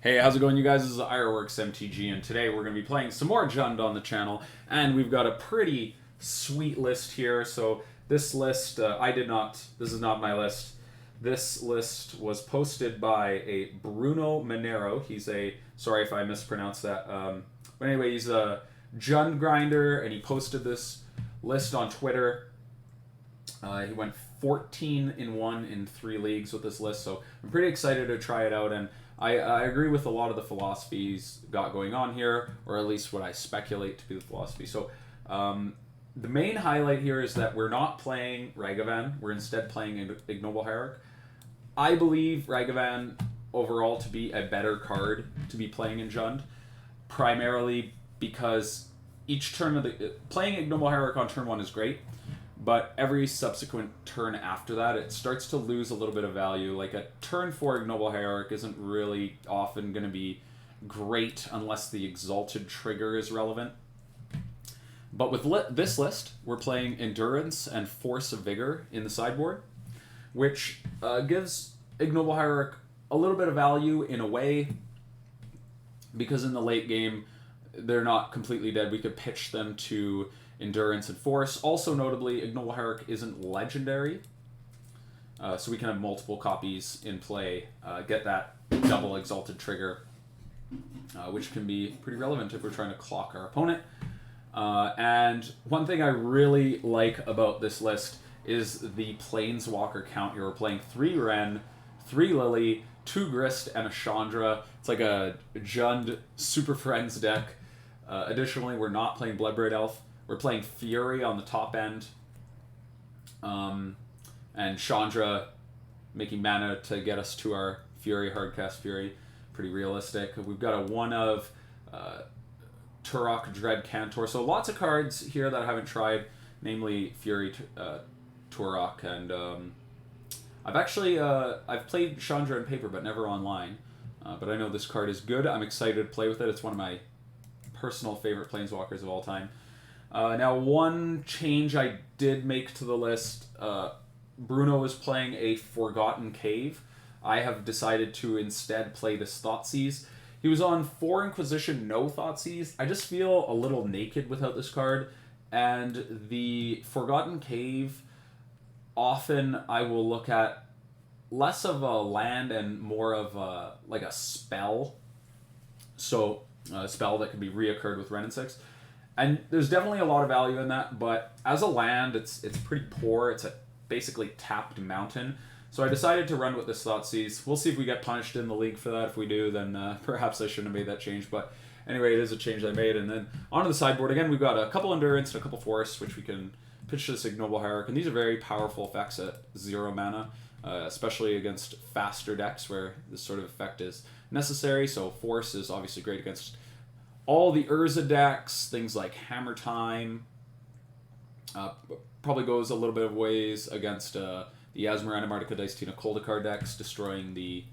Hey, how's it going, you guys? This is Ironworks MTG, and today we're going to be playing some more Jund on the channel, and we've got a pretty sweet list here. So this list, this is not my list. This list was posted by a Bruno Mineiro. He's a, sorry if I mispronounced that, but anyway, he's a Jund grinder, and he posted this list on Twitter. He went 14-1 in 3 leagues with this list, so I'm pretty excited to try it out, and I agree with a lot of the philosophies got going on here, or at least what I speculate to be the philosophy. So the main highlight here is that we're not playing Ragavan, we're instead playing Ignoble Hierarch. I believe Ragavan overall to be a better card to be playing in Jund, primarily because each turn of the playing Ignoble Hierarch on turn 1 is great, but every subsequent turn after that, it starts to lose a little bit of value. Like a turn 4 Ignoble Hierarch isn't really often going to be great unless the Exalted trigger is relevant. But with this list, we're playing Endurance and Force of Vigor in the sideboard, which gives Ignoble Hierarch a little bit of value in a way, because in the late game, they're not completely dead. We could pitch them to Endurance and Force. Also notably, Ignoble Hierarch isn't legendary, so we can have multiple copies in play, get that double Exalted trigger, which can be pretty relevant if we're trying to clock our opponent. And one thing I really like about this list is the Planeswalker count here. We're playing 3 Wrenn, 3 Lily, 2 Grist, and a Chandra. It's like a Jund Super Friends deck. Additionally, we're not playing Bloodbraid Elf. We're playing Fury on the top end, and Chandra making mana to get us to our Fury, Hardcast Fury. Pretty realistic. We've got a 1 of Tourach, Dread, Cantor. So lots of cards here that I haven't tried, namely Fury, Tourach, and I've played Chandra in paper, but never online. But I know this card is good. I'm excited to play with it. It's one of my personal favorite Planeswalkers of all time. Now, one change I did make to the list, Bruno is playing a Forgotten Cave. I have decided to instead play this Thoughtseize. He was on 4 Inquisition, no Thoughtseize. I just feel a little naked without this card, and the Forgotten Cave, often I will look at less of a land and more of like a spell. So, a spell that can be reoccurred with Wrenn and Six. And there's definitely a lot of value in that, but as a land, it's pretty poor. It's a basically tapped mountain. So I decided to run with this Thoughtseize. We'll see if we get punished in the league for that. If we do, then perhaps I shouldn't have made that change. But anyway, it is a change I made. And then onto the sideboard, again, we've got a couple Endurance and a couple Force, which we can pitch to this Ignoble Hierarch. And these are very powerful effects at 0 mana, especially against faster decks where this sort of effect is necessary. So Force is obviously great against all the Urza decks, things like Hammer Time. Probably goes a little bit of ways against the Yasmarana, Marduka, Dice, Tina, Coldicard decks, destroying the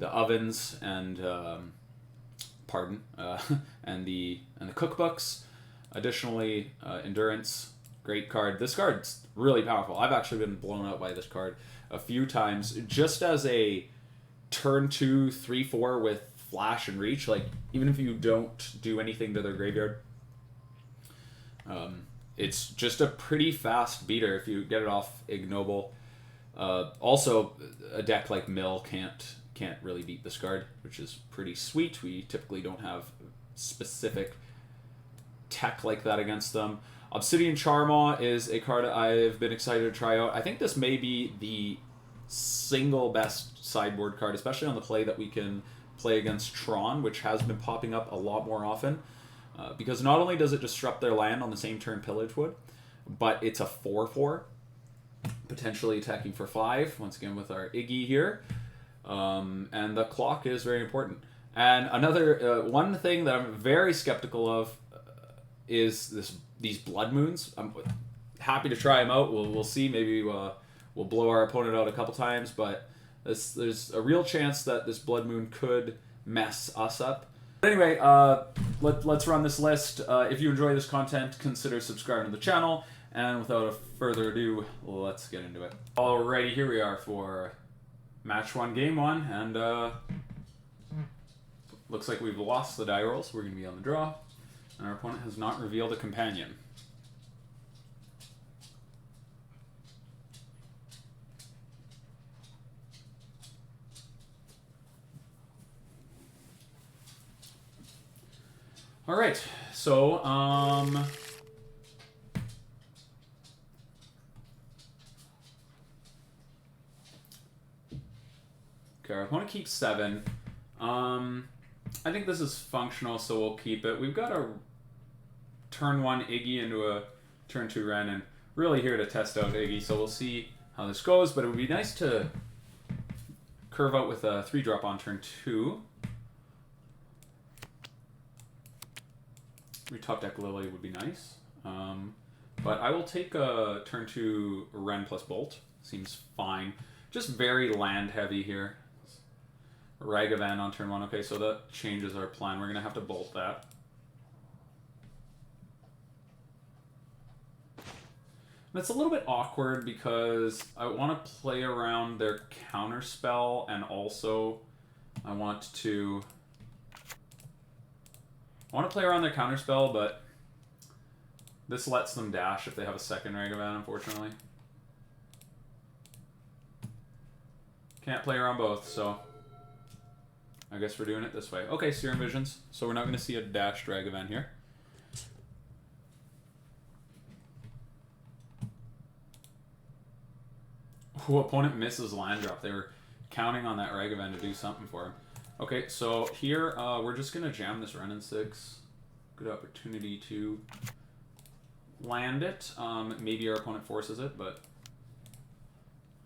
ovens and and the cookbooks. Additionally, Endurance, great card. This card's really powerful. I've actually been blown out by this card a few times, just as a turn 2, 3/4 with Flash and Reach. Like, even if you don't do anything to their graveyard, it's just a pretty fast beater if you get it off Ignoble. Also, a deck like Mill can't really beat this card, which is pretty sweet. We typically don't have specific tech like that against them. Obsidian Charmaw is a card I've been excited to try out. I think this may be the single best sideboard card, especially on the play that we can play against Tron, which has been popping up a lot more often, because not only does it disrupt their land on the same turn Pillage would, but it's a 4/4, potentially attacking for 5, once again with our Iggy here, and the clock is very important. And another one thing that I'm very skeptical of is these Blood Moons. I'm happy to try them out. We'll see. Maybe we'll blow our opponent out a couple times, but there's a real chance that this Blood Moon could mess us up. But anyway, let's run this list. If you enjoy this content, consider subscribing to the channel. And without further ado, let's get into it. Alrighty, here we are for match 1, game 1, and Looks like we've lost the die roll, so we're going to be on the draw. And our opponent has not revealed a companion. Alright, so, okay, our opponent keeps 7. I think this is functional, so we'll keep it. We've got a turn 1 Iggy into a turn 2 Wrenn, and really here to test out Iggy, so we'll see how this goes, but it would be nice to curve out with a 3-drop on turn 2. Top deck Lily would be nice. But I will take a turn 2 Wrenn plus Bolt. Seems fine. Just very land heavy here. Ragavan on turn 1. Okay, so that changes our plan. We're going to have to bolt that. And it's a little bit awkward because I want to play around their counter spell, and also I want to play around their counterspell, but this lets them dash if they have a second Ragavan, unfortunately. Can't play around both, so I guess we're doing it this way. Okay, Serum Visions. So we're not going to see a dashed Ragavan here. Ooh, opponent misses land drop. They were counting on that Ragavan to do something for him. Okay, so here we're just going to jam this Wrenn and Six. Good opportunity to land it. Maybe our opponent forces it, but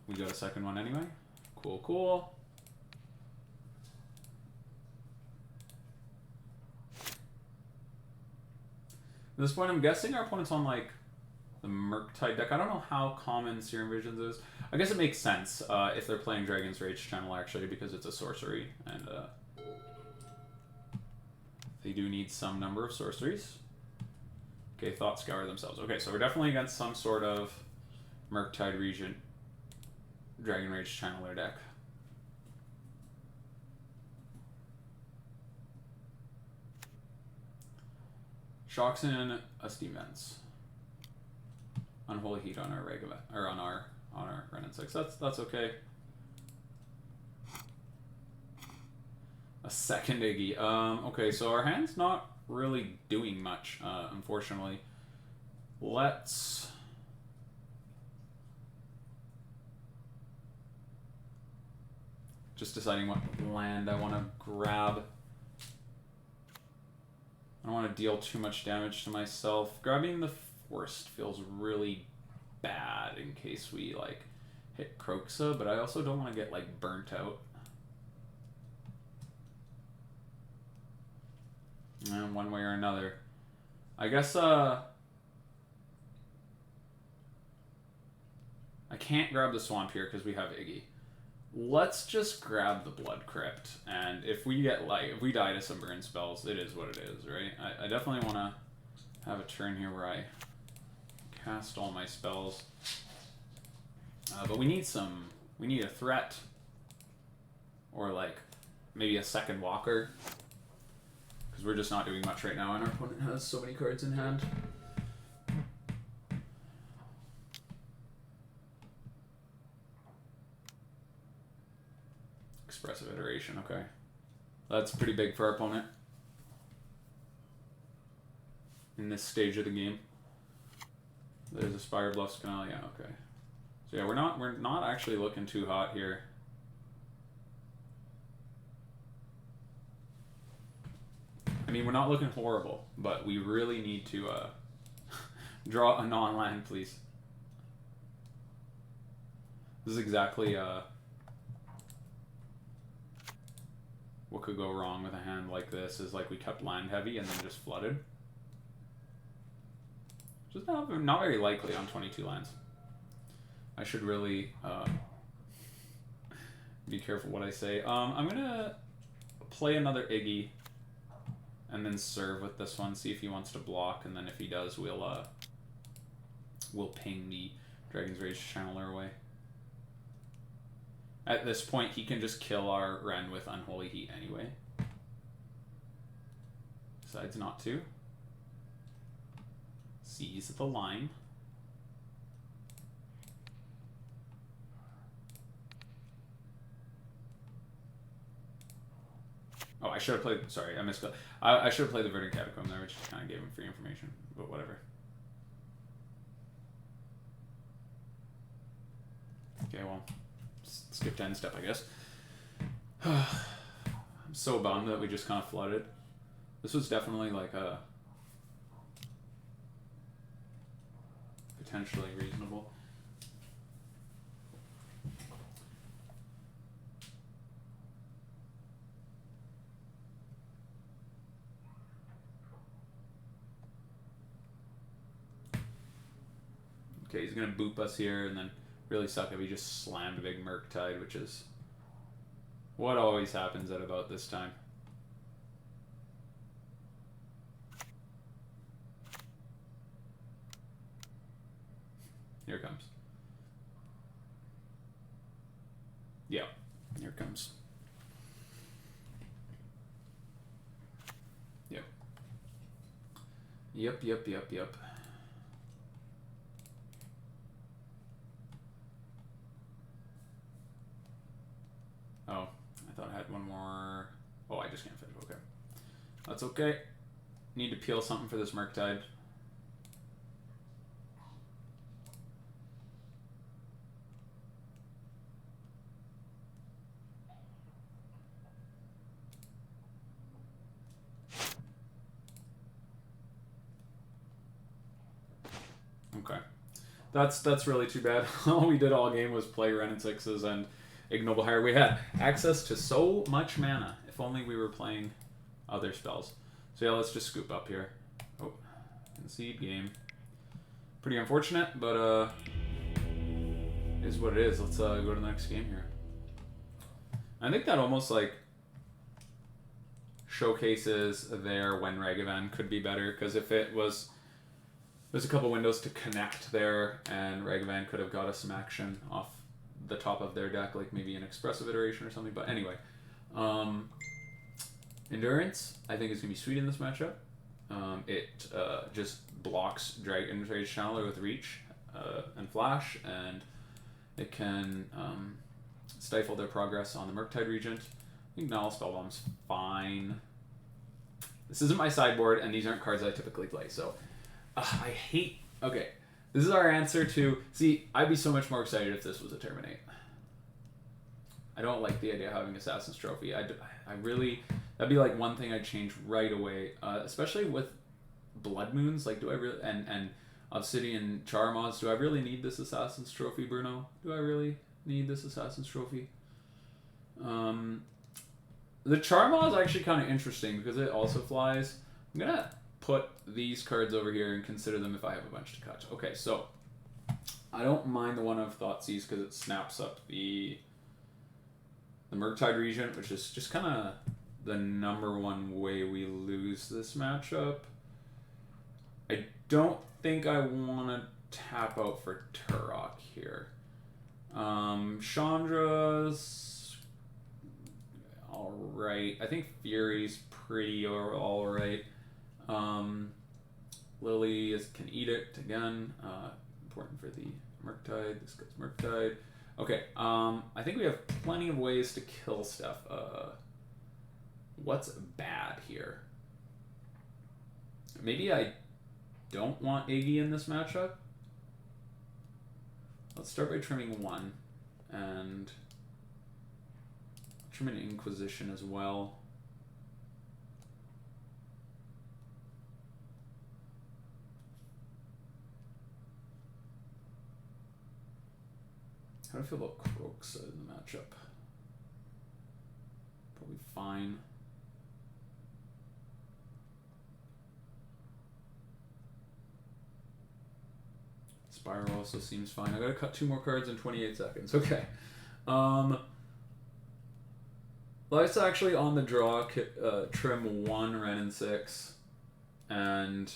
we got a second one anyway. Cool, cool. At this point, I'm guessing our opponent's on, like, the Murktide deck. I don't know how common Serum Visions is. I guess it makes sense if they're playing Dragon's Rage Channel, actually, because it's a sorcery, and they do need some number of sorceries. Okay, Thought Scour themselves. Okay, so we're definitely against some sort of Murktide Regent Dragon Rage Channeler deck. Shocks in a Steam Vents. Unholy Heat on our Ragavan, or on our Wrenn and Six. That's okay. A second Iggy. Okay, so our hand's not really doing much, unfortunately. Let's just deciding what land I want to grab. I don't want to deal too much damage to myself. Grabbing the Forest feels really bad in case we, like, hit Kroxa, but I also don't want to get, like, burnt out. One way or another. I guess, I can't grab the Swamp here because we have Iggy. Let's just grab the Blood Crypt, and if we get, like, if we die to some burn spells, it is what it is, right? I definitely want to have a turn here where I cast all my spells. But we need a threat, or, like, maybe a second walker, because we're just not doing much right now, and our opponent has so many cards in hand. Expressive Iteration, okay. That's pretty big for our opponent in this stage of the game. There's a Spire Bluffs Canal, yeah, okay. So yeah, we're not actually looking too hot here. I mean, we're not looking horrible, but we really need to draw a non-land, please. This is exactly what could go wrong with a hand like this, is like we kept land heavy and then just flooded. Just not very likely on 22 lands. I should really be careful what I say. I'm gonna play another Iggy and then serve with this one, see if he wants to block, and then if he does, we'll ping the Dragon's Rage Channeler away. At this point, he can just kill our Wrenn with Unholy Heat anyway. Decides not to. Sees the line. Oh, I should have played... Sorry, I missed it. I should have played the Verdant Catacomb there, which kind of gave him free information. But whatever. Okay, well, skip to end step, I guess. I'm so bummed that we just kind of flooded. This was definitely like a potentially reasonable. Okay, he's gonna boop us here and then really suck if he just slammed a big Murktide, which is what always happens at about this time. Here it comes. Yeah, here it comes. Yep. Yep. Oh, I thought I had one more. Oh, I just can't finish. Okay. That's okay. Need to peel something for this Murktide. Okay. That's really too bad. All we did all game was play Wrenn and Sixes and Ignoble Hierarch. We had access to so much mana. If only we were playing other spells. So yeah, let's just scoop up here. Oh, concede game. Pretty unfortunate, but is what it is. Let's go to the next game here. I think that almost like showcases there when Ragavan could be better, because if it was, there's a couple windows to connect there, and Ragavan could have got us some action off the top of their deck, like maybe an expressive iteration or something. But anyway, Endurance I think is gonna be sweet in this matchup. It just blocks Dragon Rage Channeler with Reach and Flash, and it can stifle their progress on the Murktide Regent. I think Nihil Spellbomb's fine. This isn't my sideboard, and these aren't cards I typically play, so I hate... Okay, this is our answer to... See, I'd be so much more excited if this was a Terminate. I don't like the idea of having Assassin's Trophy. I really... That'd be like one thing I'd change right away, especially with Blood Moons. Like, do I really... And Obsidian Charmoz, do I really need this Assassin's Trophy, Bruno? Do I really need this Assassin's Trophy? The Charmoz is actually kind of interesting because it also flies. I'm going to put these cards over here and consider them if I have a bunch to cut. Okay, so I don't mind the one of Thoughtseize because it snaps up the Murktide Regent, which is just kind of the #1 way we lose this matchup. I don't think I want to tap out for Tourach here. Chandra's alright. I think Fury's pretty alright. Lily can eat it again. Important for the Murktide. This goes Murktide. Okay, I think we have plenty of ways to kill stuff. What's bad here? Maybe I don't want Iggy in this matchup. Let's start by trimming one, and trim an Inquisition as well. How do I feel about Kroxa in the matchup? Probably fine. Spiral also seems fine. I gotta cut 2 more cards in 28 seconds. Okay. Let's actually on the draw trim 1 Wrenn and Six, and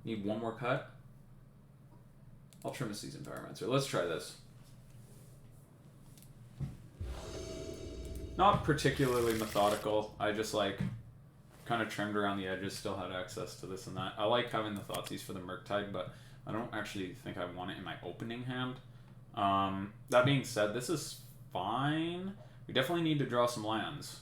need 1 more cut. I'll trim a Seasoned Pyromancer. Let's try this. Not particularly methodical. I just like kind of trimmed around the edges, still had access to this and that. I like having the Thoughtseize for the Murktide, but I don't actually think I want it in my opening hand. That being said, this is fine. We definitely need to draw some lands.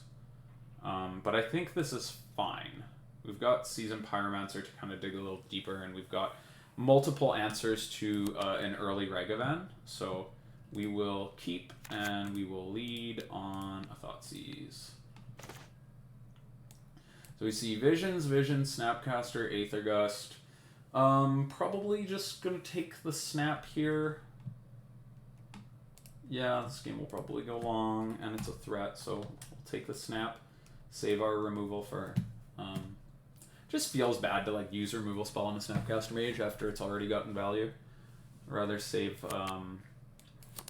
But I think this is fine. We've got Seasoned Pyromancer to kind of dig a little deeper, and we've got multiple answers to an early Ragavan. So we will keep, and we will lead on a Thoughtseize. So we see Visions, Snapcaster, Aether Gust. Probably just going to take the Snap here. Yeah, this game will probably go long, and it's a threat, so we'll take the Snap. Save our removal for... just feels bad to like use a removal spell on a Snapcaster Mage after it's already gotten value. I'd rather save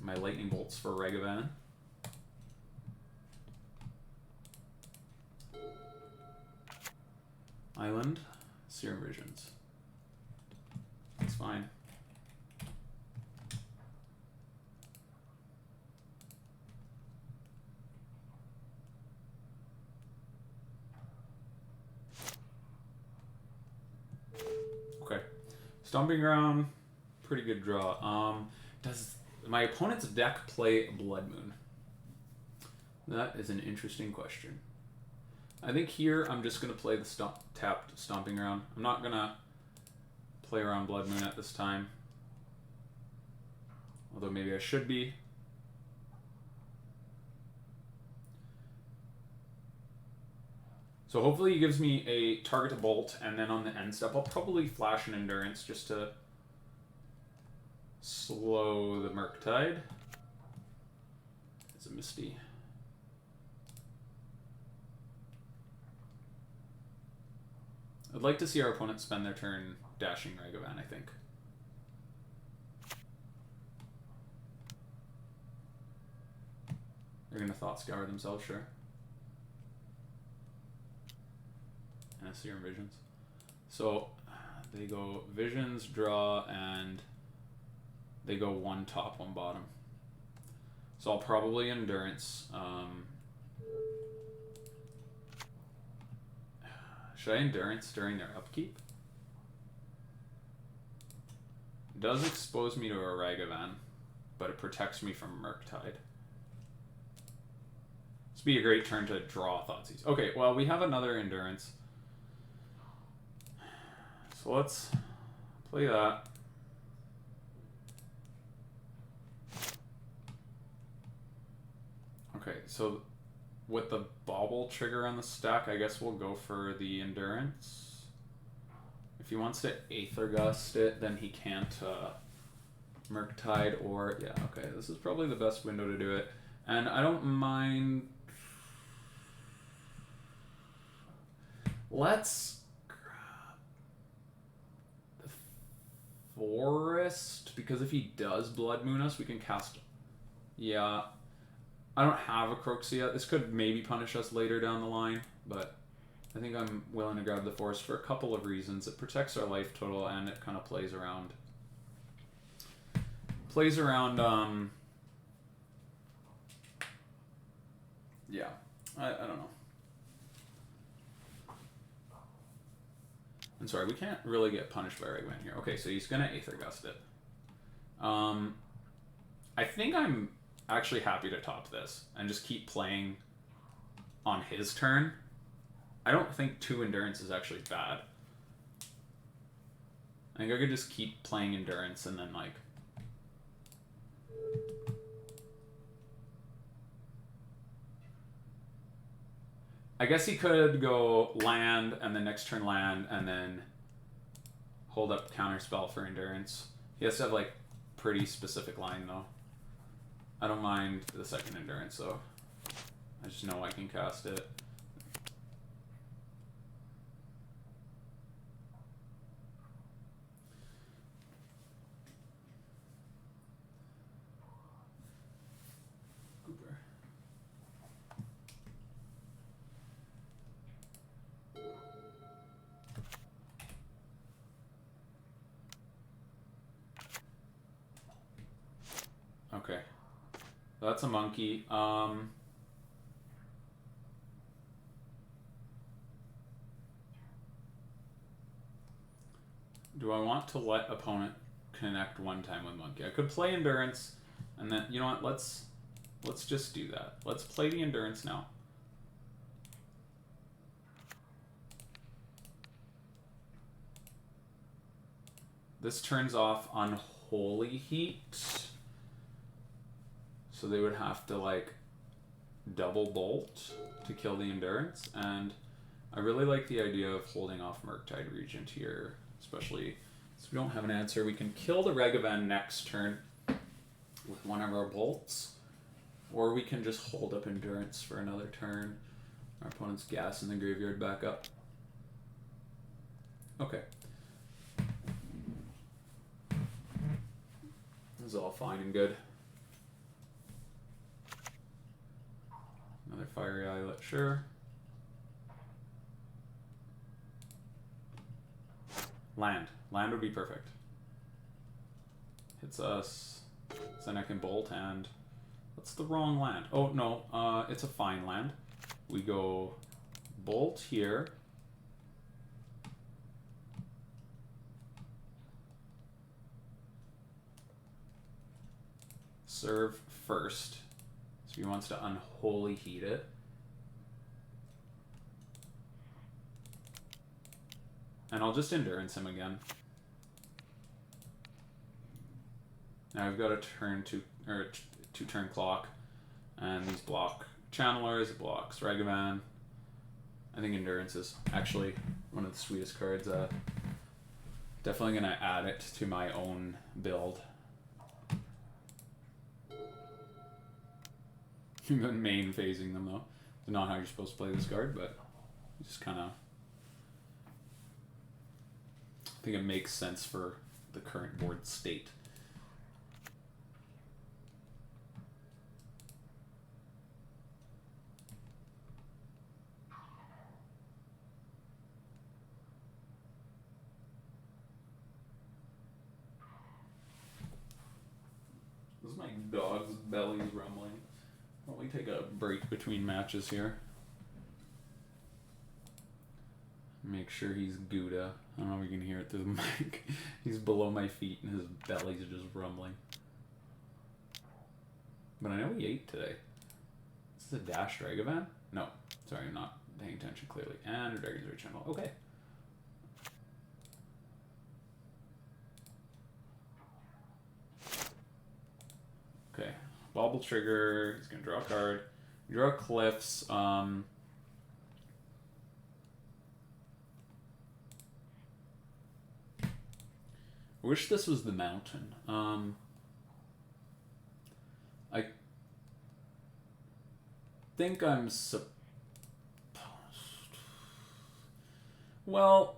my Lightning Bolts for Ragavan. Island, Serum Visions. That's fine. Okay. Stomping Ground, pretty good draw. Does my opponent's deck play Blood Moon? That is an interesting question. I think here I'm just going to play the tapped Stomping Ground. I'm not going to play around Blood Moon at this time. Although maybe I should be. So hopefully he gives me a target to bolt, and then on the end step I'll probably flash an Endurance just to slow the Murktide. It's a Misty. I'd like to see our opponent spend their turn dashing Ragavan, I think. They're going to Thought Scour themselves, sure. And a Serum Visions. So they go Visions, draw, and they go one top, one bottom. So I'll probably Endurance. Should I Endurance during their upkeep? It does expose me to a Ragavan, but it protects me from Murktide. This would be a great turn to draw Thoughtseize. Okay, well, we have another Endurance. So let's play that. Okay, so with the Bauble trigger on the stack, I guess we'll go for the Endurance. If he wants to Aether Gust it, then he can't Murktide or... Yeah, okay, this is probably the best window to do it. And I don't mind... Let's grab the Forest, because if he does Blood Moon us, we can cast... Yeah... I don't have a Kroxa yet. This could maybe punish us later down the line, but I think I'm willing to grab the Forest for a couple of reasons. It protects our life total, and it kind of plays around... yeah, I don't know. I'm sorry, we can't really get punished by Ragavan here. Okay, so he's going to Aether Gust it. I think I'm actually happy to top this and just keep playing on his turn. I don't think 2 Endurance is actually bad. I think I could just keep playing Endurance and then like... I guess he could go land and then next turn land and then hold up Counterspell for Endurance. He has to have like pretty specific line though. I don't mind the second Endurance though. I just know I can cast it. Cooper. Okay. That's a monkey. I Do I want to let opponent connect one time with Monkey? I could play Endurance, and then, you know what, let's just do that. Let's play the Endurance now. This turns off Unholy Heat, so they would have to, like, double bolt to kill the Endurance, and I really like the idea of holding off Murktide Regent here, especially since we don't have an answer. We can kill the Ragavan next turn with one of our bolts, or we can just hold up Endurance for another turn. Our opponent's gassing the graveyard back up. Okay. This is all fine and good. Another Fiery Eyelet, sure. Land. Land would be perfect. Hits us. So then I can bolt, and that's the wrong land. Oh, no. It's a fine land. We go bolt here. Serve first. So he wants to Unholy Heat it. And I'll just Endurance him again. Now I've got a turn two turn clock, and these block Channelers, blocks Ragavan. I think Endurance is actually one of the sweetest cards. Definitely gonna add it to my own build. You've been main phasing them though. It's not how you're supposed to play this card, but just kind of. I think it makes sense for the current board state. This is my dog's belly's rumbling. Why don't we take a break between matches here? Make sure he's Gouda. I don't know if you can hear it through the mic. He's below my feet and his belly's just rumbling. But I know he ate today. Is this a Dash Dragavan? No. Sorry, I'm not paying attention clearly. And a Dragon's Rage Channel. Okay. Okay. Bobble Trigger. He's going to draw a card. Draw Cliffs. I wish this was the mountain. I think I'm supposed... Well...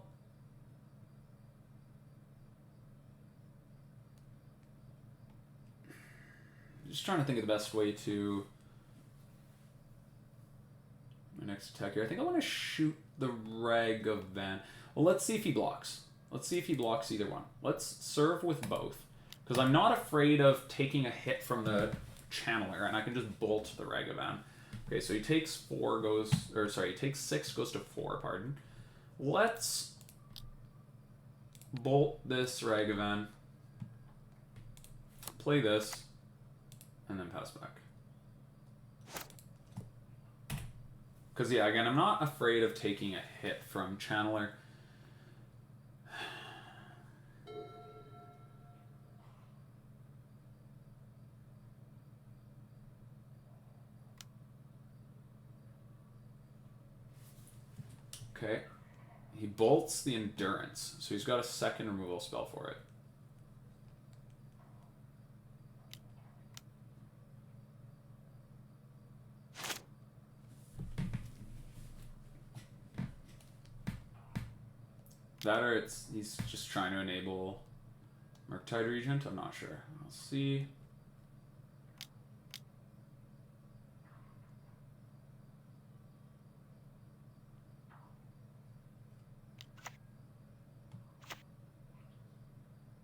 Just trying to think of the best way to... My next attack here. I think I want to shoot the Ragavan. Well, let's see if he blocks. Let's see if he blocks either one. Let's serve with both. Because I'm not afraid of taking a hit from the Channeler, and I can just bolt the Ragavan. Okay, so he takes 4, goes... Or, sorry, he takes 6, goes to 4, pardon. Let's bolt this Ragavan. Play this. And then pass back. Because, yeah, again, I'm not afraid of taking a hit from Channeler. Okay, he bolts the Endurance, so he's got a second removal spell for it. That or he's just trying to enable Murktide Regent, I'm not sure. I'll see.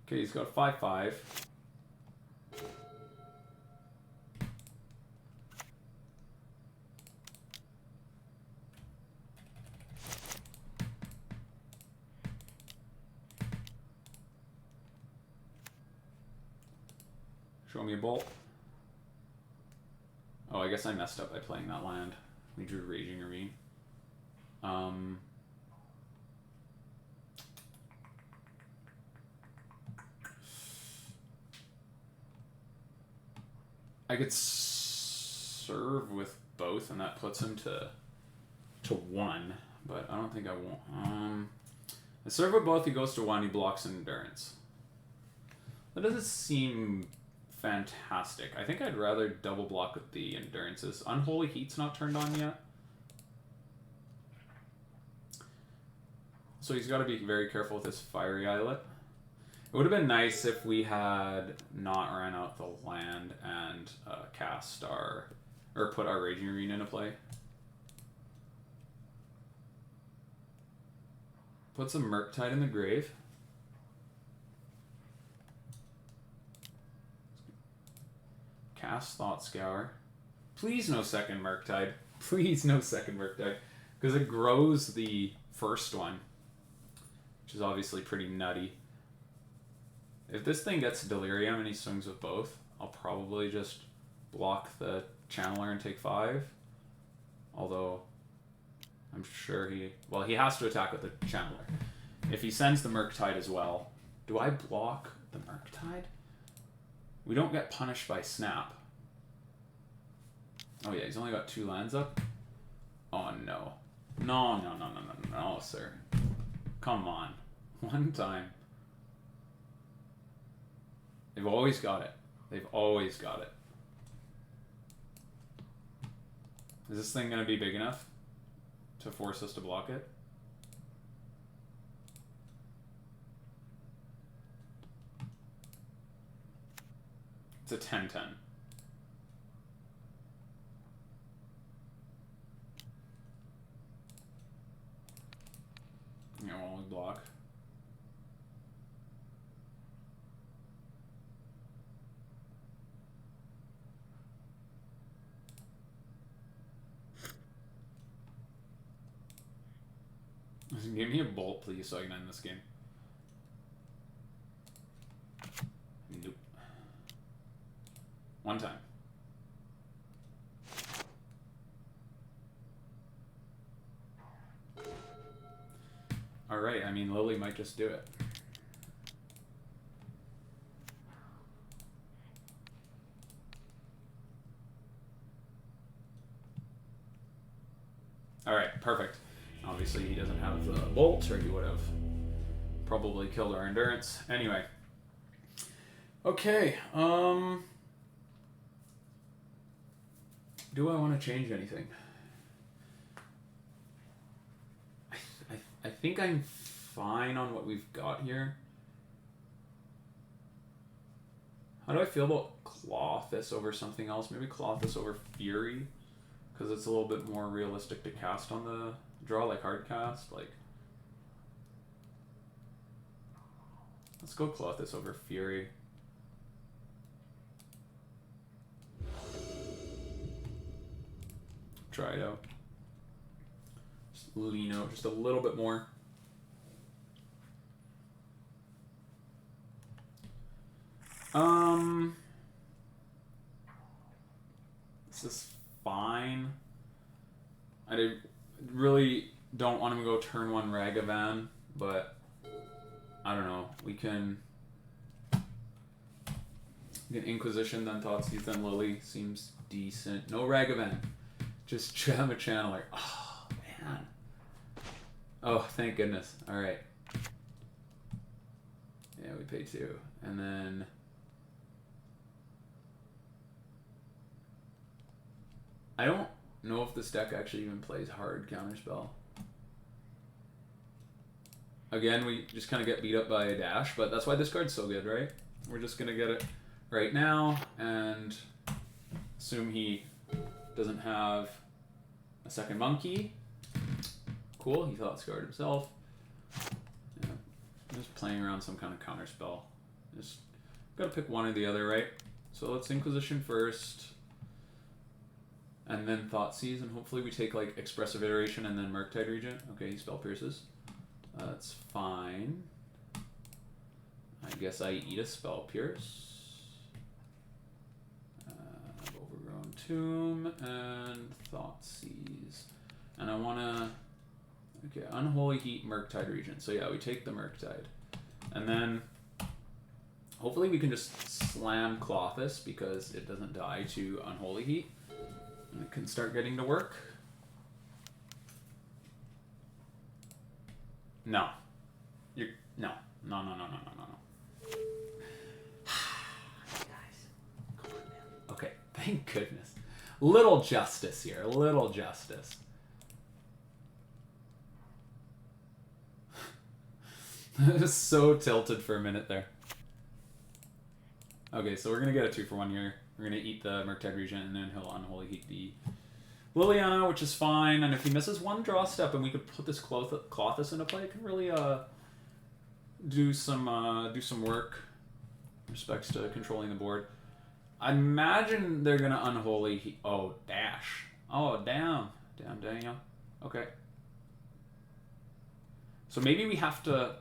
Okay, he's got 5/5. Throw me a bolt. Oh, I guess I messed up by playing that land. We drew Raging Ravine. I could serve with both, and that puts him to 1, but I don't think I won't. I serve with both, he goes to 1, he blocks endurance. That doesn't seem fantastic. I think I'd rather double block with the endurances. Unholy Heat's not turned on yet. So he's got to be very careful with his Fiery Islet. It would have been nice if we had not ran out the land and cast our, or put our Raging Ravine into play. Put some Murktide in the grave. Cast Thought Scour. Please no second Murktide. Please no second Murktide. Because it grows the first one. Which is obviously pretty nutty. If this thing gets Delirium and he swings with both, I'll probably just block the Channeler and take 5. Although, I'm sure he has to attack with the Channeler. If he sends the Murktide as well, do I block the Murktide? We don't get punished by Snap. Oh yeah, he's only got 2 lands up? Oh no. No, sir. Come on. One time. They've always got it. They've always got it. Is this thing going to be big enough to force us to block it? It's a 10-10. Yeah, well, we block. Give me a bolt, please, so I can end this game. Nope. One time. Alright, I mean, Lily might just do it. Alright, perfect. Obviously, he doesn't have the bolt, or he would have probably killed our endurance. Anyway. Okay, do I want to change anything? I think I'm fine on what we've got here. How do I feel about Cloth this over something else? Maybe Cloth this over Fury, because it's a little bit more realistic to cast on the draw, like hard cast. Like, let's go Cloth this over Fury. Try it out. Just lean out just a little bit more. This is fine. I really don't want him to go turn 1 Ragavan, but I don't know. We can Inquisition, then Thoughtseize, then Lily. Seems decent. No Ragavan. Just jam a Channeler. Oh, man. Oh, thank goodness. Alright. Yeah, we pay 2. And then... I don't know if this deck actually even plays hard counterspell. Again, we just kind of get beat up by a dash, but that's why this card's so good, right? We're just going to get it right now and assume he doesn't have a second monkey. Cool, he thought scarred himself. Yeah, I'm just playing around some kind of counterspell. Just gotta pick one or the other, right? So let's Inquisition first. And then Thoughtseize, and hopefully we take like Expressive Iteration and then Murktide Regent. Okay, he Spell Pierces. That's fine. I guess I eat a Spell Pierce. Tomb and Thoughtseize. And I want to... Okay, Unholy Heat, Murktide Regent. So yeah, we take the Murktide. And then... Hopefully we can just slam Klothys because it doesn't die to Unholy Heat. And it can start getting to work. No. You're... No. No. Guys. Come on, man. Okay, thank goodness. Little justice here. Little justice. I was so tilted for a minute there. Okay, so we're going to get a 2-for-1 here. We're going to eat the Murktide Regent, and then he'll Unholy Heat the Liliana, which is fine. And if he misses one draw step and we could put this Klothys into play, it can really do some work in respects to controlling the board. I imagine they're going to Unholy Heat... Oh, dash. Oh, damn. Damn, Daniel. Okay. So maybe we have to...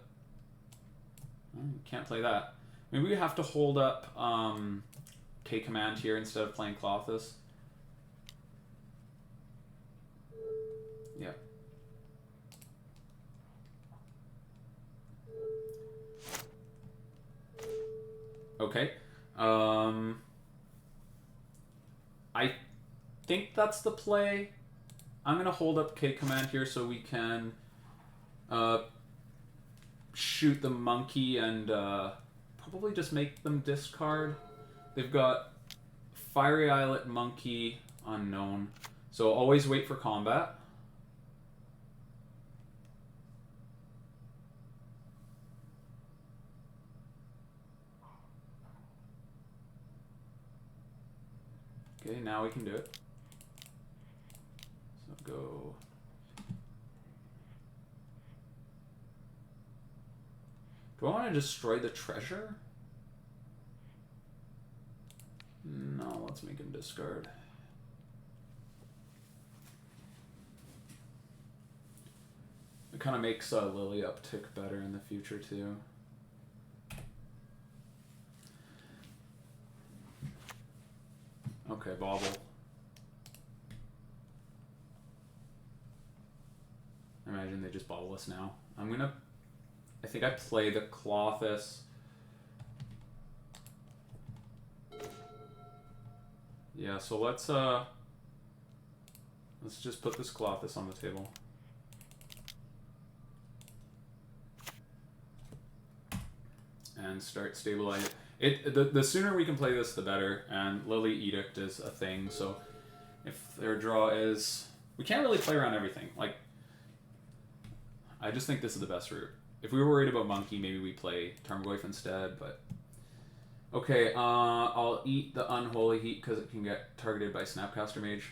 Can't play that. Maybe we have to hold up K-Command here instead of playing Klothys. Yeah. Okay. I think that's the play. I'm going to hold up K-Command here so we can shoot the monkey and probably just make them discard. They've got Fiery Islet, Monkey, Unknown. So always wait for combat. Okay, now we can do it. So go... Do I want to destroy the treasure? No, let's make him discard. It kind of makes Lily uptick better in the future too. Okay, bobble. I imagine they just bobble us now. I think I play the Klothys. Yeah, so let's just put this Klothys on the table. And start stabilizing it. The sooner we can play this, the better. And Lily Edict is a thing, so if their draw is... We can't really play around everything. Like, I just think this is the best route. If we were worried about Monkey, maybe we play Tarmogoyf instead, but... Okay, I'll eat the Unholy Heat because it can get targeted by Snapcaster Mage.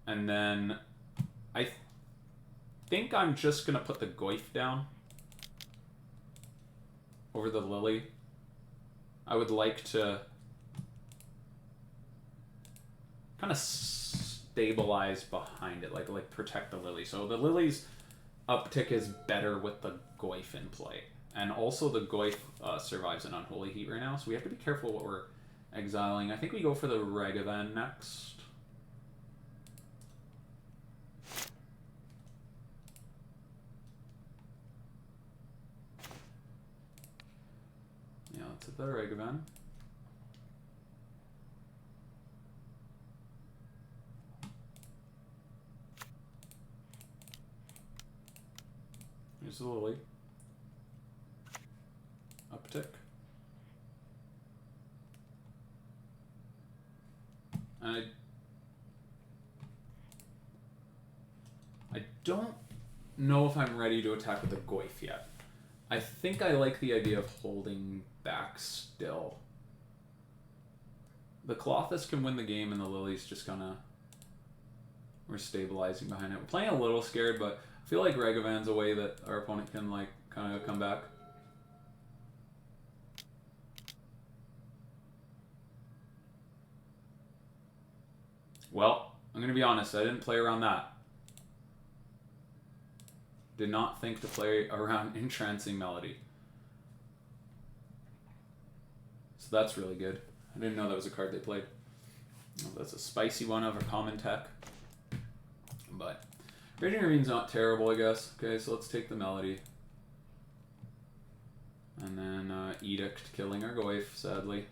And then I think I'm just going to put the Goyf down over the Lily. I would like to kind of stabilize behind it, like protect the Lily. So the Lily's uptick is better with the Goyf in play. And also the Goyf survives an Unholy Heat right now, so we have to be careful what we're exiling. I think we go for the Ragavan next. Yeah, let's hit the Ragavan. Here's the Lily. Uptick. I don't know if I'm ready to attack with the Goyf yet. I think I like the idea of holding back still. The Klothys can win the game and the Lily's just gonna... We're stabilizing behind it. We're playing a little scared, but I feel like Ragavan's a way that our opponent can like kind of come back. Well, I'm going to be honest, I didn't play around that. Did not think to play around Entrancing Melody. So that's really good. I didn't know that was a card they played. Oh, that's a spicy one of a common tech. But Raging Ravine's not terrible, I guess. Okay, so let's take the Melody. And then Edict killing our Goyf, sadly.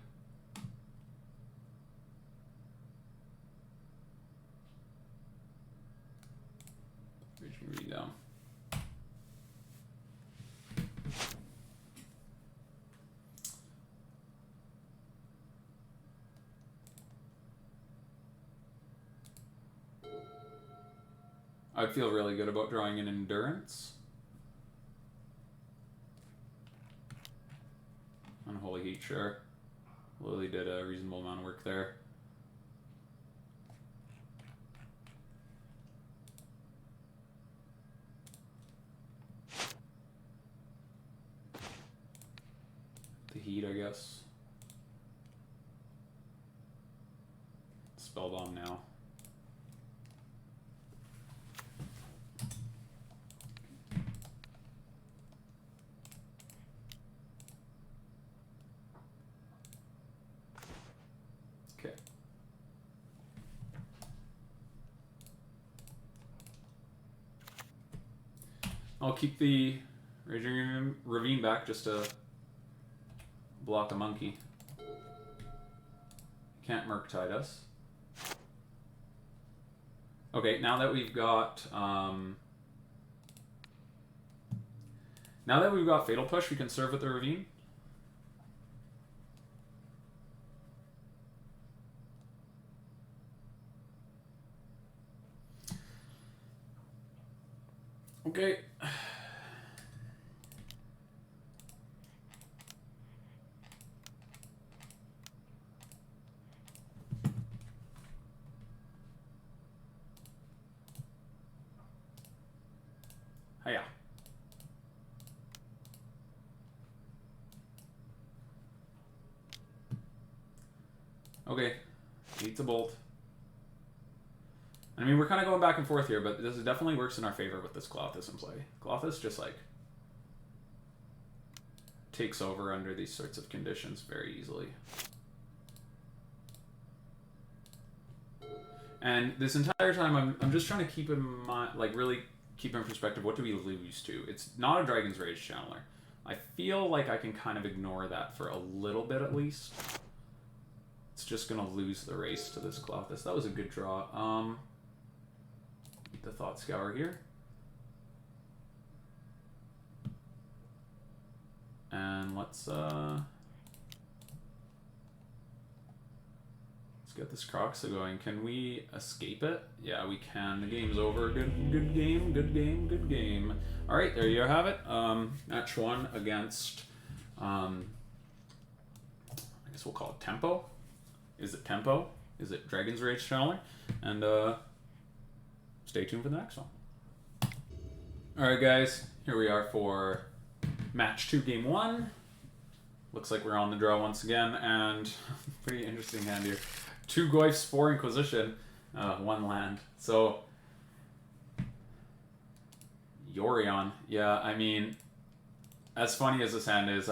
Raging Ravine down. I'd feel really good about drawing an Endurance. Unholy Heat, sure. Lily did a reasonable amount of work there. The Heat, I guess. Spellbomb now. I'll keep the Raging Ravine back just to block a monkey. Can't Murktide us. Okay, now that we've got Fatal Push, we can serve with the Ravine. Okay. Hiya. Okay. Eats a bolt. I mean, we're kind of going back and forth here, but this definitely works in our favor with this Klothys in play. Klothys just, like, takes over under these sorts of conditions very easily. And this entire time, I'm just trying to keep in mind, like, really keep in perspective, what do we lose to? It's not a Dragon's Rage Channeler. I feel like I can kind of ignore that for a little bit at least. It's just going to lose the race to this Klothys. That was a good draw. The Thought Scour here. And let's get this Kroxa going. Can we escape it? Yeah, we can. The game's over. Good game, good game, good game. All right, there you have it. Match 1 against, I guess we'll call it Tempo. Is it Tempo? Is it Dragon's Rage Channeler? And stay tuned for the next one. Alright guys, here we are for match 2, game 1. Looks like we're on the draw once again, and pretty interesting hand here. 2 Goyfs, 4 Inquisition, 1 land. So, Yorion, yeah, I mean, as funny as this hand is,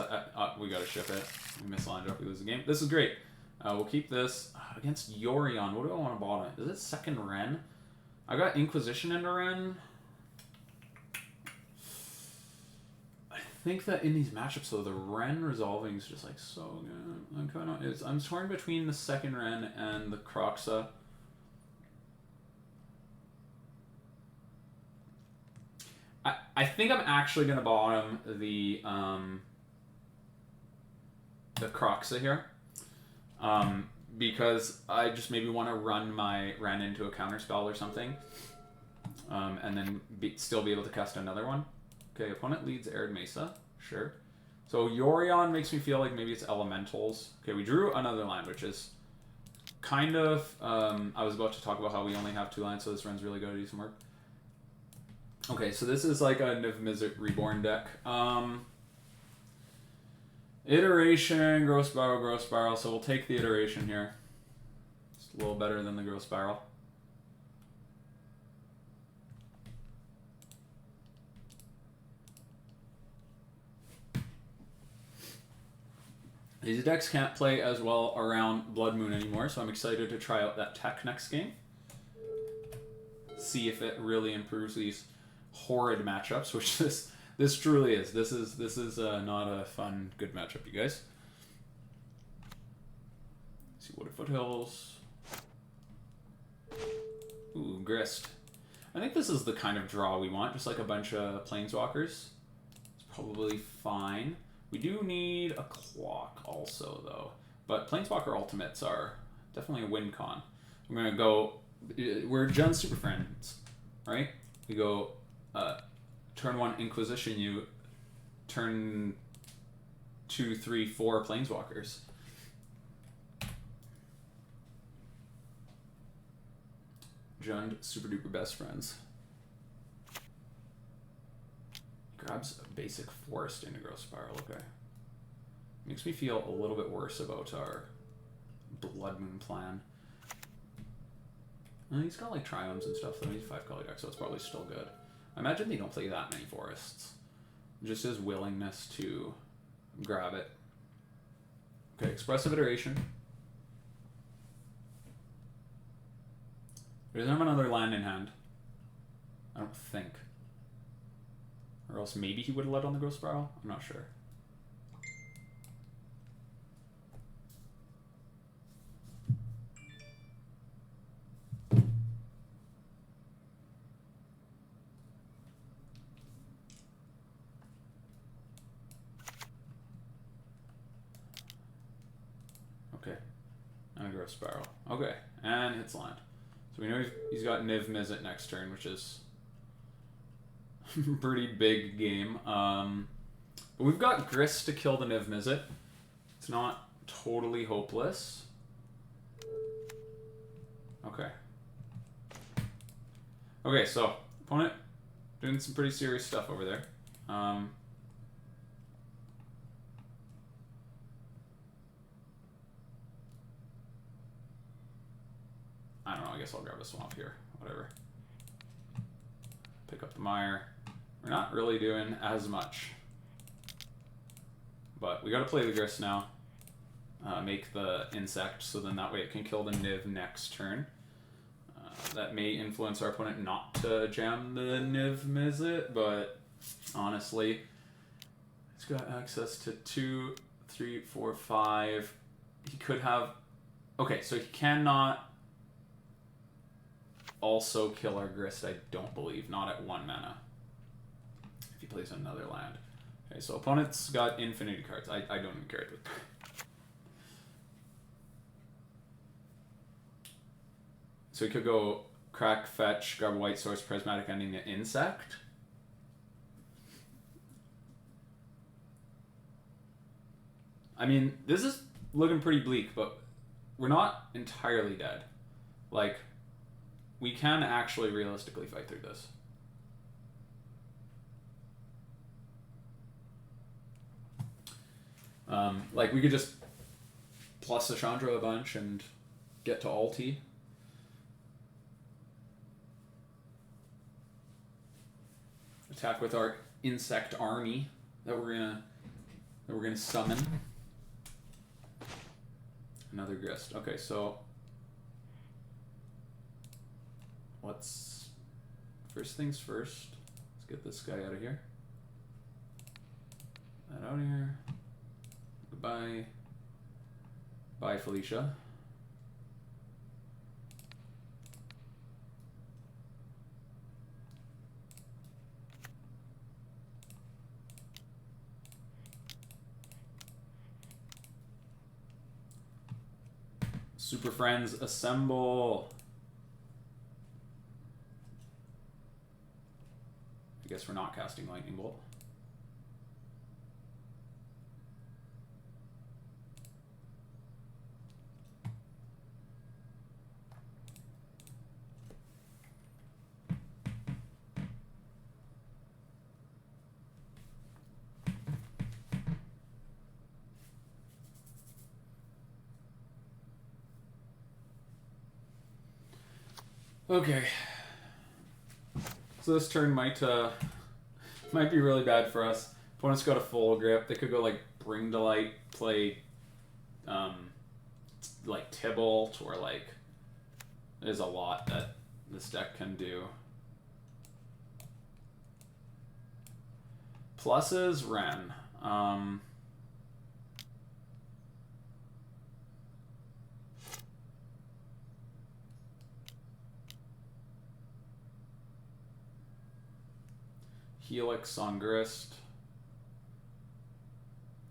we gotta ship it. We mislined it up, we lose the game. This is great. We'll keep this against Yorion. What do I want to bottom? Is it second Wrenn? I got Inquisition into Wrenn. I think that in these matchups, though, the Wrenn resolving is just like so good. I'm torn between the second Wrenn and the Kroxa. I think I'm actually gonna bottom the Kroxa here. Because I just maybe want to run my Wrenn into a counterspell or something. And then still be able to cast another one. Okay, opponent leads Arid Mesa. Sure. So Yorion makes me feel like maybe it's Elementals. Okay, we drew another land, which is kind of... I was about to talk about how we only have 2 lands, so this run's really good to do some work. Okay, so this is like a Niv Reborn deck. Iteration, Growth Spiral, so we'll take the Iteration here. It's a little better than the Growth Spiral. These decks can't play as well around Blood Moon anymore, so I'm excited to try out that tech next game. See if it really improves these horrid matchups, which this truly is. This is not a fun, good matchup, you guys. Let's see, Wooded Foothills. Ooh, Grist. I think this is the kind of draw we want, just like a bunch of Planeswalkers. It's probably fine. We do need a clock also, though. But Planeswalker Ultimates are definitely a win con. I'm going to go... We're Jund Super Friends, right? We go turn 1 Inquisition you, turn 2, 3, 4 Planeswalkers. Jund Super Duper Best Friends. Grabs a basic Forest Indigo Spiral, okay. Makes me feel a little bit worse about our Blood Moon plan. He's got like Triomes and stuff, though. He's 5-color deck, so it's probably still good. I imagine they don't play that many forests. Just his willingness to grab it. Okay, Expressive Iteration. He doesn't have another land in hand. I don't think. Or else maybe he would have led on the Ghost Spiral? I'm not sure. Okay. And a Ghost Spiral. Okay. And hits land. So we know he's got Niv-Mizzet next turn, which is pretty big game. But we've got Grist to kill the Niv-Mizzet. It's not totally hopeless. Okay. Okay, so opponent doing some pretty serious stuff over there. I don't know, I guess I'll grab a swamp here. Whatever. Pick up the Mire. We're not really doing as much. But we gotta play the Grist now. Make the insect, so then that way it can kill the Niv next turn. That may influence our opponent not to jam the Niv-Mizzet, but honestly, he's got access to 2, 3, 4, 5. He could have... Okay, so he cannot also kill our Grist, I don't believe. Not at 1 mana. If he plays another land. Okay, so opponent's got infinity cards. I don't even care with. So he could go crack, fetch, grab a white source, prismatic ending the insect. I mean, this is looking pretty bleak, but we're not entirely dead. Like, we can actually realistically fight through this. Like, we could just plus the Chandra a bunch and get to ulti. Attack with our insect army that we're gonna summon. Another Grist. Okay, so let's first things first. Let's get this guy out of here. That out of here. Goodbye. Bye, Felicia. Super Friends, assemble. I guess we're not casting Lightning Bolt. Okay, so this turn might be really bad for us. Opponent's got a full grip. They could go like Bring to Light, play like Tybalt or like there's a lot that this deck can do. Pluses, Wrenn. Helix on Grist.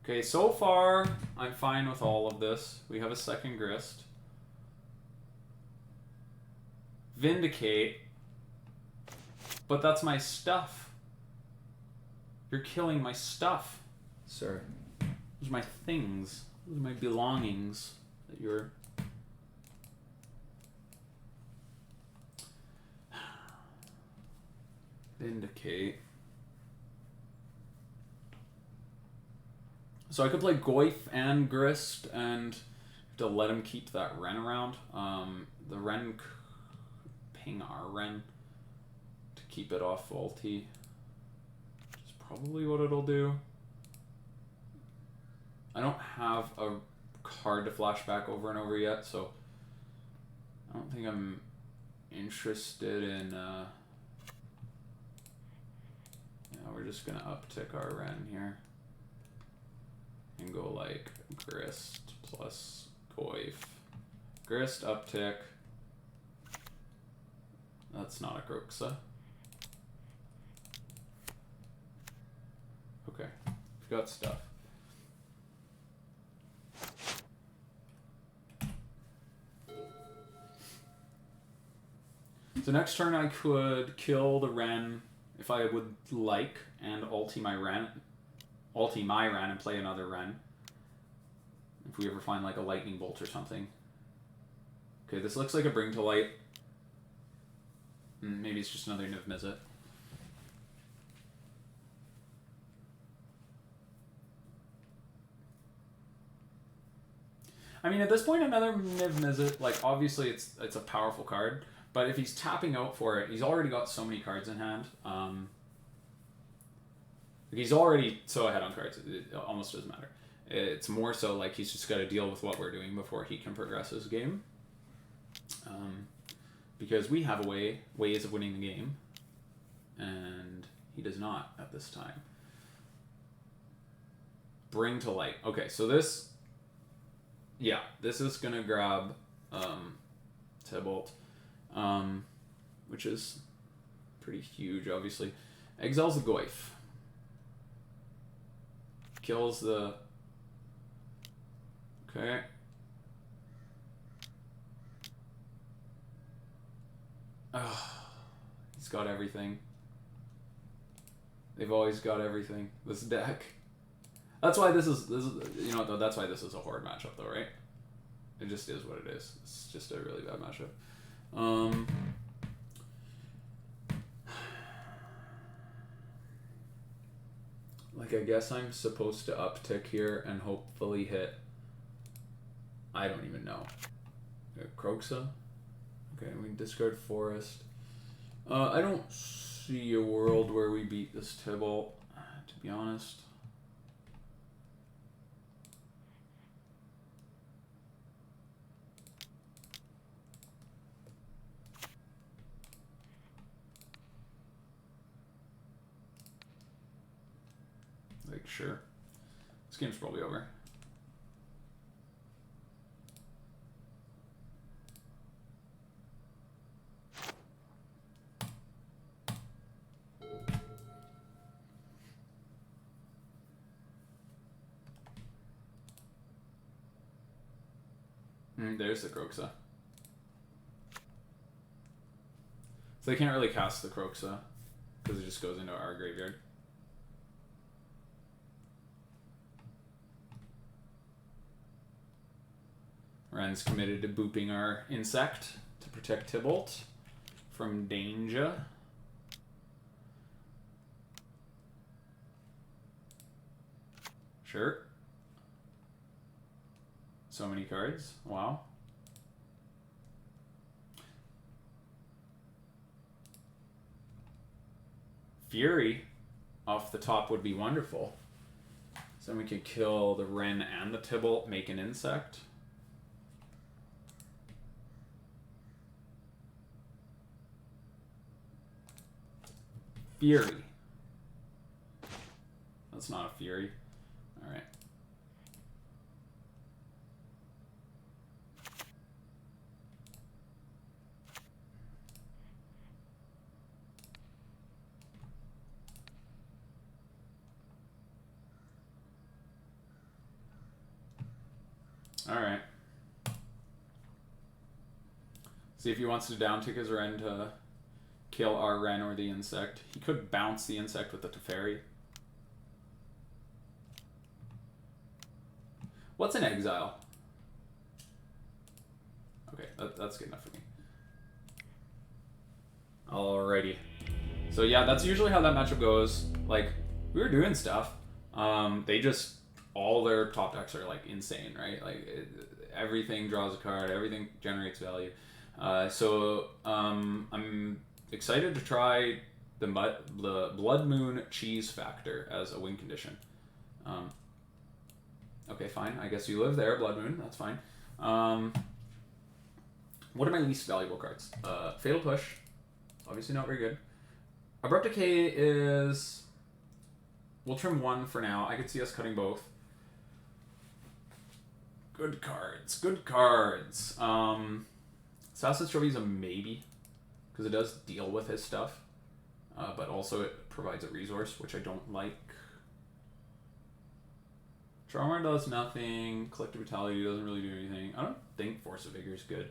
Okay, so far I'm fine with all of this. We have a second Grist. Vindicate. But that's my stuff. You're killing my stuff, sir. Those are my things. Those are my belongings that you're... Vindicate. So I could play Goyf and Grist and to let him keep that Wrenn around. The Wrenn ping our Wrenn to keep it off ulti. Which is probably what it'll do. I don't have a card to flash back over and over yet, so I don't think I'm interested in yeah, we're just gonna uptick our Wrenn here. And go like Grist plus Goyf. Grist uptick. That's not a Kroxa. Okay, we've got stuff. So next turn I could kill the Wrenn if I would like and ulti my Wrenn and play another Wrenn. If we ever find like a lightning bolt or something. Okay, this looks like a Bring to Light. Maybe it's just another Niv-Mizzet. I mean, at this point, another Niv-Mizzet, like obviously it's a powerful card, but if he's tapping out for it, he's already got so many cards in hand. He's already so ahead on cards, it almost doesn't matter. It's more so like he's just got to deal with what we're doing before he can progress his game. Because we have ways of winning the game, and he does not at this time. Bring to Light. Okay, so this, yeah, this is going to grab Tybalt, which is pretty huge, obviously. Exiles the Goyf. Kills the... Okay. Oh, he's got everything. They've always got everything. This deck. That's why this is you know, that's why this is a horde matchup though, right? It just is what it is. It's just a really bad matchup. Like, I guess I'm supposed to uptick here and hopefully hit... I don't even know. Kroxa? Okay, we discard Forest. I don't see a world where we beat this Tybalt, to be honest. Like, sure. This game's probably over. There's the Kroxa. So they can't really cast the Kroxa because it just goes into our graveyard. Wrenn's committed to booping our insect to protect Tybalt from danger. Sure. So many cards. Wow. Fury off the top would be wonderful. So then we could kill the Wrenn and the Tibble, make an insect. Fury. That's not a Fury. Alright. Alright. See if he wants to down tick his Wrenn to kill our Wrenn or the insect. He could bounce the insect with the Teferi. What's an exile? Okay, that's good enough for me. Alrighty. So yeah, that's usually how that matchup goes. Like, we were doing stuff. They just, all their top decks are like insane, right? Like, everything draws a card, everything generates value. So I'm excited to try the Blood Moon Cheese Factor as a win condition. Okay, fine. I guess you live there, Blood Moon. That's fine. What are my least valuable cards? Fatal Push. Obviously not very good. Abrupt Decay is... We'll trim one for now. I could see us cutting both. Good cards. Good cards. Assassin's Trophy is a maybe, because it does deal with his stuff. But also it provides a resource, which I don't like. Charmer does nothing. Collective Brutality doesn't really do anything. I don't think Force of Vigor is good.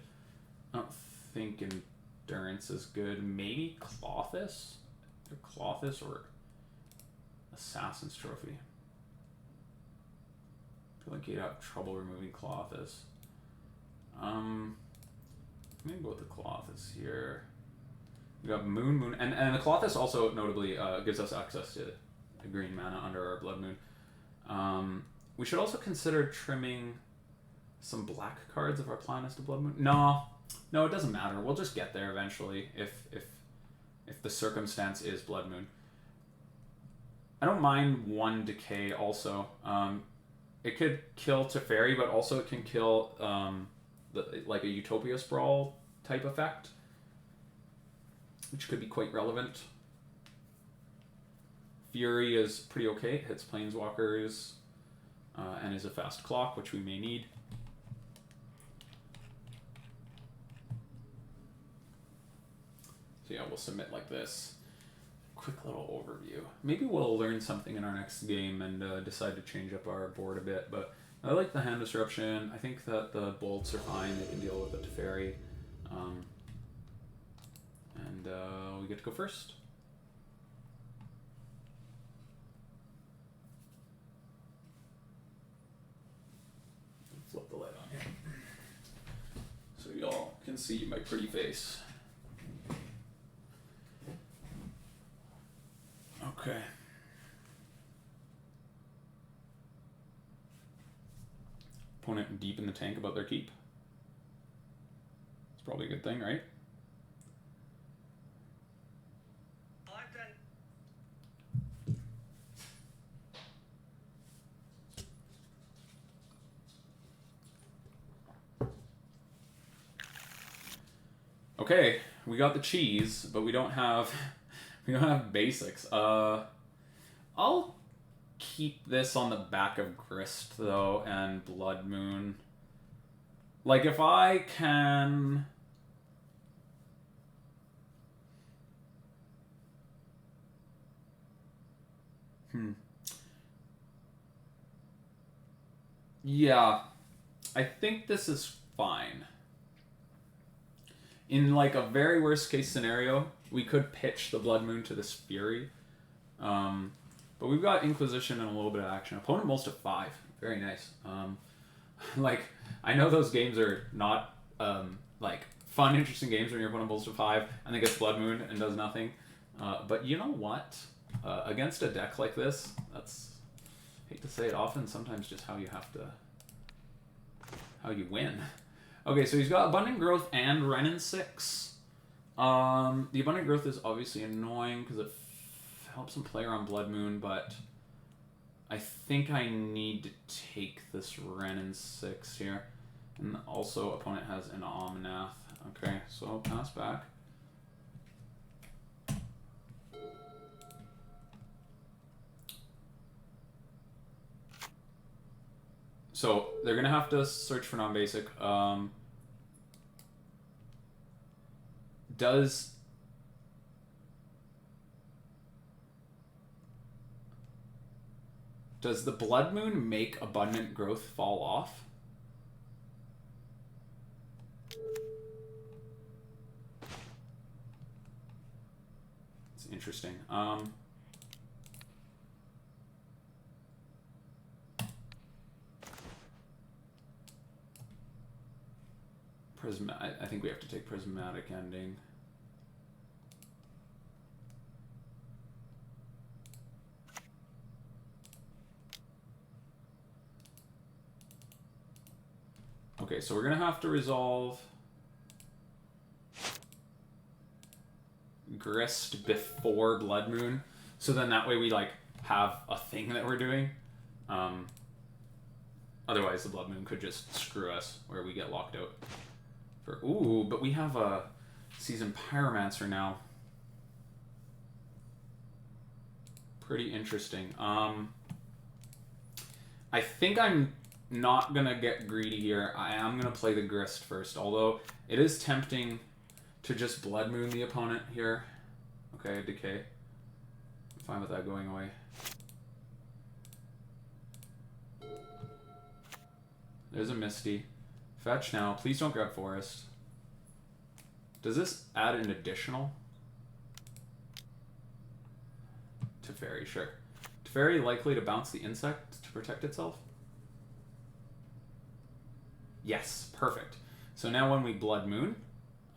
I don't think Endurance is good. Maybe Clothis? Either Clothis or Assassin's Trophy. I feel like you'd have trouble removing Clothis. I'm gonna go with the Clothis here. We got Moon, and the Clothis also notably gives us access to the green mana under our Blood Moon. We should also consider trimming some black cards if our plan is to Blood Moon. No, it doesn't matter. We'll just get there eventually if the circumstance is Blood Moon. I don't mind one Decay also. It could kill Teferi, but also it can kill like a Utopia Sprawl type effect, which could be quite relevant. Fury is pretty okay. It hits Planeswalkers and is a fast clock, which we may need. So yeah, we'll submit like this. Quick little overview. Maybe we'll learn something in our next game and decide to change up our board a bit, but I like the hand disruption. I think that the bolts are fine. They can deal with the Teferi. And we get to go first. Flip the light on here so y'all can see my pretty face. Okay. Opponent deep in the tank about their keep. It's probably a good thing, right? Okay, we got the cheese, but we don't have basics. I'll keep this on the back of Grist though, and Blood Moon. Like if I can. Yeah, I think this is fine. In like a very worst case scenario, we could pitch the Blood Moon to this Fury. But we've got Inquisition and a little bit of action. Opponent mulls to 5. Very nice. Like, I know those games are not like fun, interesting games when your opponent mulls to 5 and then gets Blood Moon and does nothing. But you know what? Against a deck like this, that's, I hate to say it often, sometimes just how you win. Okay, so he's got Abundant Growth and Wrenn and Six. The Abundant Growth is obviously annoying because it helps him play around Blood Moon, but I think I need to take this Wrenn and Six here. And also, opponent has an Omnath. Okay, so I'll pass back. So they're gonna have to search for non-basic. Does the Blood Moon make Abundant Growth fall off? It's interesting. I think we have to take Prismatic Ending. Okay, so we're gonna have to resolve Grist before Blood Moon, so then that way we like have a thing that we're doing. Otherwise, the Blood Moon could just screw us, where we get locked out. Ooh, but we have a Seasoned Pyromancer now. Pretty interesting. I think I'm not gonna get greedy here. I am gonna play the Grist first, although it is tempting to just Blood Moon the opponent here. Okay, Decay. I'm fine with that going away. There's a Misty. Fetch now. Please don't grab Forest. Does this add an additional? Teferi, sure. Teferi likely to bounce the insect to protect itself? Yes, perfect. So now when we Blood Moon,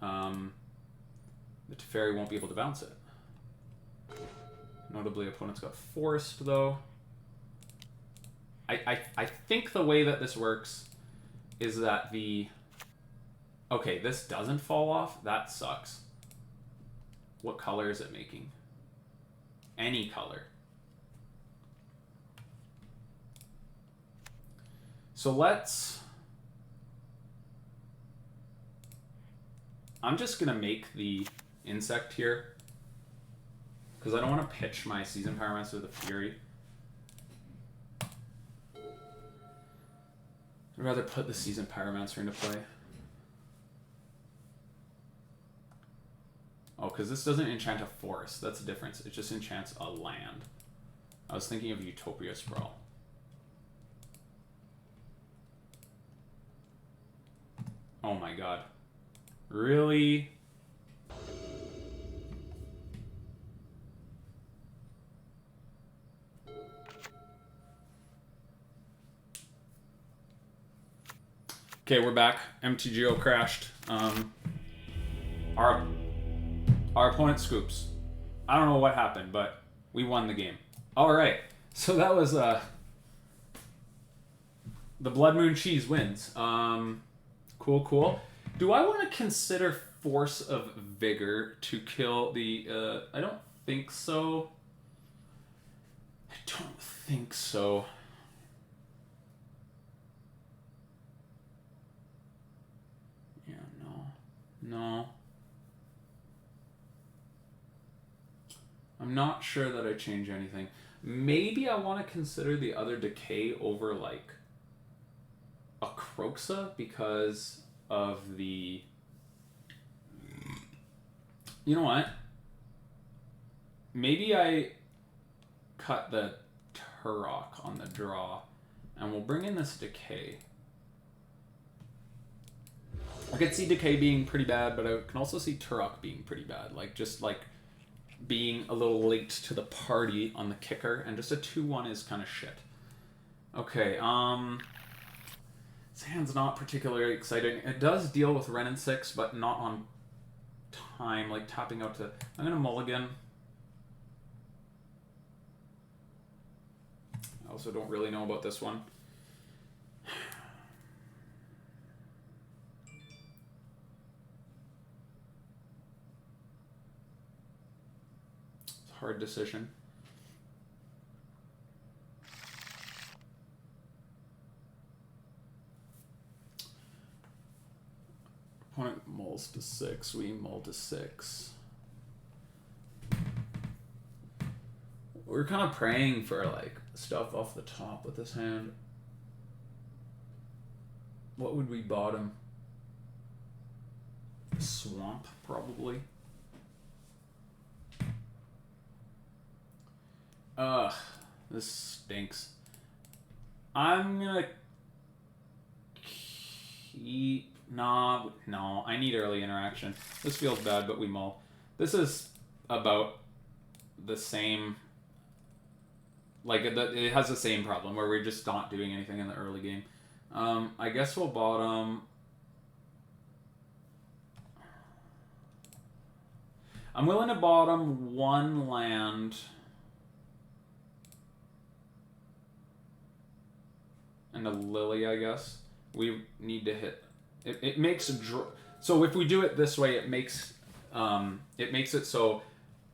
the Teferi won't be able to bounce it. Notably, opponent's got Forest, though. I think the way that this works is that the... Okay, this doesn't fall off. That sucks. What color is it making? Any color. So let's... I'm just going to make the insect here, because I don't want to pitch my Seasoned Pyromancer with a Fury. I'd rather put the Seasoned Pyromancer into play. Oh, because this doesn't enchant a forest. That's the difference. It just enchants a land. I was thinking of Utopia Sprawl. Oh my god. Really? Okay, we're back. MTGO crashed. Our opponent scoops. I don't know what happened, but we won the game. All right, so that was the Blood Moon Cheese wins. Cool. Do I want to consider Force of Vigor to kill the? I don't think so. Yeah, no. I'm not sure that I change anything. Maybe I want to consider the other Decay over, like, a Kroxa because of the... You know what? Maybe I cut the Tourach on the draw, and we'll bring in this Decay. I could see Decay being pretty bad, but I can also see Tourach being pretty bad. Like, just, like, being a little late to the party on the kicker, and just a 2-1 is kind of shit. Okay, this hand's not particularly exciting. It does deal with Wrenn and Six, but not on time, like tapping out to... I'm gonna mulligan. I also don't really know about this one. Hard decision. mulls to 6. We mull to 6. We're kind of praying for like stuff off the top with this hand. What would we bottom? Swamp, probably. Ugh, this stinks. I'm gonna keep... No, I need early interaction. This feels bad, but we mull. This is about the same... Like, it has the same problem, where we're just not doing anything in the early game. I guess we'll bottom... I'm willing to bottom 1 land... and a Lily, I guess. We need to hit... It makes... So if we do it this way, it makes it so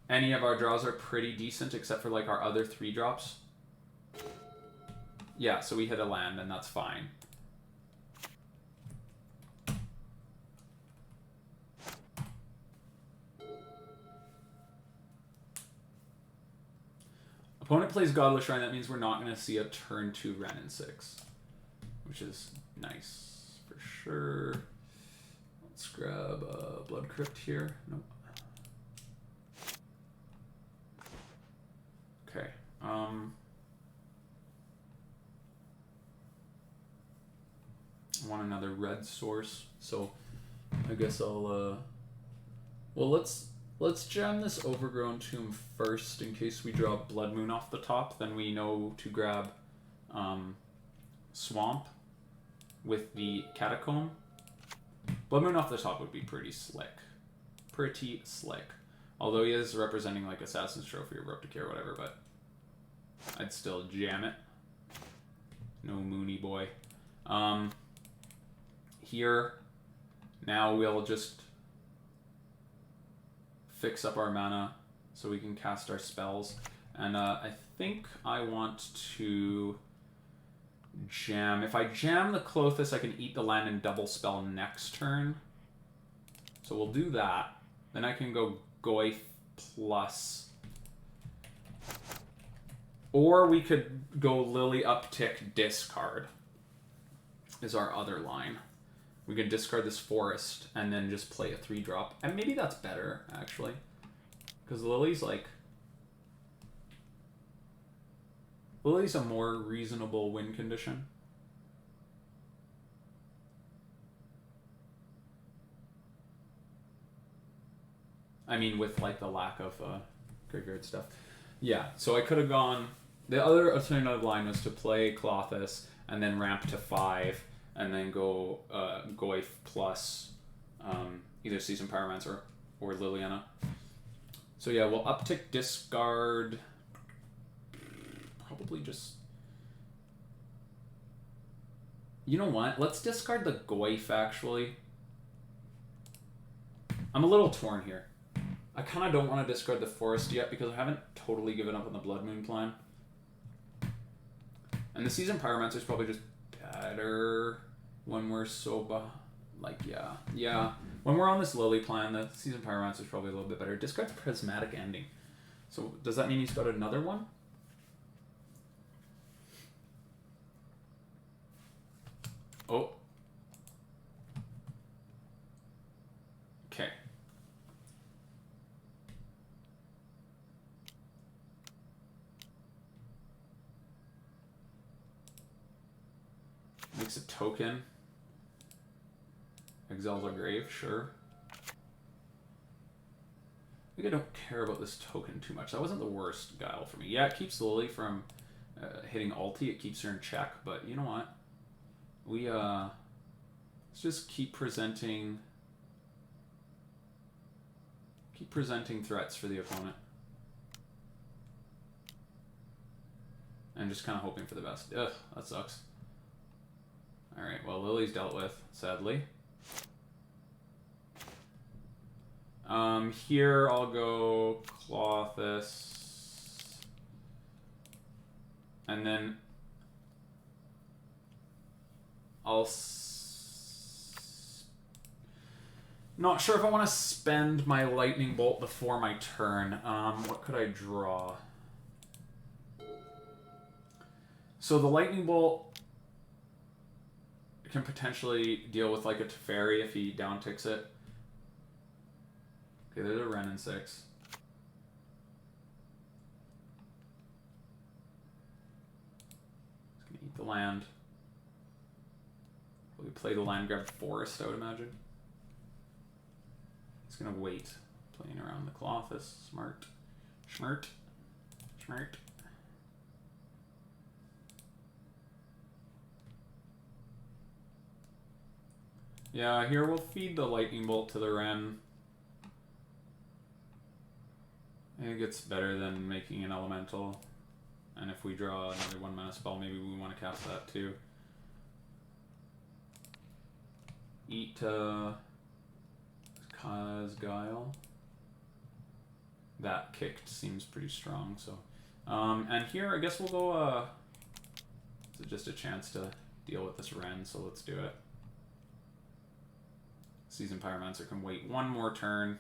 any of our draws are pretty decent, except for like our other 3 drops. Yeah, so we hit a land, and that's fine. Opponent plays Godless Shrine. That means we're not going to see a turn 2 Wrenn and Six, which is nice for sure. Let's grab a Blood Crypt here. Nope. Okay. I want another red source, so I guess I'll well, let's jam this Overgrown Tomb first in case we draw Blood Moon off the top. Then we know to grab Swamp with the Catacomb. Blood Moon off the top would be pretty slick. Pretty slick. Although he is representing like Assassin's Trophy or Abrupt Decay or whatever, but I'd still jam it. No Moony boy. Here, now we'll just fix up our mana so we can cast our spells. And I think I want to jam. If I jam the Klothys, I can eat the land and double spell next turn. So we'll do that. Then I can go Goyf plus... Or we could go Lily uptick discard is our other line. We can discard this forest and then just play a 3-drop. And maybe that's better, actually. Because Lily's like... Lily's a more reasonable win condition. I mean, with like the lack of graveyard stuff. Yeah, so I could have gone... The other alternative line was to play Klothys and then ramp to 5 and then go Goyf plus either Seasoned Pyromancer or Liliana. So yeah, we'll uptick discard... Probably just... You know what? Let's discard the Goyf, actually. I'm a little torn here. I kind of don't want to discard the forest yet because I haven't totally given up on the Blood Moon plan. And the Seasoned Pyromancer is probably just better when we're so... yeah. When we're on this Lily plan, the Seasoned Pyromancer is probably a little bit better. Discard's Prismatic Ending. So does that mean he's got another one? Oh. Okay. Makes a token. Exiles our grave, sure. I think I don't care about this token too much. That wasn't the worst guile for me. Yeah, it keeps Lily from hitting ulti. It keeps her in check, but you know what? We, let's just keep presenting threats for the opponent. And just kind of hoping for the best. Ugh, that sucks. Alright, well, Lily's dealt with, sadly. Here I'll go Klothys. And then I'll... Not sure if I want to spend my lightning bolt before my turn. What could I draw? So the lightning bolt can potentially deal with like a Teferi if he down ticks it. Okay, there's a Wrenn and Six. It's gonna eat the land. Will we play the land grab forest, I would imagine? It's gonna wait. Playing around the cloth is smart. Smart. Smart. Yeah, here we'll feed the lightning bolt to the Wrenn. I think it's better than making an elemental. And if we draw another 1 mana spell, maybe we want to cast that too. Eat Kozilek. That kicked seems pretty strong, so. And here I guess we'll go it's just a chance to deal with this Wrenn, so let's do it. Seasoned Pyromancer can wait one more turn.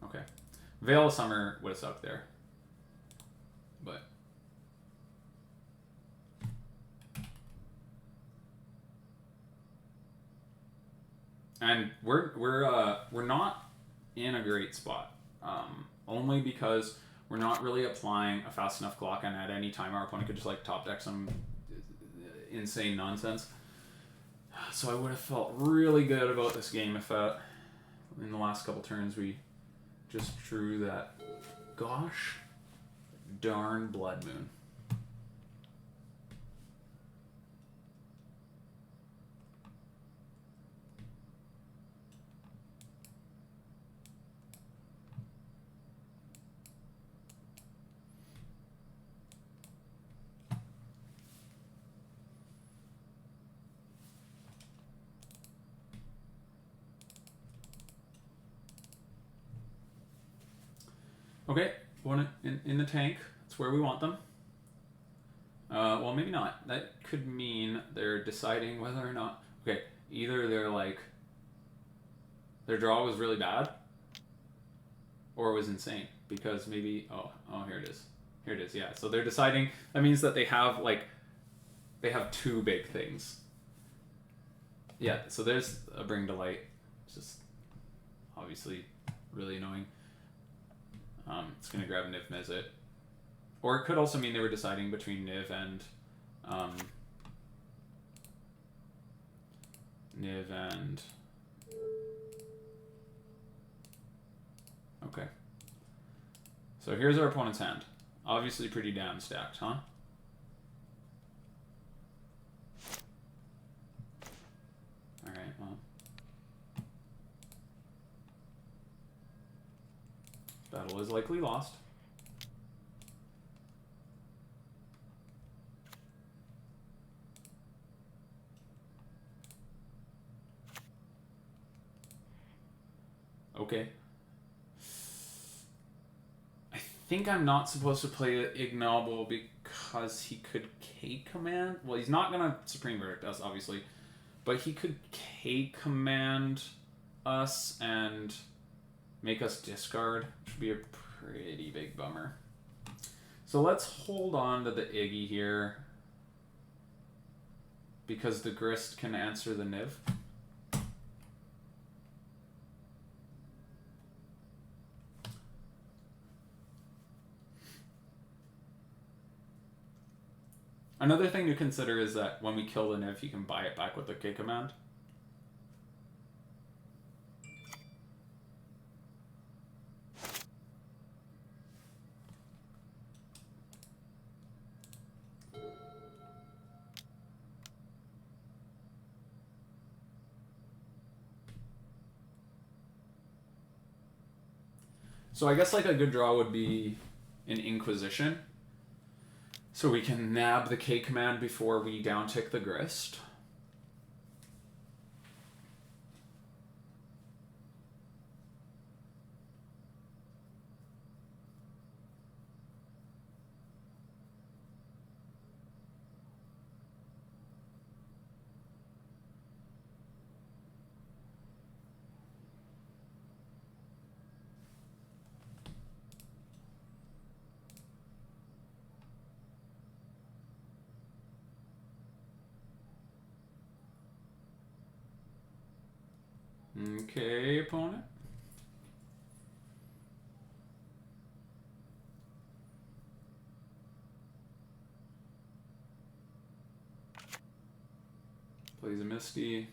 Okay. Veil of Summer would have sucked there. But and we're not in a great spot. Only because we're not really applying a fast enough clock, and at any time our opponent could just like top deck some insane nonsense. So I would have felt really good about this game if in the last couple turns we just drew that gosh darn Blood Moon. Okay, one in the tank. That's where we want them. Well, maybe not. That could mean they're deciding whether or not... Okay, either they're like... Their draw was really bad, or it was insane. Because maybe... Oh, here it is. Here it is, yeah. So they're deciding... That means that they have, like... They have two big things. Yeah, so there's a Bring to Light. It's just... Obviously really annoying. It's going to grab Niv Mizzet. Or it could also mean they were deciding between Niv and... Niv and... Okay. So here's our opponent's hand. Obviously pretty damn stacked, huh? Alright, well... Battle is likely lost. Okay. I think I'm not supposed to play Ignoble because he could K-Command. Well, he's not going to Supreme Verdict us, obviously. But he could K-Command us and... make us discard, which would be a pretty big bummer. So let's hold on to the Iggy here because the Grist can answer the Niv. Another thing to consider is that when we kill the Niv, you can buy it back with the K command. So I guess like a good draw would be an Inquisition. So we can nab the K command before we downtick the Grist. Okay, opponent. Plays a Misty.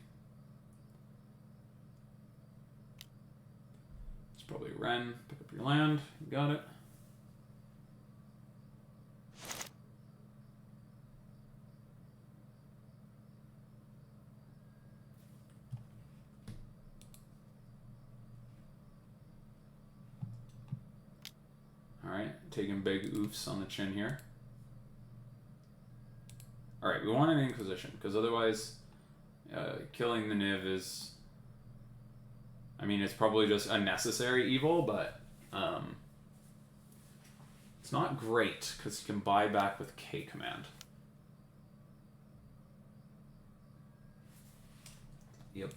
It's probably Wrenn. Pick up your land. You got it. Alright, taking big oofs on the chin here. Alright, we want an Inquisition, because otherwise killing the Niv is... I mean, it's probably just unnecessary evil, but it's not great, because you can buy back with K command. Yep.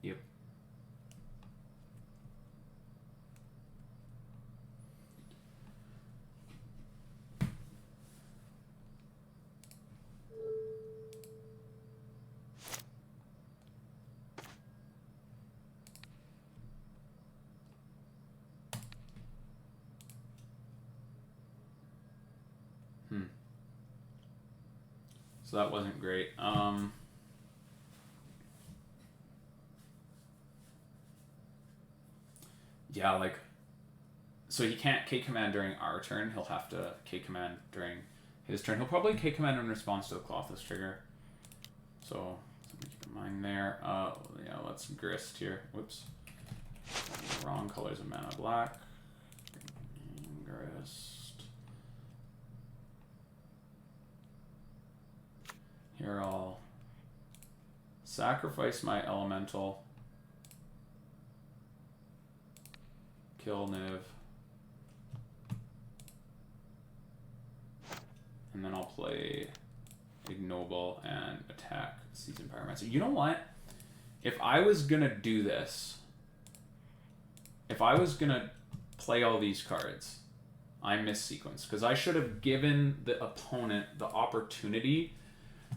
Yep. So that wasn't great. Yeah, like, so he can't K command during our turn. He'll have to K command during his turn. He'll probably K command in response to the Clothless trigger. So something to keep in mind there. Yeah, let's Grist here. Whoops. Wrong colors of mana. Black. Grist. Here I'll sacrifice my elemental, kill Niv, and then I'll play Ignoble and attack Seasoned Pyromancer. You know what? If I was gonna do this, if I was gonna play all these cards, I missequenced, because I should have given the opponent the opportunity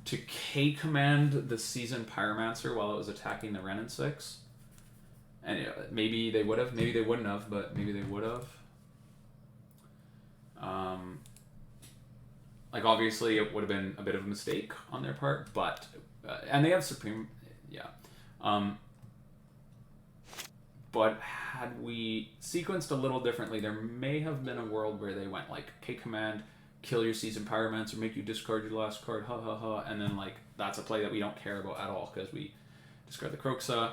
to K command the Seasoned Pyromancer while it was attacking the Wrenn and Six. And maybe they would have, maybe they wouldn't have, but maybe they would have. Like, obviously it would have been a bit of a mistake on their part, but and they have Supreme, yeah. But had we sequenced a little differently, there may have been a world where they went like K command, kill your Seasoned Pyromancer, make you discard your last card, ha ha ha, and then like that's a play that we don't care about at all, because we discard the Kroxa,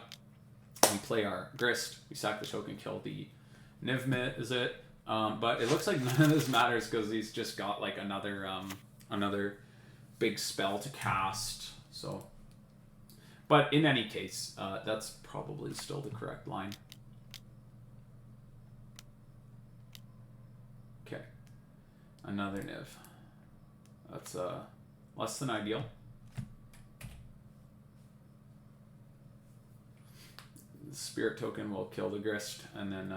we play our Grist, we sack the token, kill the Niv, is it? But it looks like none of this matters, because he's just got like another big spell to cast. So, but in any case, that's probably still the correct line. Okay, another Niv. That's less than ideal. The Spirit token will kill the Grist, and then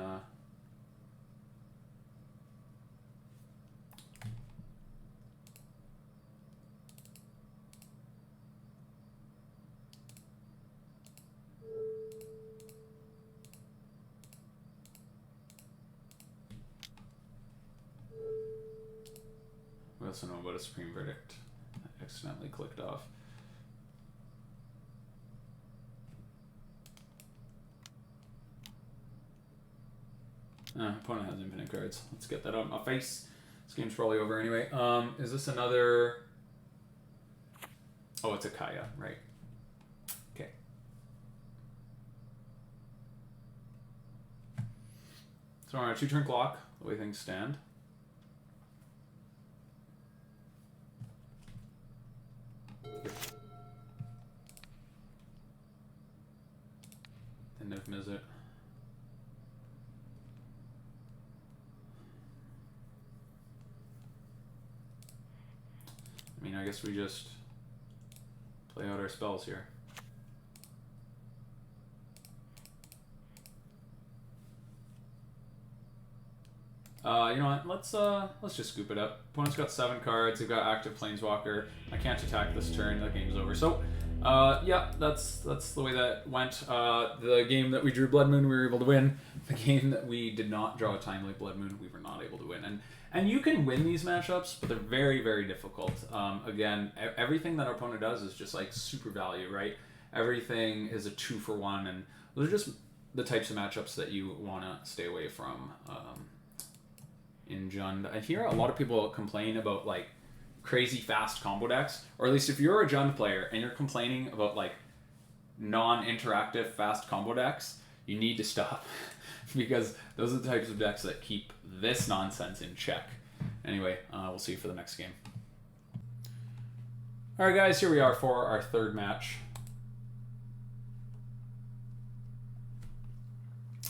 we also know about a Supreme Verdict. I accidentally clicked off. Opponent has infinite cards. Let's get that out of my face. This game's probably over anyway. Is this another... Oh, it's a Kaya, right. Okay. So we're on a 2-turn clock, the way things stand. The Niv Mizzet. I mean, I guess we just play out our spells here. You know what? Let's just scoop it up. Opponent's got 7 cards. They've got active Planeswalker. I can't attack this turn. The game's over. So, yeah, that's the way that went. The game that we drew Blood Moon, we were able to win. The game that we did not draw a timely Blood Moon, we were not able to win. And you can win these matchups, but they're very, very difficult. Again, everything that our opponent does is just like super value, right? Everything is a 2-for-1, and those are just the types of matchups that you want to stay away from. In Jund, I hear a lot of people complain about like crazy fast combo decks, or at least if you're a Jund player and you're complaining about like non-interactive fast combo decks, you need to stop because those are the types of decks that keep this nonsense in check. Anyway, we'll see you for the next game. All right, guys, here we are for our third match.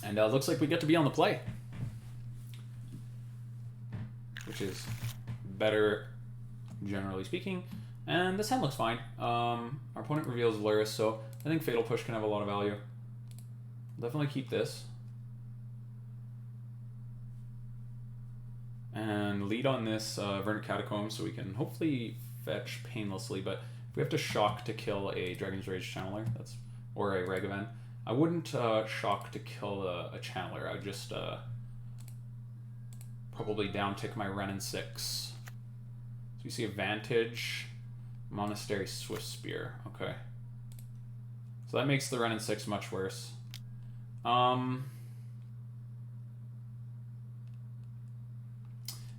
And looks like we get to be on the play, which is better, generally speaking. And this hand looks fine. Our opponent reveals Lurrus, so I think Fatal Push can have a lot of value. Definitely keep this. And lead on this Verdant Catacombs, so we can hopefully fetch painlessly, but if we have to shock to kill a Dragon's Rage Channeler, or a Ragavan, I wouldn't shock to kill a Channeler. I would just probably down tick my Wrenn and Six. So you see Advantage, Monastery, Swift Spear. Okay. So that makes the Wrenn and Six much worse.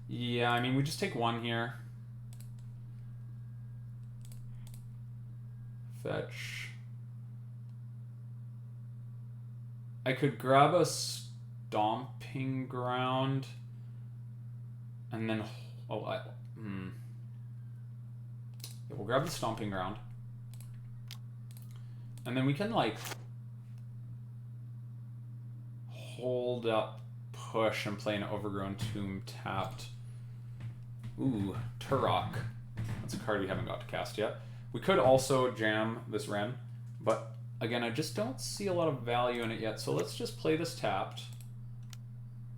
Yeah, I mean, we just take 1 here. Fetch. I could grab a Stomping Ground and then yeah, we'll grab the Stomping Ground, and then we can like hold up, push, and play an Overgrown Tomb tapped. Ooh, Tourach. That's a card we haven't got to cast yet. We could also jam this Wrenn, but again, I just don't see a lot of value in it yet, so let's just play this tapped.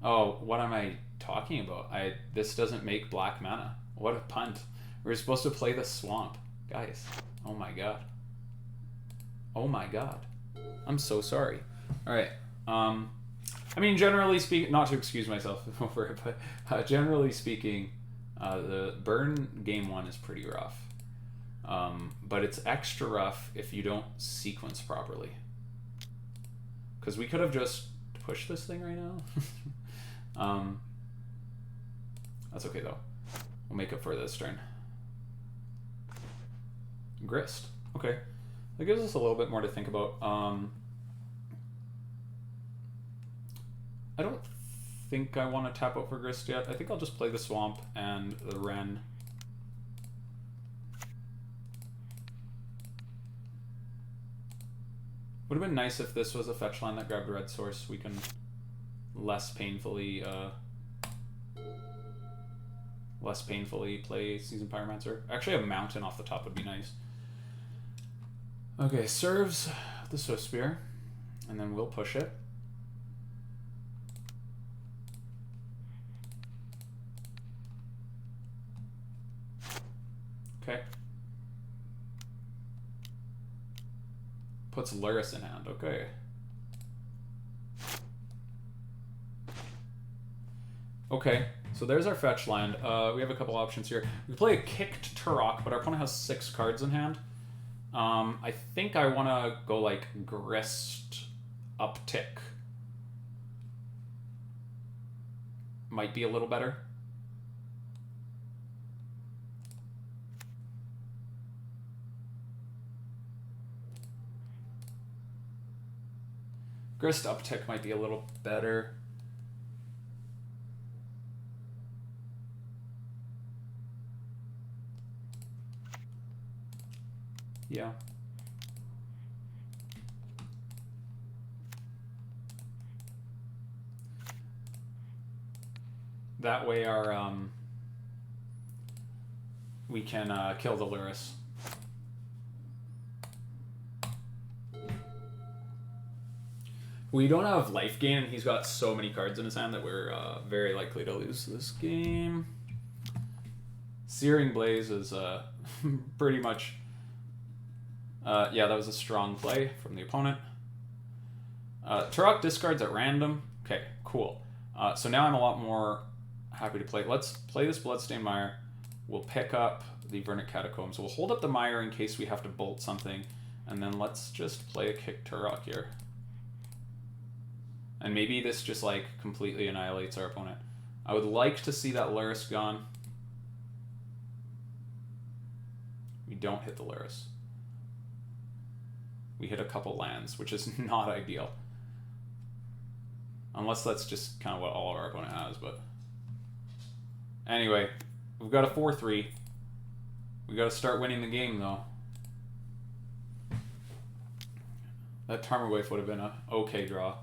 Oh, what am I talking about? This doesn't make black mana. What a punt. We were supposed to play the Swamp. Guys, oh my god. Oh my god. I'm so sorry. Alright, I mean, generally speaking, not to excuse myself over it, but generally speaking, the Burn game 1 is pretty rough. But it's extra rough if you don't sequence properly. Because we could have just pushed this thing right now. That's okay though. We'll make up for this turn. Grist. Okay. That gives us a little bit more to think about. I don't think I want to tap out for Grist yet. I think I'll just play the Swamp and the Wrenn. Would have been nice if this was a fetch line that grabbed red source. We can less painfully play Seasoned Pyromancer. Actually, a mountain off the top would be nice. Okay, serves the Swift Spear, and then we'll push it. Okay. Puts Lurrus in hand, okay. Okay, so there's our fetch land. We have a couple options here. We play a kicked Tourach, but our opponent has 6 cards in hand. I think I want to go like Grist uptick. Might be a little better. Grist uptick might be a little better. Yeah. That way our we can kill the Lurrus. We don't have life gain, and he's got so many cards in his hand that we're very likely to lose this game. Searing Blaze is pretty much... yeah, that was a strong play from the opponent. Tourach discards at random. Okay, cool. So now I'm a lot more happy to play. Let's play this Bloodstained Mire. We'll pick up the Verdant Catacombs. We'll hold up the Mire in case we have to bolt something. And then let's just play a kick Tourach here. And maybe this just, like, completely annihilates our opponent. I would like to see that Lurrus gone. We don't hit the Lurrus. We hit a couple lands, which is not ideal. Unless that's just kind of what all of our opponent has, but... Anyway, we've got a 4-3. We got to start winning the game, though. That Tarmogoyf would have been a okay draw.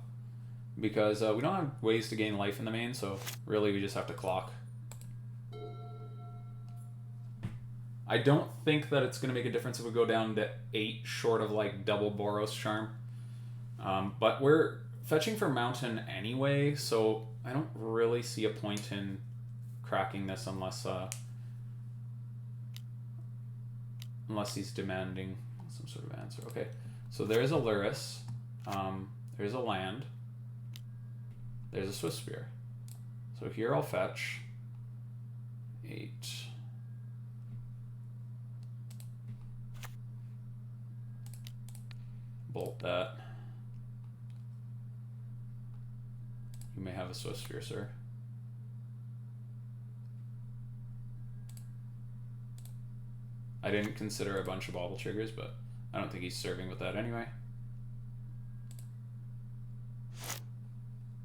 Because we don't have ways to gain life in the main, so really we just have to clock. I don't think that it's going to make a difference if we go down to 8 short of like double Boros Charm. But we're fetching for Mountain anyway, so I don't really see a point in cracking this unless he's demanding some sort of answer. Okay, so there's a Lurrus, there's a land, there's a Swift Spear. So here I'll fetch 8. Bolt that. You may have a Swift Spear, sir. I didn't consider a bunch of bauble triggers, but I don't think he's serving with that anyway.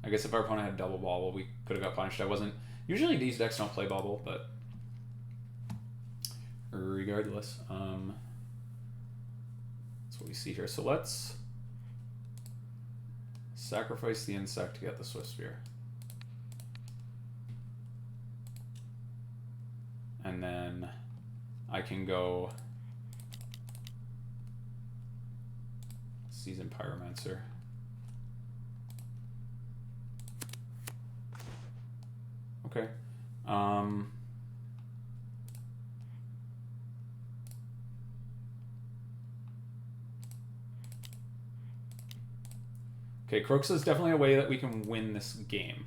I guess if our opponent had double bauble, we could have got punished. I wasn't... Usually these decks don't play bauble, but... Regardless. That's what we see here. So let's sacrifice the insect to get the Swift Spear. And then I can go Seasoned Pyromancer. Okay. Okay, Kroxa is definitely a way that we can win this game.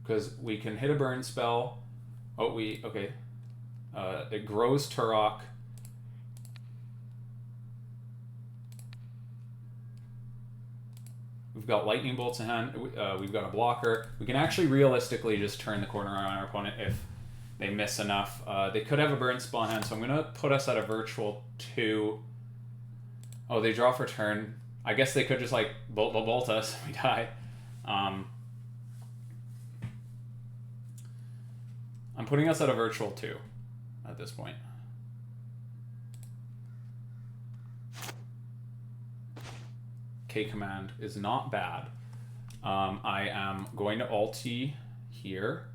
Because we can hit a burn spell. Oh, okay. It grows Tourach. We've got lightning bolts in hand. We've got a blocker. We can actually realistically just turn the corner on our opponent if they miss enough. They could have a burn spell in hand, so I'm going to put us at a virtual 2. Oh, they draw for turn. I guess they could just like bolt us. We die. I'm putting us at a virtual 2 at this point. K command is not bad. I am going to ulti here.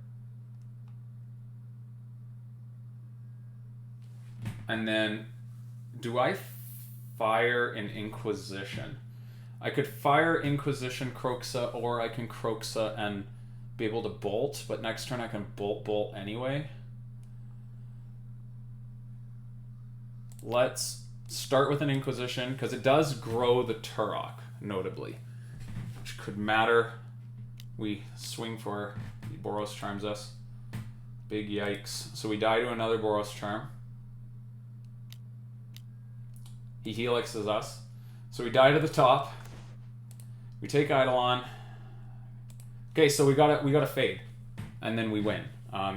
And then do I fire an Inquisition? I could fire Inquisition Kroxa, or I can Kroxa and be able to bolt, but next turn I can bolt anyway. Let's start with an Inquisition, because it does grow the Tourach, notably, which could matter. We swing for Boros Charms us. Big yikes. So we die to another Boros Charm. He helixes us. So we die to the top. We take Eidolon. Okay, so we gotta fade. And then we win.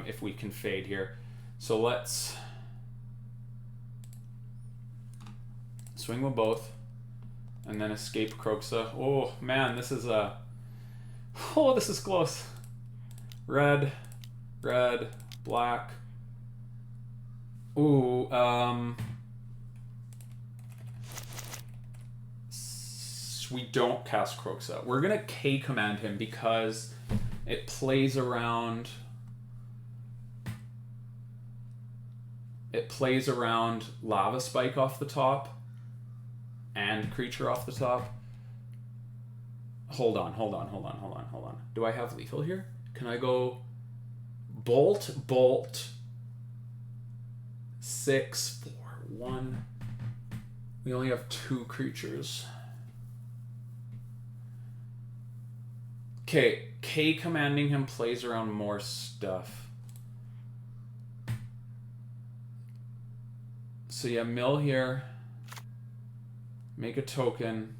If we can fade here. So let's swing with both. And then escape Kroxa. Oh man, this is oh, this is close. Red, black. Ooh, we don't cast Kroxa. We're gonna K command him because it plays around. It plays around Lava Spike off the top. and creature off the top. Hold on. Do I have lethal here? Can I go bolt, 6, 4, 1. We only have 2 creatures. Okay, K commanding him plays around more stuff. So yeah, mill here. Make a token.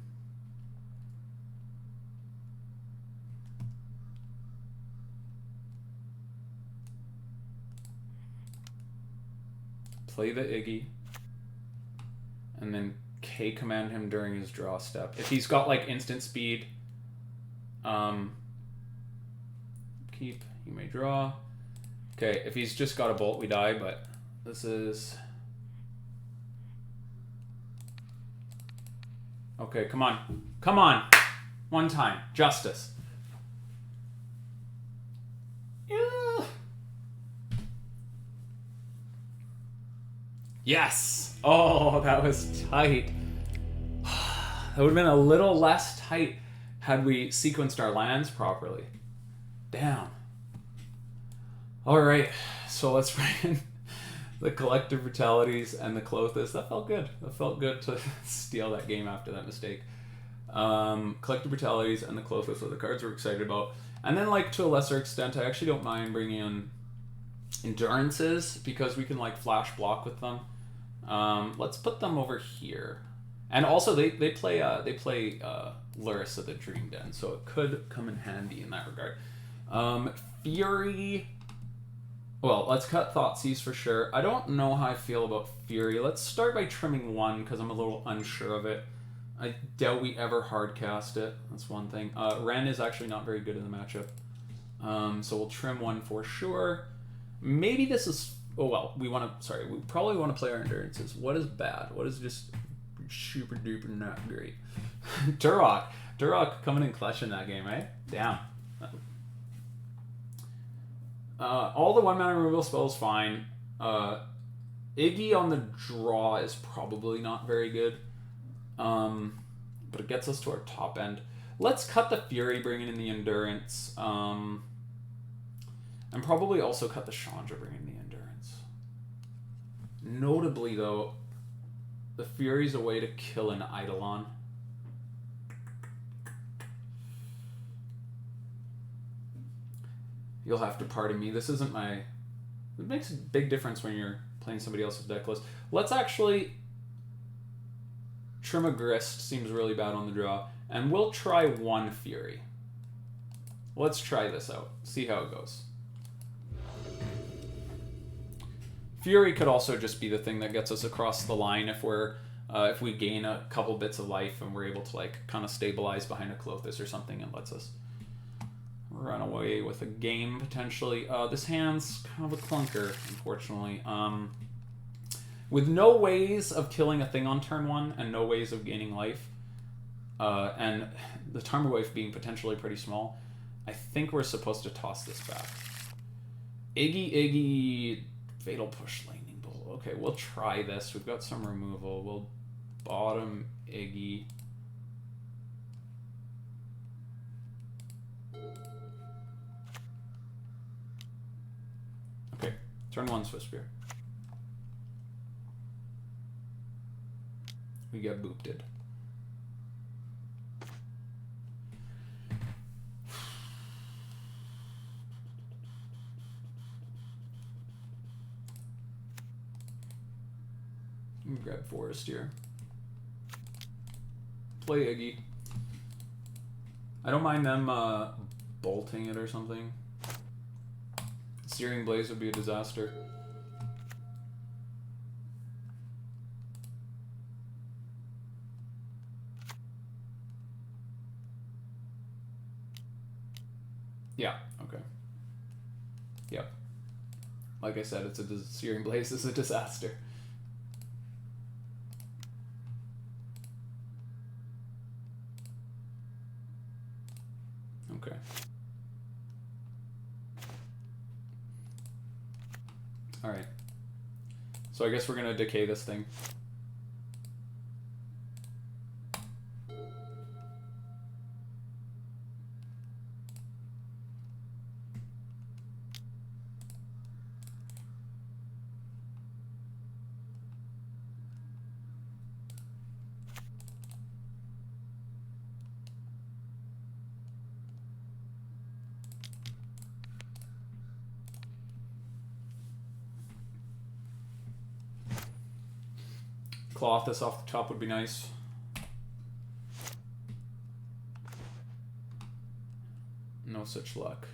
Play the Iggy. And then K command him during his draw step. If he's got like instant speed, keep, he may draw. Okay, if he's just got a bolt, we die, but this is... Okay, come on. Come on! One time. Justice. Yeah. Yes! Oh, that was tight. That would have been a little less tight had we sequenced our lands properly. Damn. Alright, so let's bring in the Collective Brutalities and the Klothys. That felt good. That felt good to steal that game after that mistake. Collective Brutalities and the Klothys are the cards we're excited about. And then, like, to a lesser extent, I actually don't mind bringing in Endurances because we can, like, flash block with them. Let's put them over here. And also, they play Lurrus of the Dream Den, so it could come in handy in that regard. Fury... Well, let's cut Thoughtseize for sure. I don't know how I feel about Fury. Let's start by trimming 1, because I'm a little unsure of it. I doubt we ever hardcast it. That's one thing. Wrenn is actually not very good in the matchup. So we'll trim 1 for sure. Maybe this is... Oh, well, we probably want to play our Endurances. What is bad? What is just super duper not great? Tourach. Tourach coming in clutch in that game, right? Damn. All the 1-mana removal spells fine. Iggy on the draw is probably not very good. But it gets us to our top end. Let's cut the Fury, bringing in the Endurance. And probably also cut the Chandra, bringing in the Endurance. Notably, though, the Fury's a way to kill an Eidolon. You'll have to pardon me. This isn't my... It makes a big difference when you're playing somebody else's deck list. Let's actually trim a Grist. Seems really bad on the draw. And we'll try 1 Fury. Let's try this out. See how it goes. Fury could also just be the thing that gets us across the line if we're... if we gain a couple bits of life and we're able to, like, kind of stabilize behind a Klothys or something and lets us run away with a game, potentially. This hand's kind of a clunker, unfortunately. With no ways of killing a thing on turn 1 and no ways of gaining life, and the Tarmogoyf being potentially pretty small, I think we're supposed to toss this back. Iggy, Fatal Push, Lightning Bolt. Okay, we'll try this. We've got some removal. We'll bottom Iggy. Okay, turn 1 Swiftspear. We get booped. Grab Forest here. Play Iggy. I don't mind them bolting it or something. Searing Blaze would be a disaster. Yeah, okay. Yep. Like I said, Searing Blaze is a disaster. Okay. Alright. So I guess we're gonna decay this thing. Clothis off the top would be nice. No such luck.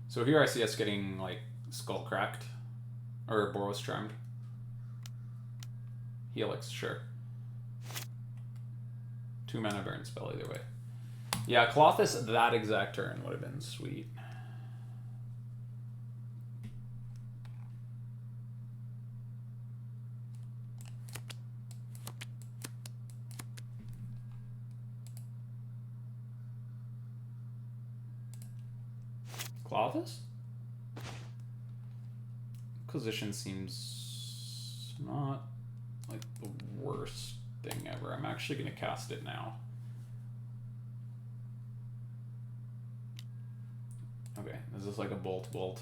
So here I see us getting like Skull Cracked or Boros Charmed. Helix, sure. 2 mana burn spell either way. Yeah, Clothis that exact turn would have been sweet. Clothis? Inquisition seems not like the worst thing ever. I'm actually going to cast it now. Okay, this is like a bolt.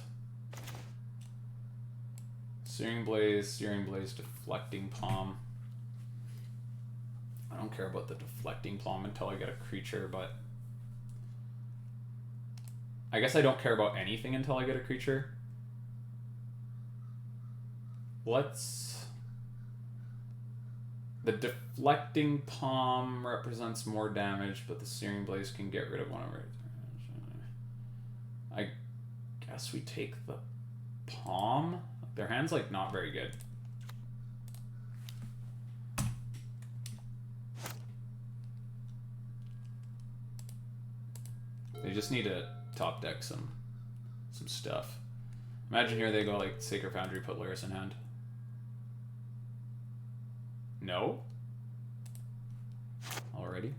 Searing Blaze, Deflecting Palm. I don't care about the Deflecting Palm until I get a creature, but I guess I don't care about anything until I get a creature. The Deflecting Palm represents more damage, but the Searing Blaze can get rid of one of it. I guess we take the Palm. Their hand's like not very good. They just need to top deck some stuff. Imagine here they go like Sacred Foundry, put Lyris in hand. No? Already?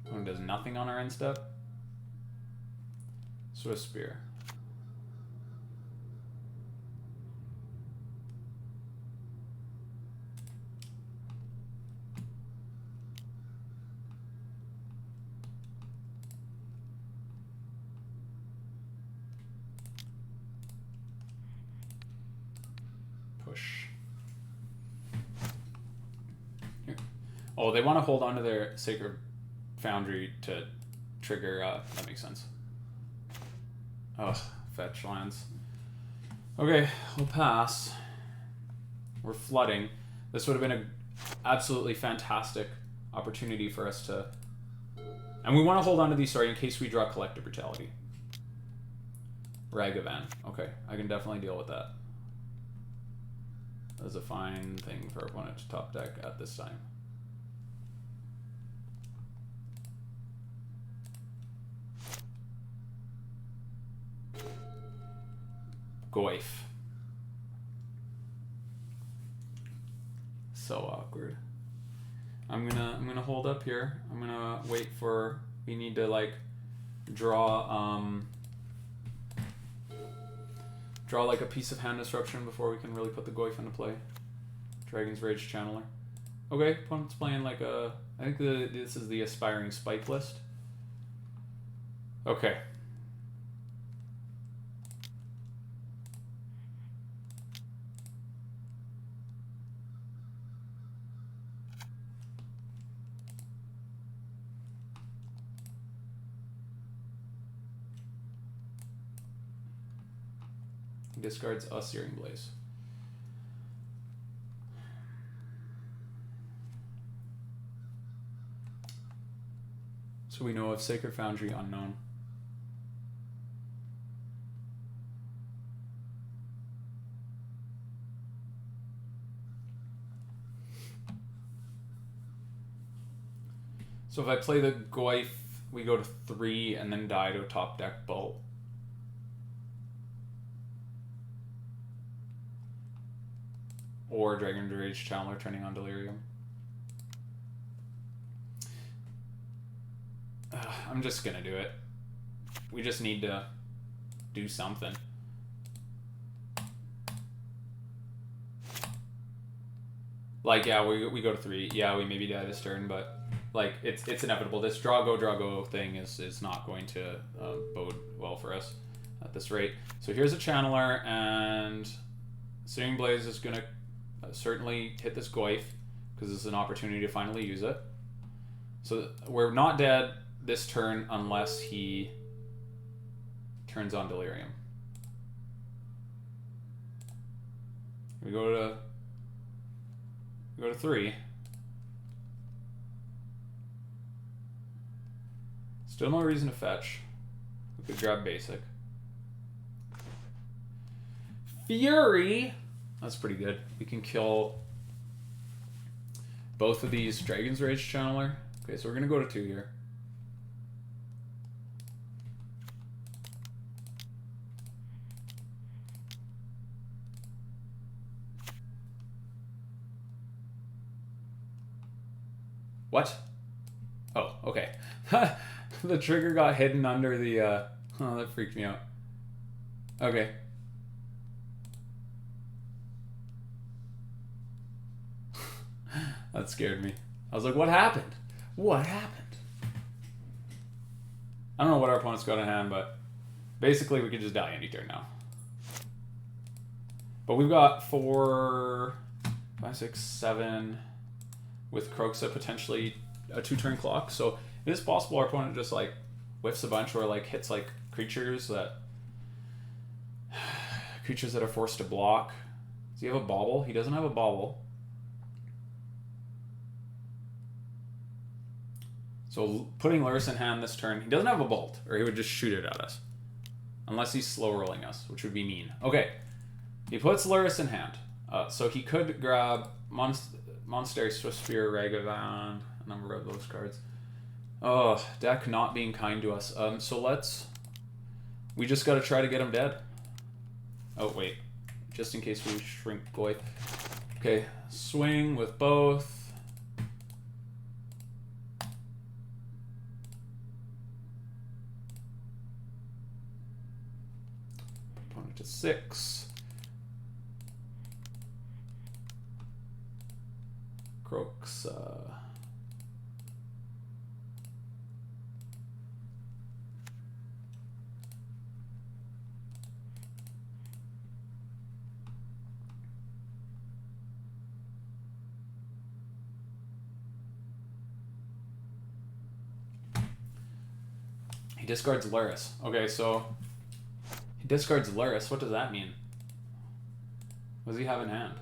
One does nothing on our end step. Swift Spear. Push. Here. Oh, they want to hold on to their Sacred Foundry to trigger, that makes sense. Ugh, fetch lands. Okay, we'll pass. We're flooding. This would have been an absolutely fantastic opportunity for us to... And we want to hold on to these, sorry, in case we draw Collective Brutality. Ragavan. Okay, I can definitely deal with that. That's a fine thing for opponent to top deck at this time. Goyf. So awkward. I'm gonna hold up here. I'm gonna wait for, we need to like draw like a piece of hand disruption before we can really put the Goyf into play. Dragon's Rage Channeler. Okay, opponent's playing like a, I think this is the aspiringspike list. Okay. Discards a Searing Blaze. So we know of Sacred Foundry unknown. So if I play the Goyf, we go to 3 and then die to a top deck Bolt. Or Dragon's Rage Channeler turning on Delirium. I'm just gonna do it. We just need to do something. Like, yeah, we go to 3. Yeah, we maybe die this turn, but like it's inevitable. This draw go thing is not going to bode well for us at this rate. So here's a Channeler, and Searing Blaze is going to certainly hit this Goyf, because this is an opportunity to finally use it. So we're not dead this turn unless he turns on Delirium. We go to 3. Still no reason to fetch. We could grab basic. Fury! That's pretty good. We can kill both of these Dragon's Rage Channeler. Okay, so we're gonna go to 2 here. What? Oh, okay. The trigger got hidden under the, oh, that freaked me out. Okay. That scared me. I was like, what happened? What happened? I don't know what our opponent's got in hand, but basically we could just die any turn now. But we've got 4, 5, 6, 7... with Kroxa potentially a 2-turn clock. So it is possible our opponent just like whiffs a bunch or like hits like creatures that are forced to block. Does he have a bauble? He doesn't have a bauble. So putting Lurrus in hand this turn, he doesn't have a bolt, or he would just shoot it at us. Unless he's slow rolling us, which would be mean. Okay, he puts Lurrus in hand. So he could grab Monastery, Swiftspear, Ragavan, a number of those cards. Oh, deck not being kind to us. So we just gotta try to get him dead. Oh, wait. Just in case we shrink Goyf. Okay, swing with both. Opponent to 6. Kroxa. He discards Lurrus. Okay, so he discards Lurrus. What does that mean? What does he have in hand?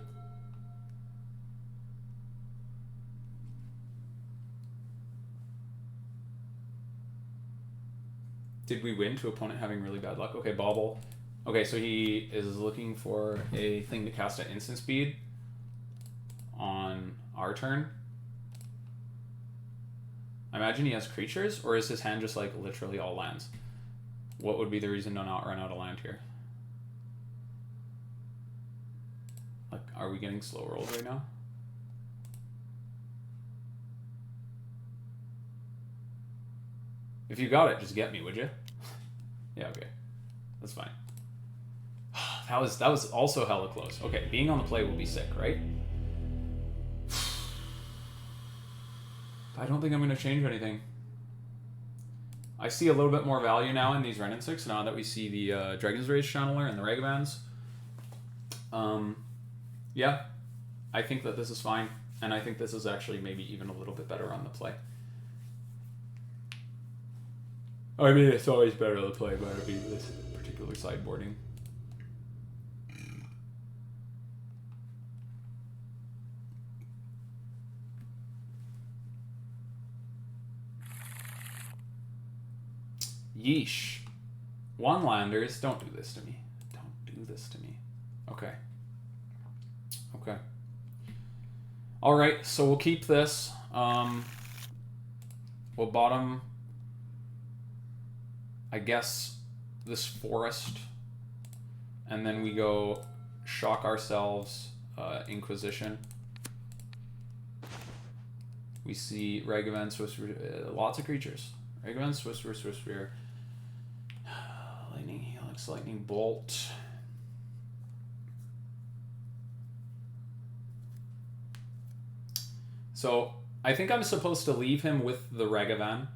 Did we win to opponent having really bad luck? Okay, bauble. Okay, so he is looking for a thing to cast at instant speed on our turn. I imagine he has creatures, or is his hand just like literally all lands? What would be the reason to not run out of land here? Like, are we getting slow rolled right now? If you got it, just get me, would you? Yeah, okay. That's fine. That was also hella close. Okay, being on the play will be sick, right? I don't think I'm going to change anything. I see a little bit more value now in these Wrenn and Six, now that we see the Dragon's Rage Channeler and the Ragavans. Yeah, I think that this is fine, and I think this is actually maybe even a little bit better on the play. I mean, it's always better to play by this particular sideboarding. Yeesh. One-landers, don't do this to me. Don't do this to me. Okay. Okay. Alright, so we'll keep this. We'll bottom, I guess, this forest. And then we go shock ourselves, Inquisition. We see Ragavan, Swiftspear, lots of creatures. Ragavan, Swiftspear. Lightning Helix, Lightning Bolt. So I think I'm supposed to leave him with the Ragavan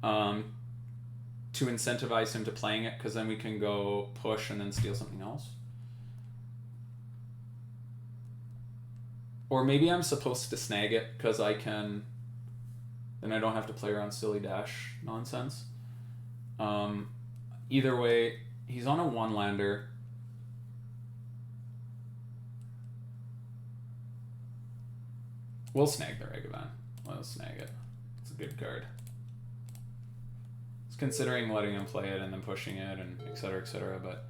to incentivize him to playing it, because then we can go push and then steal something else. Or maybe I'm supposed to snag it because I can... Then I don't have to play around silly dash nonsense. Either way, he's on a 1-lander. We'll snag the Ragavan. Let's snag it. It's a good card. It's considering letting him play it and then pushing it and etc, but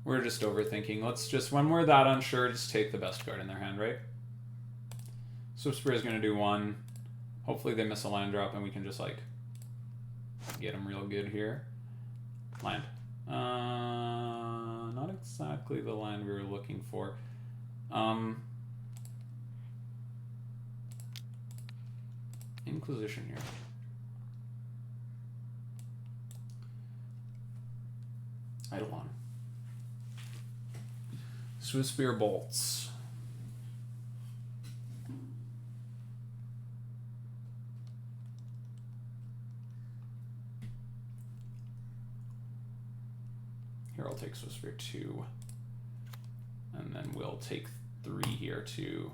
we're just overthinking. Let's just, when we're that unsure, just take the best card in their hand, right? Swift Spear is going to do 1. Hopefully they miss a land drop and we can just like get them real good here. Land. Not exactly the land we were looking for. Inquisition here. Eidolon. Swift Spear bolts. Here I'll take Swift Spear 2. And then we'll take 3 here to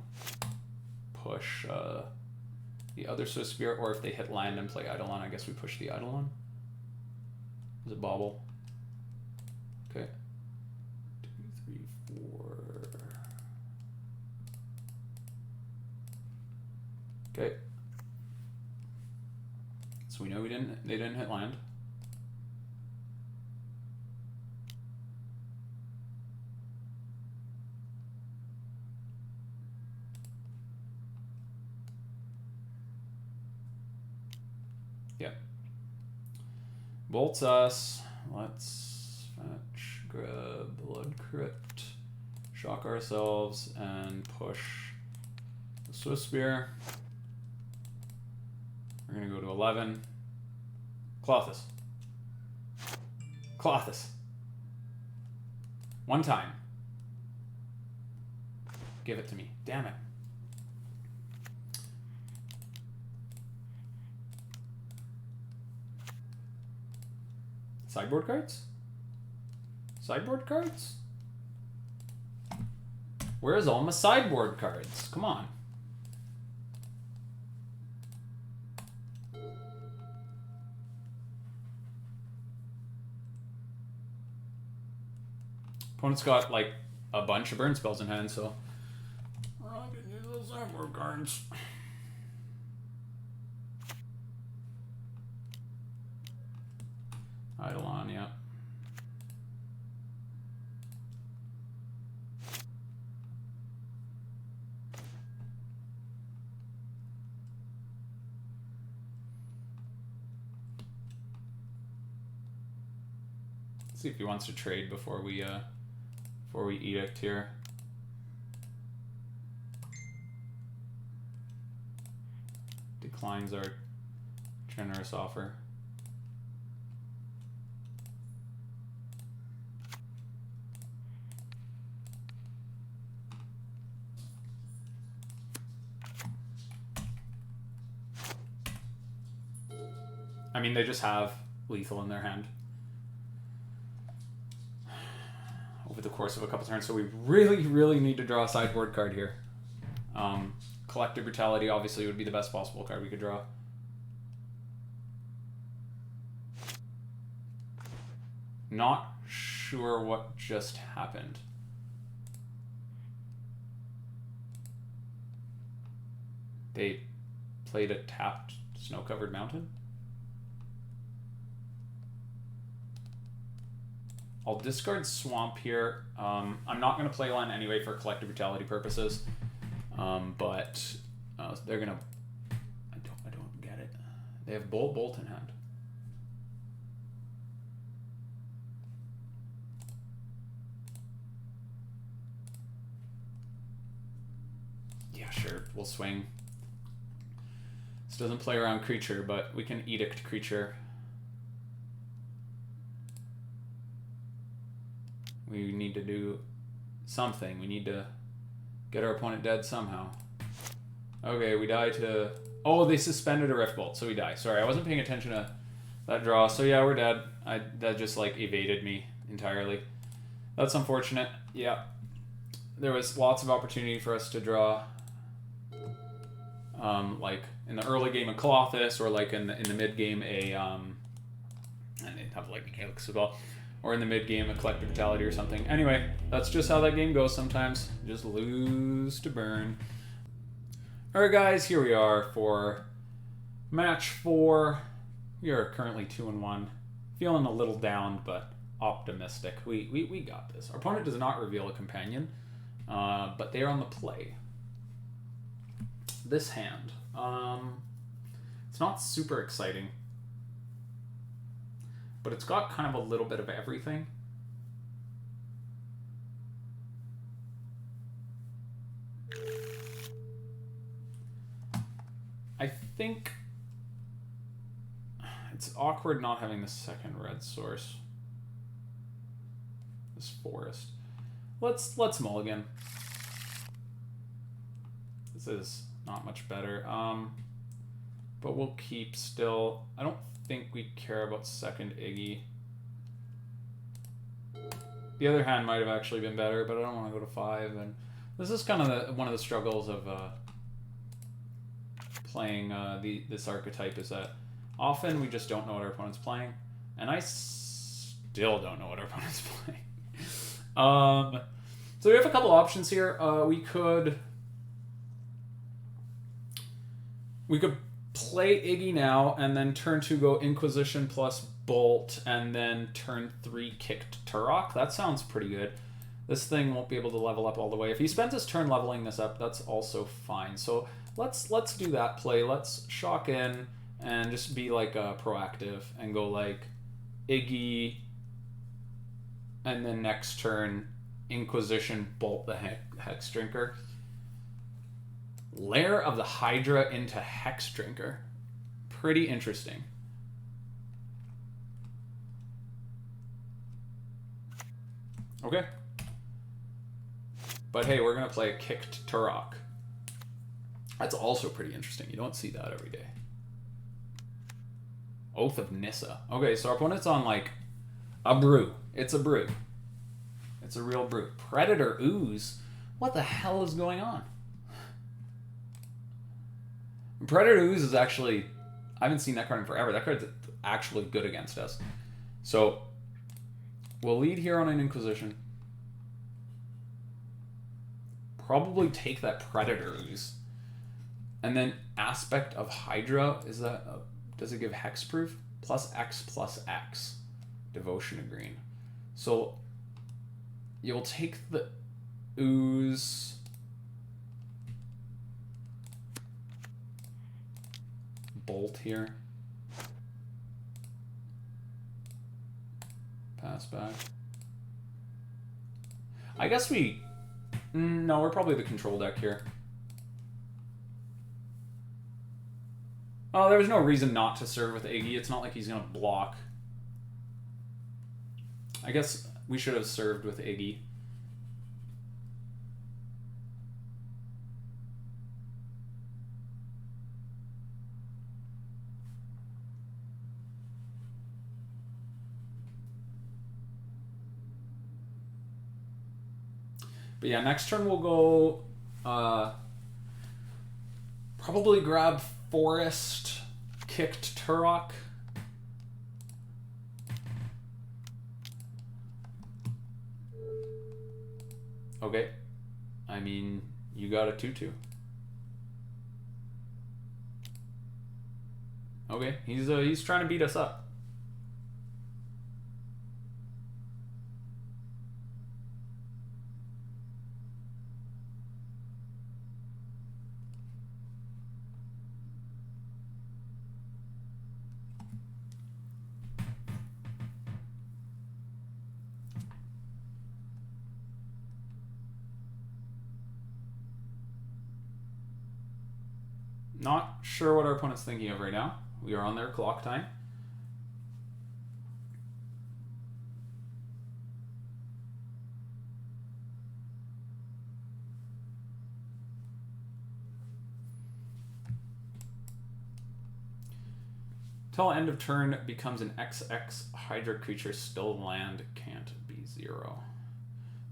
push the other Swift Spear, or if they hit land and play Eidolon, I guess we push the Eidolon. Does it bobble? Okay. 2, 3, 4. Okay. So we know they didn't hit land. Yeah. Bolts us. Let's fetch, grab Blood Crypt, shock ourselves, and push the Swift Spear. We're gonna go to 11. Clothis. Clothis. 1 time. Give it to me. Damn it. Sideboard cards? Sideboard cards? Where's all my sideboard cards? Come on. Opponent's got like a bunch of burn spells in hand, so we're not gonna use those sideboard cards. Eidolon, yeah. Let's see if he wants to trade before we edict here. Declines our generous offer. I mean, they just have lethal in their hand over the course of a couple turns, so we really need to draw a sideboard card here. Collective Brutality obviously would be the best possible card we could draw. Not sure what just happened. They played a tapped snow-covered mountain? I'll discard Swamp here. I'm not going to play land anyway for Collective Brutality purposes, but they're going to... I don't get it. They have Bolt in hand. Yeah, sure. We'll swing. This doesn't play around creature, but we can edict creature. We need to do something. We need to get our opponent dead somehow. Okay, we die to... Oh, they suspended a Rift Bolt, so we die. Sorry, I wasn't paying attention to that draw. So yeah, we're dead. That just like evaded me entirely. That's unfortunate. Yeah. there was lots of opportunity for us to draw, like in the early game a Colossus, or like in the mid game a and they'd have Lightning Helix as well, or in the mid game a Collective Brutality or something. Anyway, that's just how that game goes sometimes. Just lose to burn. Alright guys, here we are for match 4. We are currently 2-1. Feeling a little down, but optimistic. We got this. Our opponent does not reveal a companion, but they are on the play. This hand, it's not super exciting, but it's got kind of a little bit of everything. I think it's awkward not having the second red source. This forest. Let's mulligan. This is not much better. But we'll keep still. I don't think we care about second Iggy. The other hand might have actually been better, but I don't want to go to 5. And this is kind of one of the struggles of playing this archetype, is that often we just don't know what our opponent's playing, and I still don't know what our opponent's playing. So we have a couple options here. We could play Iggy now, and then turn 2 go Inquisition plus Bolt, and then turn 3 kicked Tourach. That sounds pretty good. This thing won't be able to level up all the way. If he spends his turn leveling this up, that's also fine. So let's do that play. Let's shock in and just be like proactive and go like Iggy, and then next turn Inquisition Bolt the Hex Drinker. Lair of the Hydra into Hex Drinker. Pretty interesting. Okay. But hey, we're going to play a kicked Tourach. That's also pretty interesting. You don't see that every day. Oath of Nissa. Okay, so our opponent's on like a brew. It's a brew. It's a real brew. Predator Ooze. What the hell is going on? Predator Ooze is actually... I haven't seen that card in forever. That card's actually good against us. So, we'll lead here on an Inquisition. Probably take that Predator Ooze. And then Aspect of Hydra. Is that... does it give hexproof? Plus X. Devotion of Green. So, you'll take the Ooze... Bolt here. Pass back. I guess we... No, we're probably the control deck here. Oh, there was no reason not to serve with Iggy. It's not like he's going to block. I guess we should have served with Iggy. But yeah, next turn we'll go probably grab Forest, kicked Tourach. Okay. I mean, you got a 2/2. Okay, he's trying to beat us up. Not sure what our opponent's thinking of right now. We are on their clock time. Till end of turn becomes an XX Hydra creature, still land can't be 0.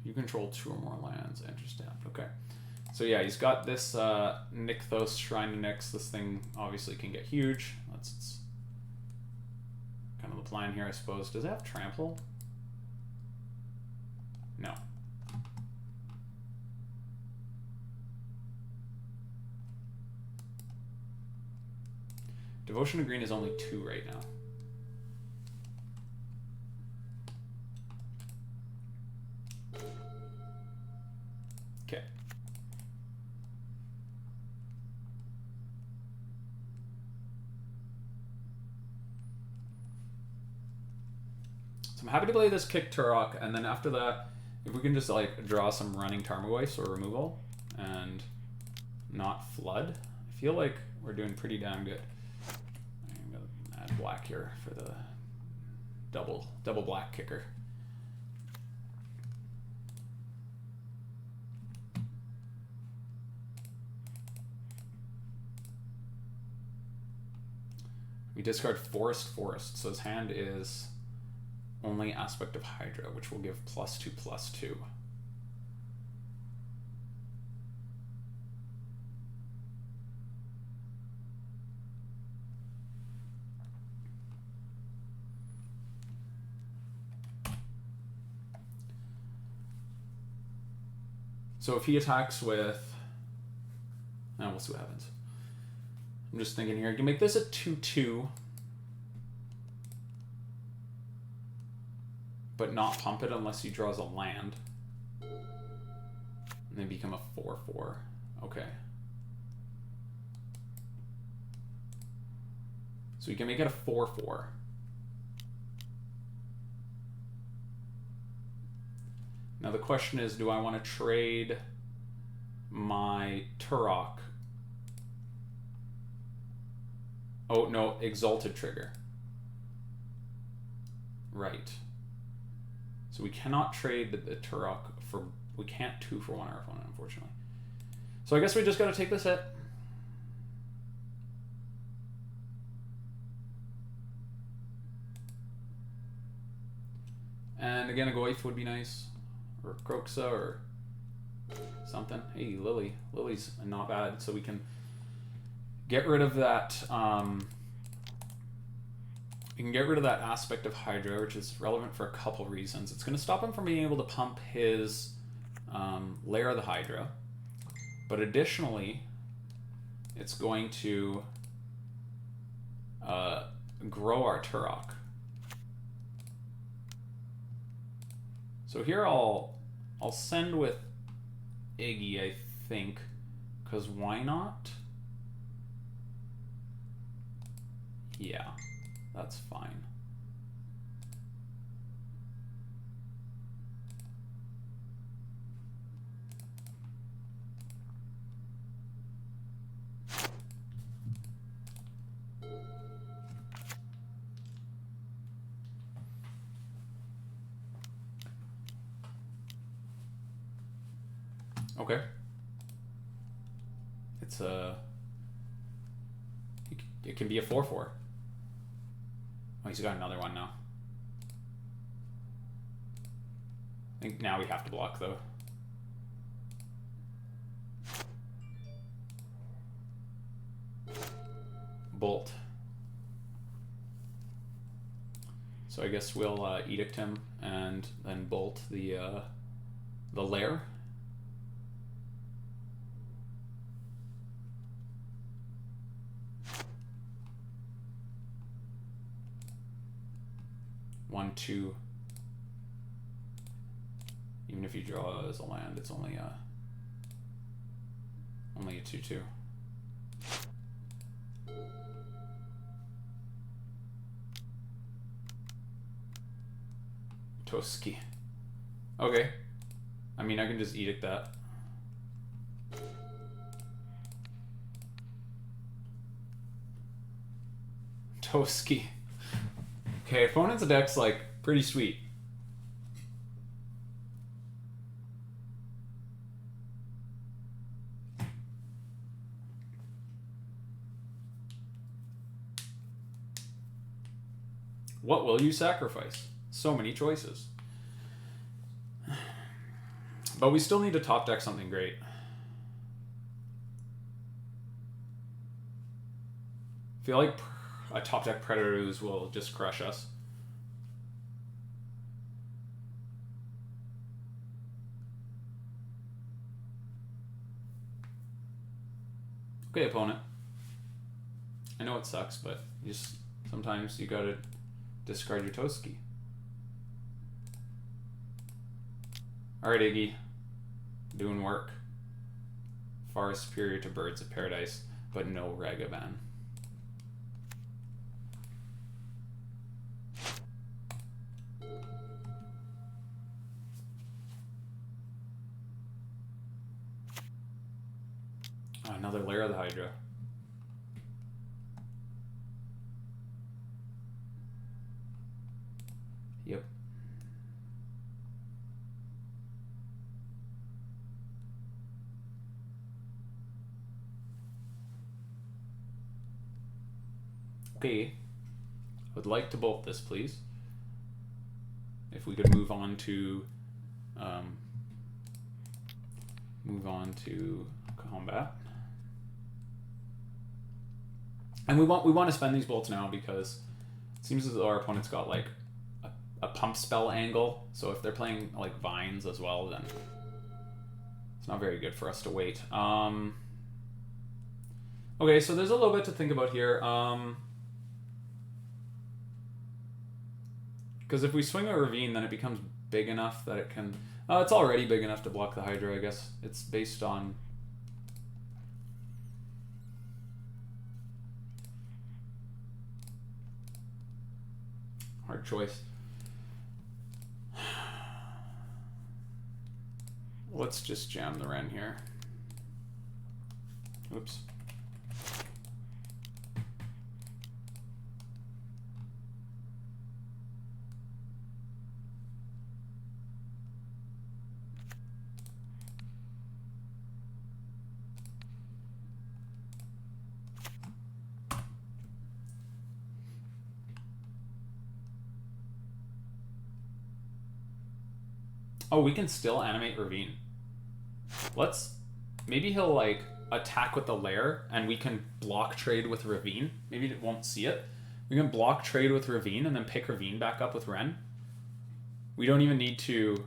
You control 2 or more lands. Enter stabbed. Okay. So yeah, he's got this Nykthos Shrine to Nyx. This thing obviously can get huge. That's kind of the plan here, I suppose. Does it have trample? No. Devotion to Green is only 2 right now. Okay. So I'm happy to play this kick Tourach, and then after that, if we can just like draw some running Tarmogoyfs or removal and not flood, I feel like we're doing pretty damn good. I'm gonna add black here for the double black kicker. We discard Forest, so his hand is only Aspect of Hydra, which will give +2/+2. So if he attacks with... we'll see what happens. I'm just thinking here, you can make this a 2/2, but not pump it unless he draws a land. And then become a 4/4. Okay. So we can make it a 4/4. Now the question is, do I want to trade my Tourach? Oh, no, Exalted trigger. Right. So we cannot trade the Tourach for... We can't 2-for-1 our opponent, unfortunately. So I guess we just got to take this hit. And again, a Goyf would be nice. Or Kroxa or something. Hey, Lily. Lily's not bad, so we can get rid of that... we can get rid of that Aspect of Hydra, which is relevant for a couple reasons. It's going to stop him from being able to pump his Lair of the Hydra. But additionally, it's going to grow our Tourach. So here I'll send with Iggy, I think, because why not? Yeah, that's fine. Okay. It's it can be a 4/4. Oh, he's got another one now. I think now we have to block though. Bolt. So I guess we'll edict him and then bolt the lair. One, two. Even if he draws a land, it's only a 2/2. Toski. Okay. I mean, I can just edict that. Toski. Okay, opponent's deck's like pretty sweet. What will you sacrifice? So many choices. But we still need to top deck something great. I feel like a top deck Predator Ooze will just crush us. Okay, opponent. I know it sucks, but sometimes you gotta discard your Toski. Alright, Iggy. Doing work. Far superior to Birds of Paradise, but no Ragavan. Oh, another layer of the Hydra. Yep. Okay. Would like to bolt this, please. If we could move on to combat. And we want to spend these bolts now because it seems as though our opponent's got like a pump spell angle. So if they're playing like vines as well, then it's not very good for us to wait. Okay, so there's a little bit to think about here. Because if we swing a Ravine, then it becomes big enough that it can... it's already big enough to block the Hydra, I guess. It's based on... Hard choice. Let's just jam the Wrenn here. Oops. Oh, we can still animate Ravine. Maybe he'll like attack with the lair and we can block trade with Ravine. Maybe it won't see it. We can block trade with Ravine and then pick Ravine back up with Wrenn. We don't even need to...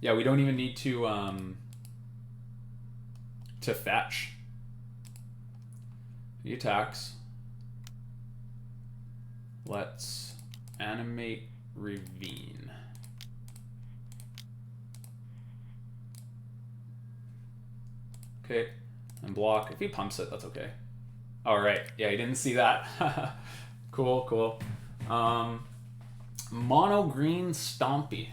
Yeah, we don't even need to fetch. He attacks. Let's animate Ravine. Okay, and block. If he pumps it, that's okay. Alright, yeah, he didn't see that. Cool, cool. Mono Green Stompy.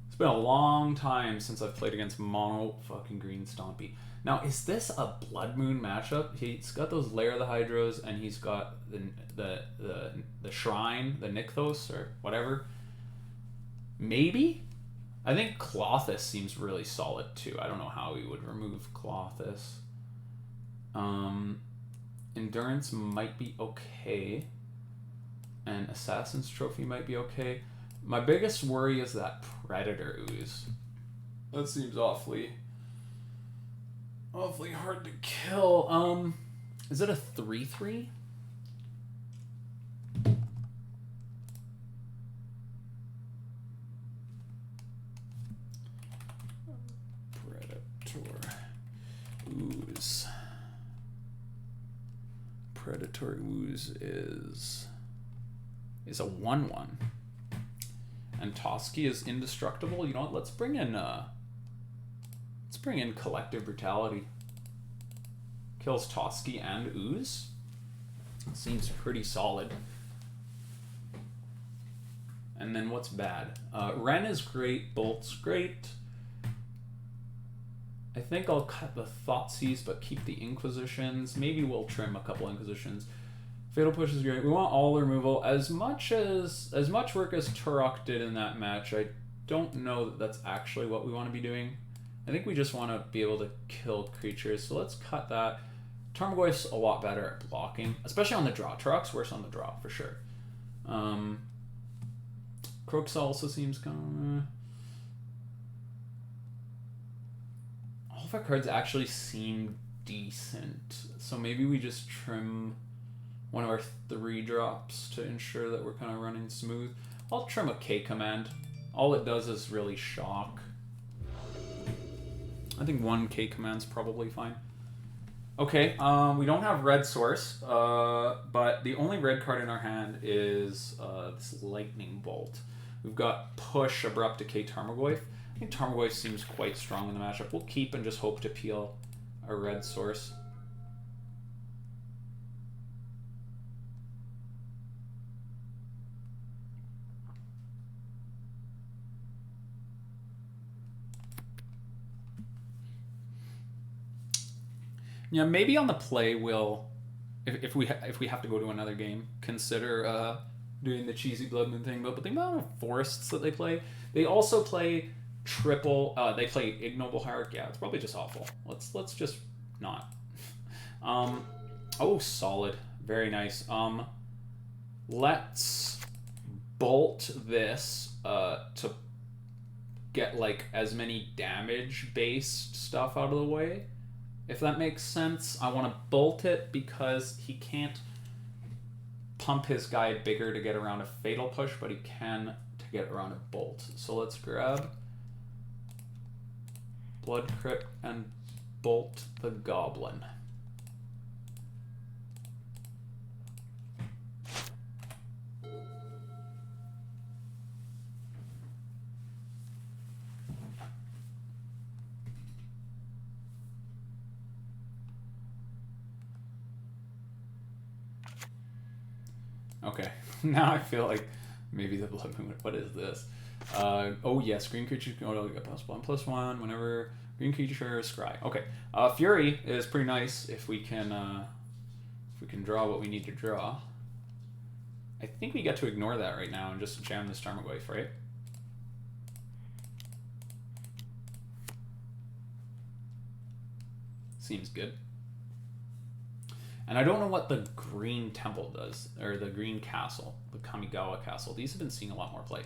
It's been a long time since I've played against Mono fucking Green Stompy. Now, is this a Blood Moon matchup? He's got those Lair of the Hydras, and he's got the Shrine, the Nykthos, or whatever. Maybe? I think Klothys seems really solid too. I don't know how we would remove Klothys. Endurance might be okay. And Assassin's Trophy might be okay. My biggest worry is that Predator Ooze. That seems awfully hard to kill. Is it a 3/3? Predatory Ooze is a 1/1. And Toski is indestructible. You know what? Let's bring in Collective Brutality. Kills Toski and Ooze. Seems pretty solid. And then what's bad? Wrenn is great, Bolt's great. I think I'll cut the Thoughtseize, but keep the Inquisitions. Maybe we'll trim a couple Inquisitions. Fatal Push is great. We want all removal. As much work as Tourach did in that match, I don't know that that's actually what we want to be doing. I think we just want to be able to kill creatures, so let's cut that. Tarmogoyf's a lot better at blocking, especially on the draw. Tourach's worse on the draw, for sure. Kroxa also seems kind of... Sulfur cards actually seem decent. So maybe we just trim one of our 3 drops to ensure that we're kind of running smooth. I'll trim a K command. All it does is really shock. I think 1 K command's probably fine. Okay, we don't have red source, but the only red card in our hand is this Lightning Bolt. We've got Push, Abrupt Decay, Tarmogoyf. I think Tarmogoyf seems quite strong in the matchup. We'll keep and just hope to peel a red source. Yeah, maybe on the play we'll, if we have to go to another game, consider doing the cheesy Blood Moon thing. But the amount of forests that they play, they also play triple. They play Ignoble Hierarch. Yeah, it's probably just awful. Let's just not. Oh, solid, very nice. Let's bolt this to get like as many damage based stuff out of the way. If that makes sense. I want to bolt it because he can't pump his guy bigger to get around a fatal push, but he can to get around a bolt. So let's grab Blood Crypt and bolt the goblin. Okay, now I feel like maybe the Blood Moon. What is this? Oh yes, green creature can get +1/+1 whenever green creature scry. Okay, Fury is pretty nice if we can draw what we need to draw. I think we get to ignore that right now and just jam this Tarmogoyf, right? Seems good. And I don't know what the green temple does, or the green castle, the Kamigawa castle. These have been seeing a lot more play.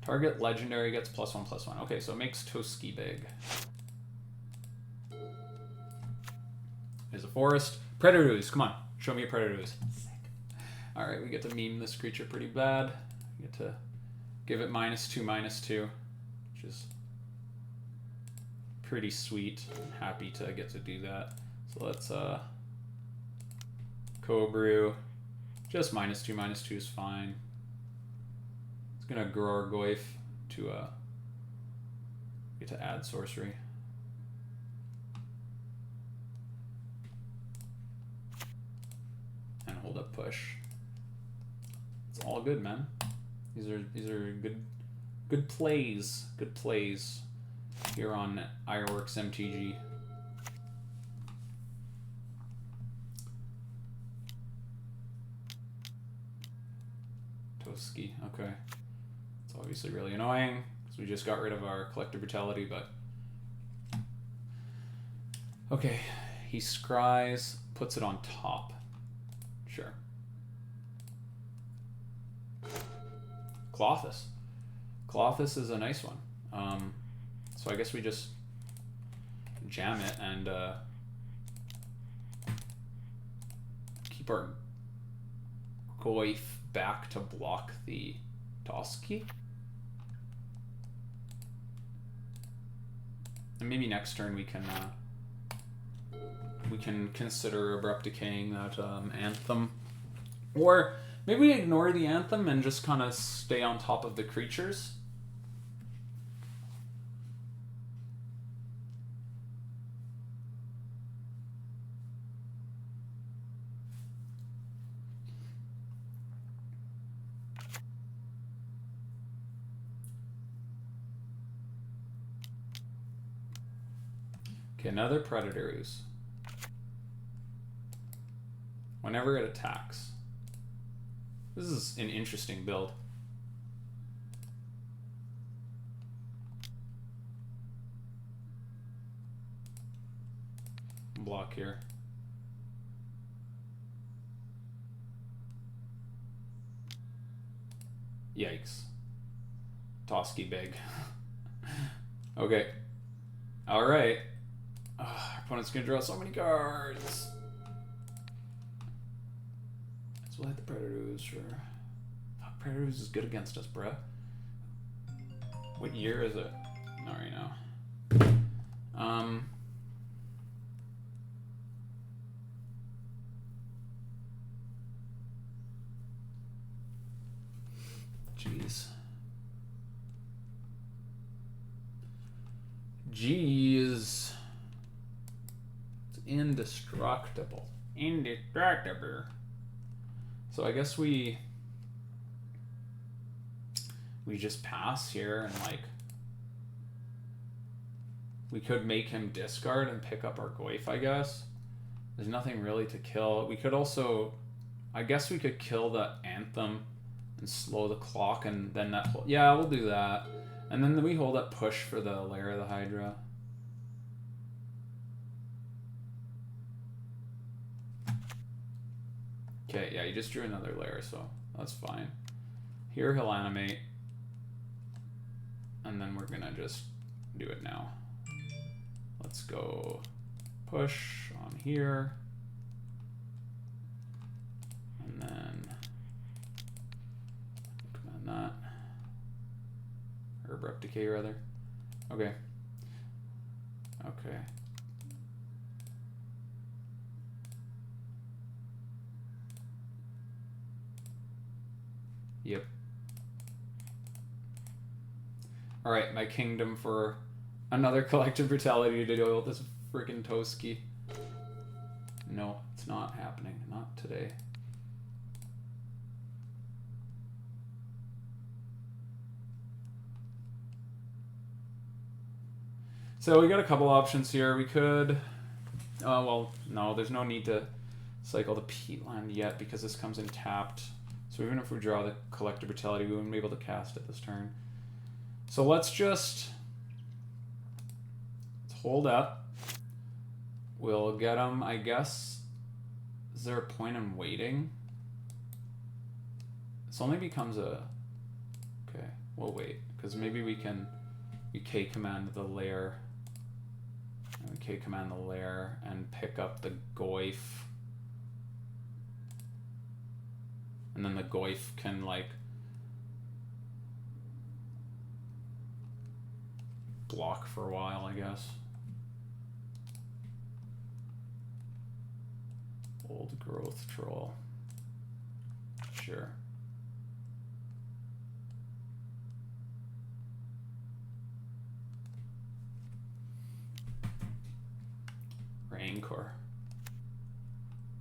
Target legendary gets +1/+1. Okay, so it makes Toski big. There's a forest. Predator ooze, come on, show me a predator ooze. Sick. All right, we get to meme this creature pretty bad. We get to give it -2/-2, which is pretty sweet. I'm happy to get to do that. So let's Cobrew, just -2/-2 is fine. It's gonna Gorgoyf to get to add sorcery. And hold up push. It's all good, man. These are good plays. Good plays here on Ironworks MTG. Okay, it's obviously really annoying because we just got rid of our Collective Brutality, but okay, he scries, puts it on top. Sure. Clothis. Clothis is a nice one. So I guess we just jam it and keep our Goyf back to block the Toski. And maybe next turn we can consider Abrupt Decaying that Anthem. Or maybe we ignore the Anthem and just kind of stay on top of the creatures. Another Predator ooze. Whenever it attacks. This is an interesting build. Block here. Yikes. Toski big. Okay. Alright. Our opponent's gonna draw so many cards. So we'll hit the Predators for... Fuck, Predators is good against us, bruh. What year is it? Not right now. Jeez. Jeez. It's indestructible. Indestructible. So I guess we just pass here and like we could make him discard and pick up our Goyf, I guess. There's nothing really to kill. We could also, I guess we could kill the Anthem and slow the clock, and then that whole, yeah, we'll do that. And then we hold up push for the Lair of the Hydra. Okay, yeah, you just drew another layer, so that's fine. Here he'll animate. And then we're gonna just do it now. Let's go push on here. And then command that. Or Abrupt Decay, rather. Okay. Okay. Yep. Alright, my kingdom for another Collective Brutality to deal with this freaking Toski. No, it's not happening. Not today. So we got a couple options here. We could... well, no, there's no need to cycle the Peatland yet because this comes in tapped. So even if we draw the Collective Brutality, we wouldn't be able to cast it this turn. So let's hold up. We'll get him, I guess. Is there a point in waiting? This only becomes a... Okay, we'll wait. Because maybe we can... We K-command the lair. And we K-command the lair and pick up the Goyf. And then the Goyf can, like, block for a while, I guess. Old growth troll. Sure. Rancor.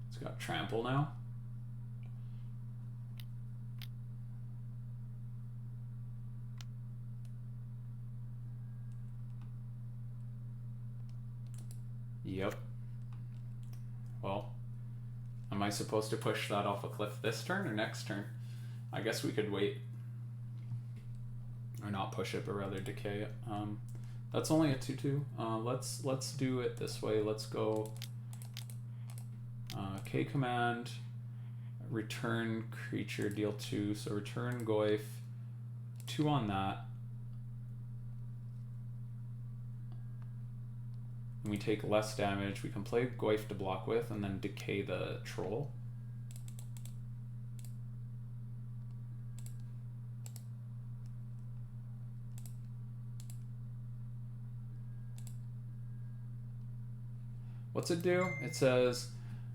It's got trample now. Yep. Well, am I supposed to push that off a cliff this turn or next turn? I guess we could wait. Or not push it, but rather decay it. That's only a 2/2. Let's do it this way. Let's go K command, return creature, deal 2. So return Goyf, 2 on that. And we take less damage. We can play Goyf to block with and then decay the troll. What's it do? It says,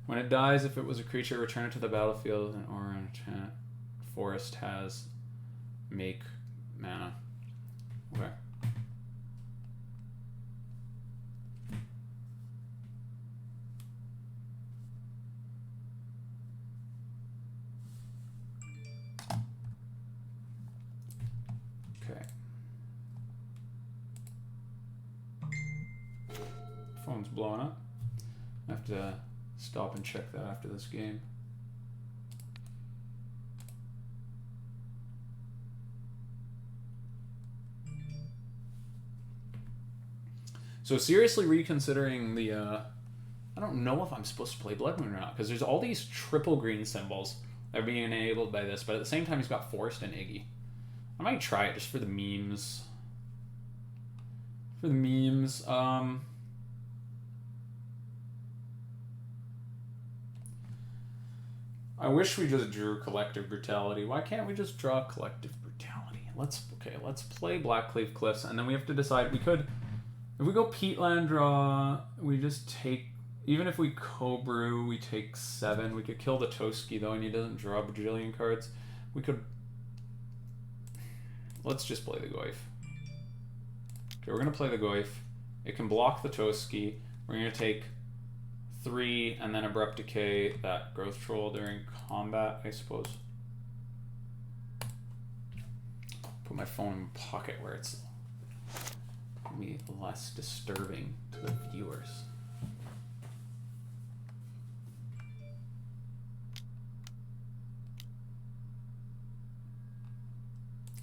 when it dies, if it was a creature, return it to the battlefield, and or an enchant forest has make mana. Okay. Okay. Phone's blowing up. I have to stop and check that after this game. So seriously reconsidering the, I don't know if I'm supposed to play Blood Moon or not, because there's all these triple green symbols that are being enabled by this, but at the same time he's got Forest and Iggy. I might try it just for the memes. For the memes, I wish we just drew Collective Brutality. Why can't we just draw Collective Brutality? Let's play Blackcleave Cliffs, and then we have to decide. We could, if we go Peatland draw, we just take. Even if we co-brew, we take 7. We could kill the Toski though, and he doesn't draw a bajillion cards. We could. Let's just play the Goyf. Okay, we're gonna play the Goyf. It can block the Toski. We're gonna take 3 and then Abrupt Decay that Growth Troll during combat, I suppose. Put my phone in my pocket where it's gonna be less disturbing to the viewers.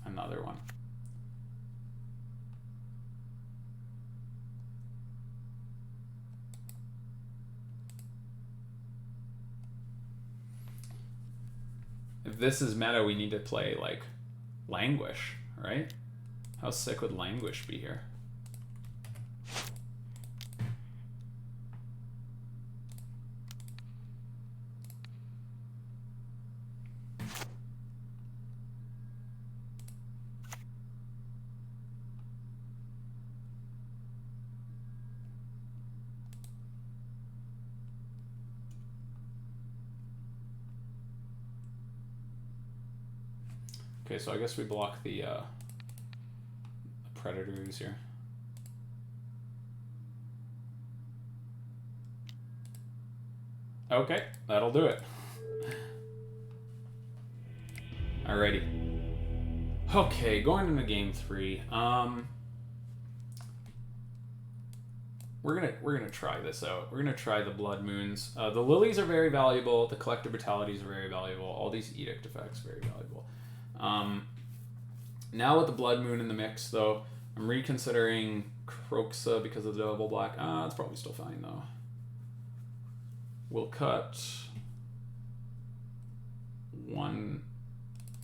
Another one. If this is meta, we need to play like Languish, right? How sick would Languish be here? Okay, so I guess we block the predators here. Okay, that'll do it. Alrighty. Okay, going into game 3. We're gonna try this out. We're gonna try the Blood Moons. The Lilies are very valuable. The Collective Brutalities are very valuable. All these Edict effects very valuable. Now with the Blood Moon in the mix, though, I'm reconsidering Kroxa because of the double black. It's probably still fine, though. We'll cut 1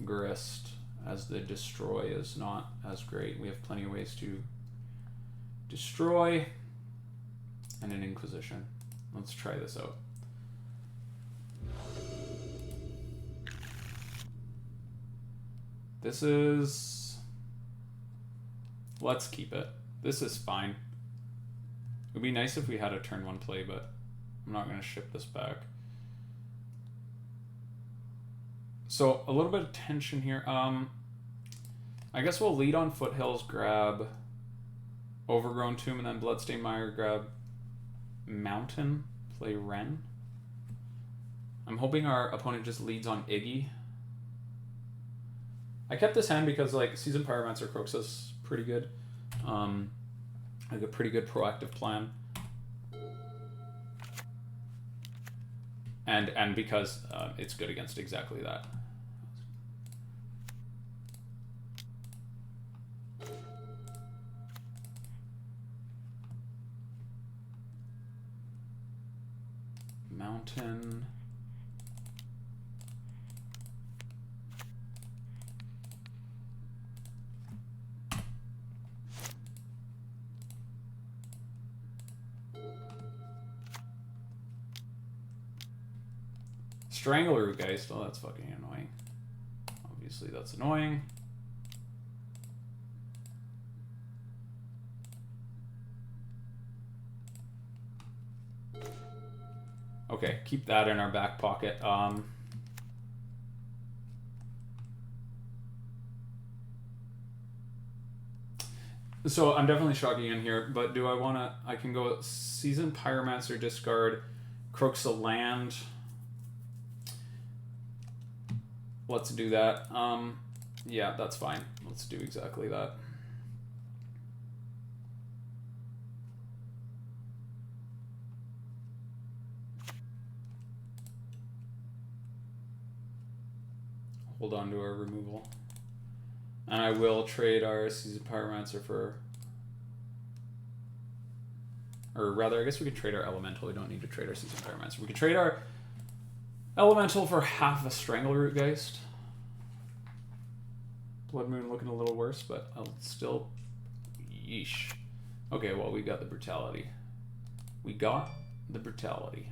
Grist, as the destroy is not as great. We have plenty of ways to destroy, and an Inquisition. Let's try this out. This is... Let's keep it. This is fine. It would be nice if we had a turn 1 play, but I'm not going to ship this back. So, a little bit of tension here. I guess we'll lead on Foothills, grab Overgrown Tomb, and then Bloodstained Mire, grab Mountain, play Wrenn. I'm hoping our opponent just leads on Iggy. I kept this hand because like Seasoned Pyromancer Kroxa's pretty good. Like a pretty good proactive plan. And because it's good against exactly that. Mountain. Strangler Geist. Oh, that's fucking annoying. Obviously, that's annoying. Okay, keep that in our back pocket. So I'm definitely shocking in here, but do I want to... I can go Seasoned Pyromancer, discard Kroxa land. Let's do that. Yeah, that's fine. Let's do exactly that. Hold on to our removal. And I will trade our Seasoned Pyromancer for... Or rather, I guess we could trade our Elemental. We don't need to trade our Seasoned Pyromancer. We could trade our Elemental for half a Strangleroot Geist. Blood Moon looking a little worse, but I'll still... Yeesh. Okay, well, we got the Brutality. We got the Brutality.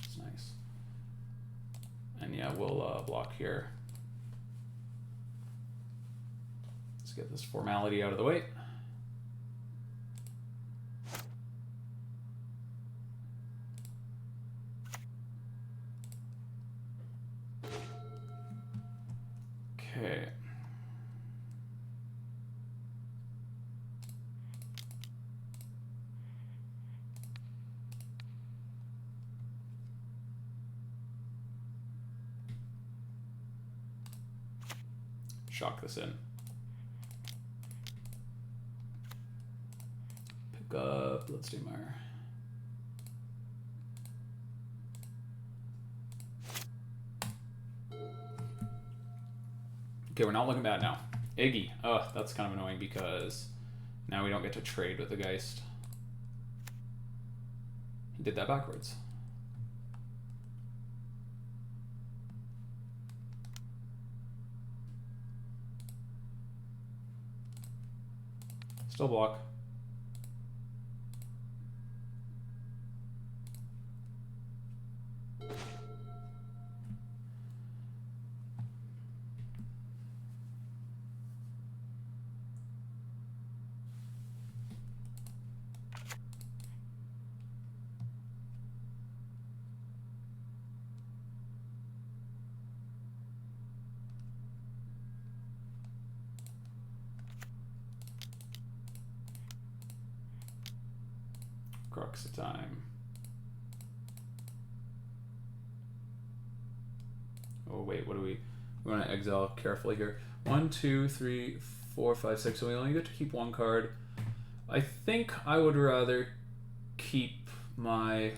It's nice. And yeah, we'll block here. Let's get this formality out of the way. Okay. Shock this in. Pick up Bloodstained Mire. Okay, we're not looking bad now. Iggy. Oh, that's kind of annoying because now we don't get to trade with the Geist. He did that backwards. Still block. Kroxa time. Oh wait, what do we want to exile carefully here? 1, 2, 3, 4, 5, 6. So we only get to keep one card. I think I would rather keep my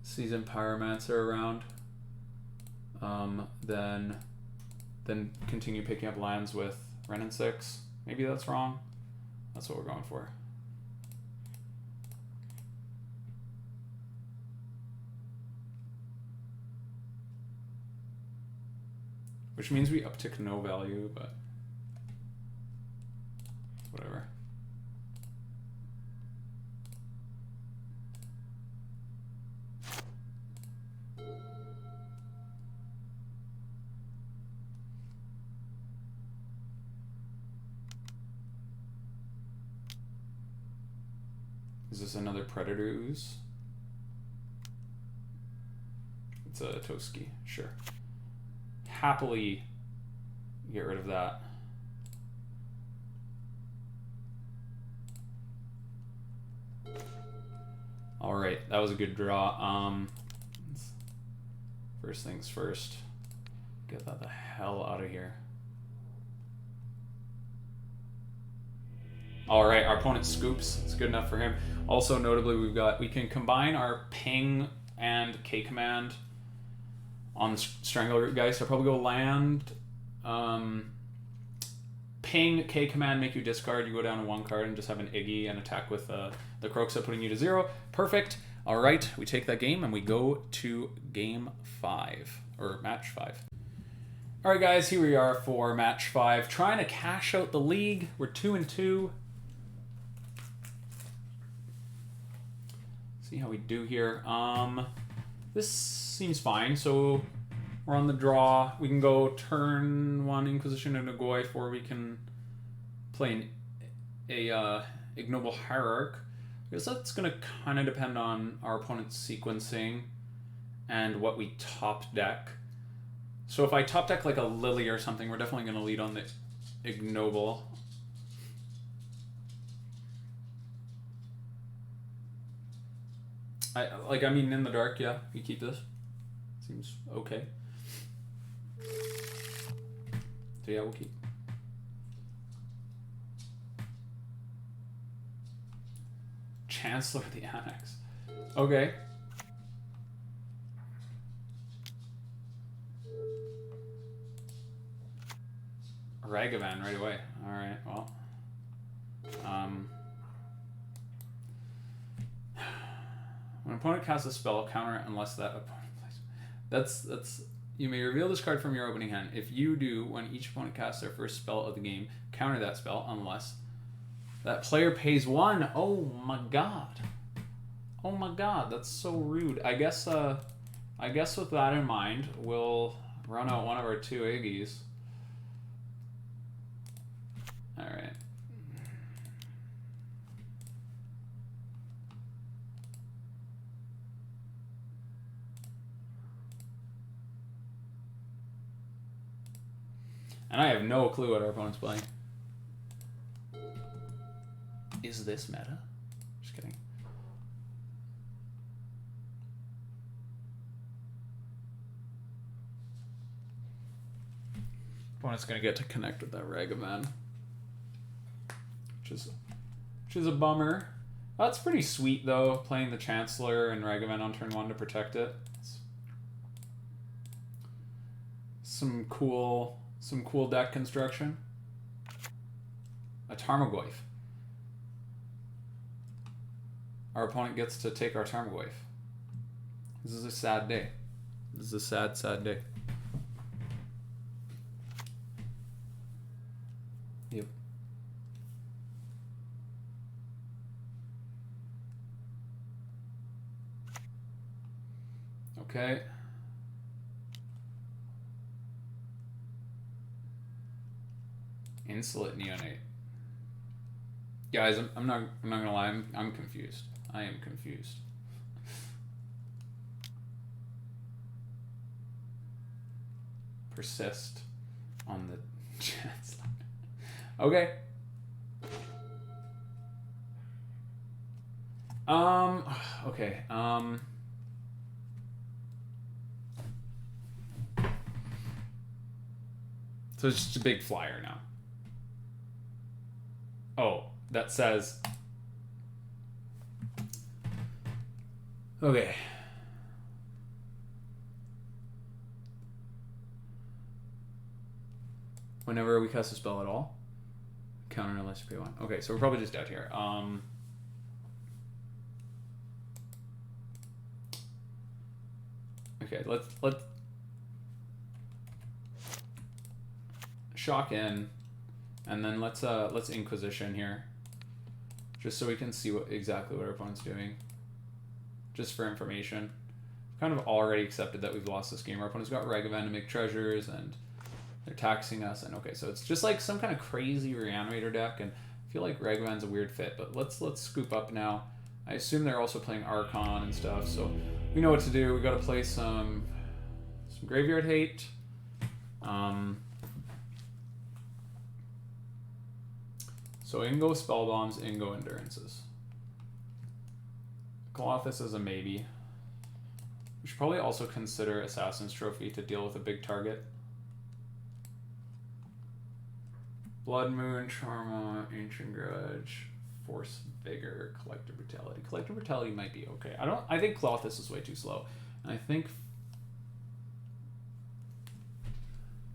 Seasoned Pyromancer around than continue picking up lands with Wrenn and Six. Maybe that's wrong. That's what we're going for. Which means we uptick no value, but whatever. Is this another Predator Ooze? It's a Toski, sure. Happily get rid of that. All right, that was a good draw. First things first, get that the hell out of here. All right, our opponent scoops. It's good enough for him. Also, notably, we can combine our ping and K command on the Strangleroot Geist. I'll probably go land, ping, K command, make you discard. You go down to one card and just have an Iggy and attack with the Kroxa, putting you to 0. Perfect. All right, we take that game and we go to game 5, or match 5. All right, guys, here we are for match 5. Trying to cash out the league. We're 2-2. See how we do here. This seems fine. So we're on the draw. We can go turn 1 Inquisition of Kozilek, or we can play a Ignoble Hierarch. I guess that's going to kind of depend on our opponent's sequencing and what we top deck. So if I top deck like a Lily or something, we're definitely going to lead on the Ignoble. I mean, in the dark, yeah, we keep this. Seems okay. So yeah, we'll keep. Chancellor of the Annex. Okay. Ragavan right away. Alright, well. When an opponent casts a spell, counter it unless that opponent plays. That's you may reveal this card from your opening hand. If you do, when each opponent casts their first spell of the game, counter that spell unless that player pays 1. Oh my god. Oh my god, that's so rude. I guess I guess with that in mind, we'll run out one of our 2 Iggies. Alright. And I have no clue what our opponent's playing. Is this meta? Just kidding. Opponent's gonna get to connect with that Ragavan, which is a bummer. That's pretty sweet though, playing the Chancellor and Ragavan on turn 1 to protect it. It's some cool deck construction. A Tarmogoyf. Our opponent gets to take our Tarmogoyf. This is a sad day. This is a sad, sad day. Yep. Okay. Insolent Neonate. Guys, I'm not gonna lie, I'm confused. I am confused. Persist on the Chancellor. Okay. Okay. So it's just a big flyer now. Oh, that says... Okay. Whenever we cast a spell at all, counter unless you pay 1. Okay, so we're probably just out here. Okay, let's shock in, and then let's Inquisition here, just so we can see exactly what our opponent's doing. Just for information. Kind of already accepted that we've lost this game. Our opponent's got Ragavan to make treasures, and they're taxing us. And okay, so it's just like some kind of crazy Reanimator deck, and I feel like Ragavan's a weird fit. But let's scoop up now. I assume they're also playing Archon and stuff, so we know what to do. We got to play some Graveyard Hate. So Ingo Spellbombs, Ingo Endurances. Colossus is a maybe. We should probably also consider Assassin's Trophy to deal with a big target. Blood Moon, Charma, Ancient Grudge, Force Vigor, Collective Brutality. Collective Brutality might be okay. I think Colossus is way too slow. And I think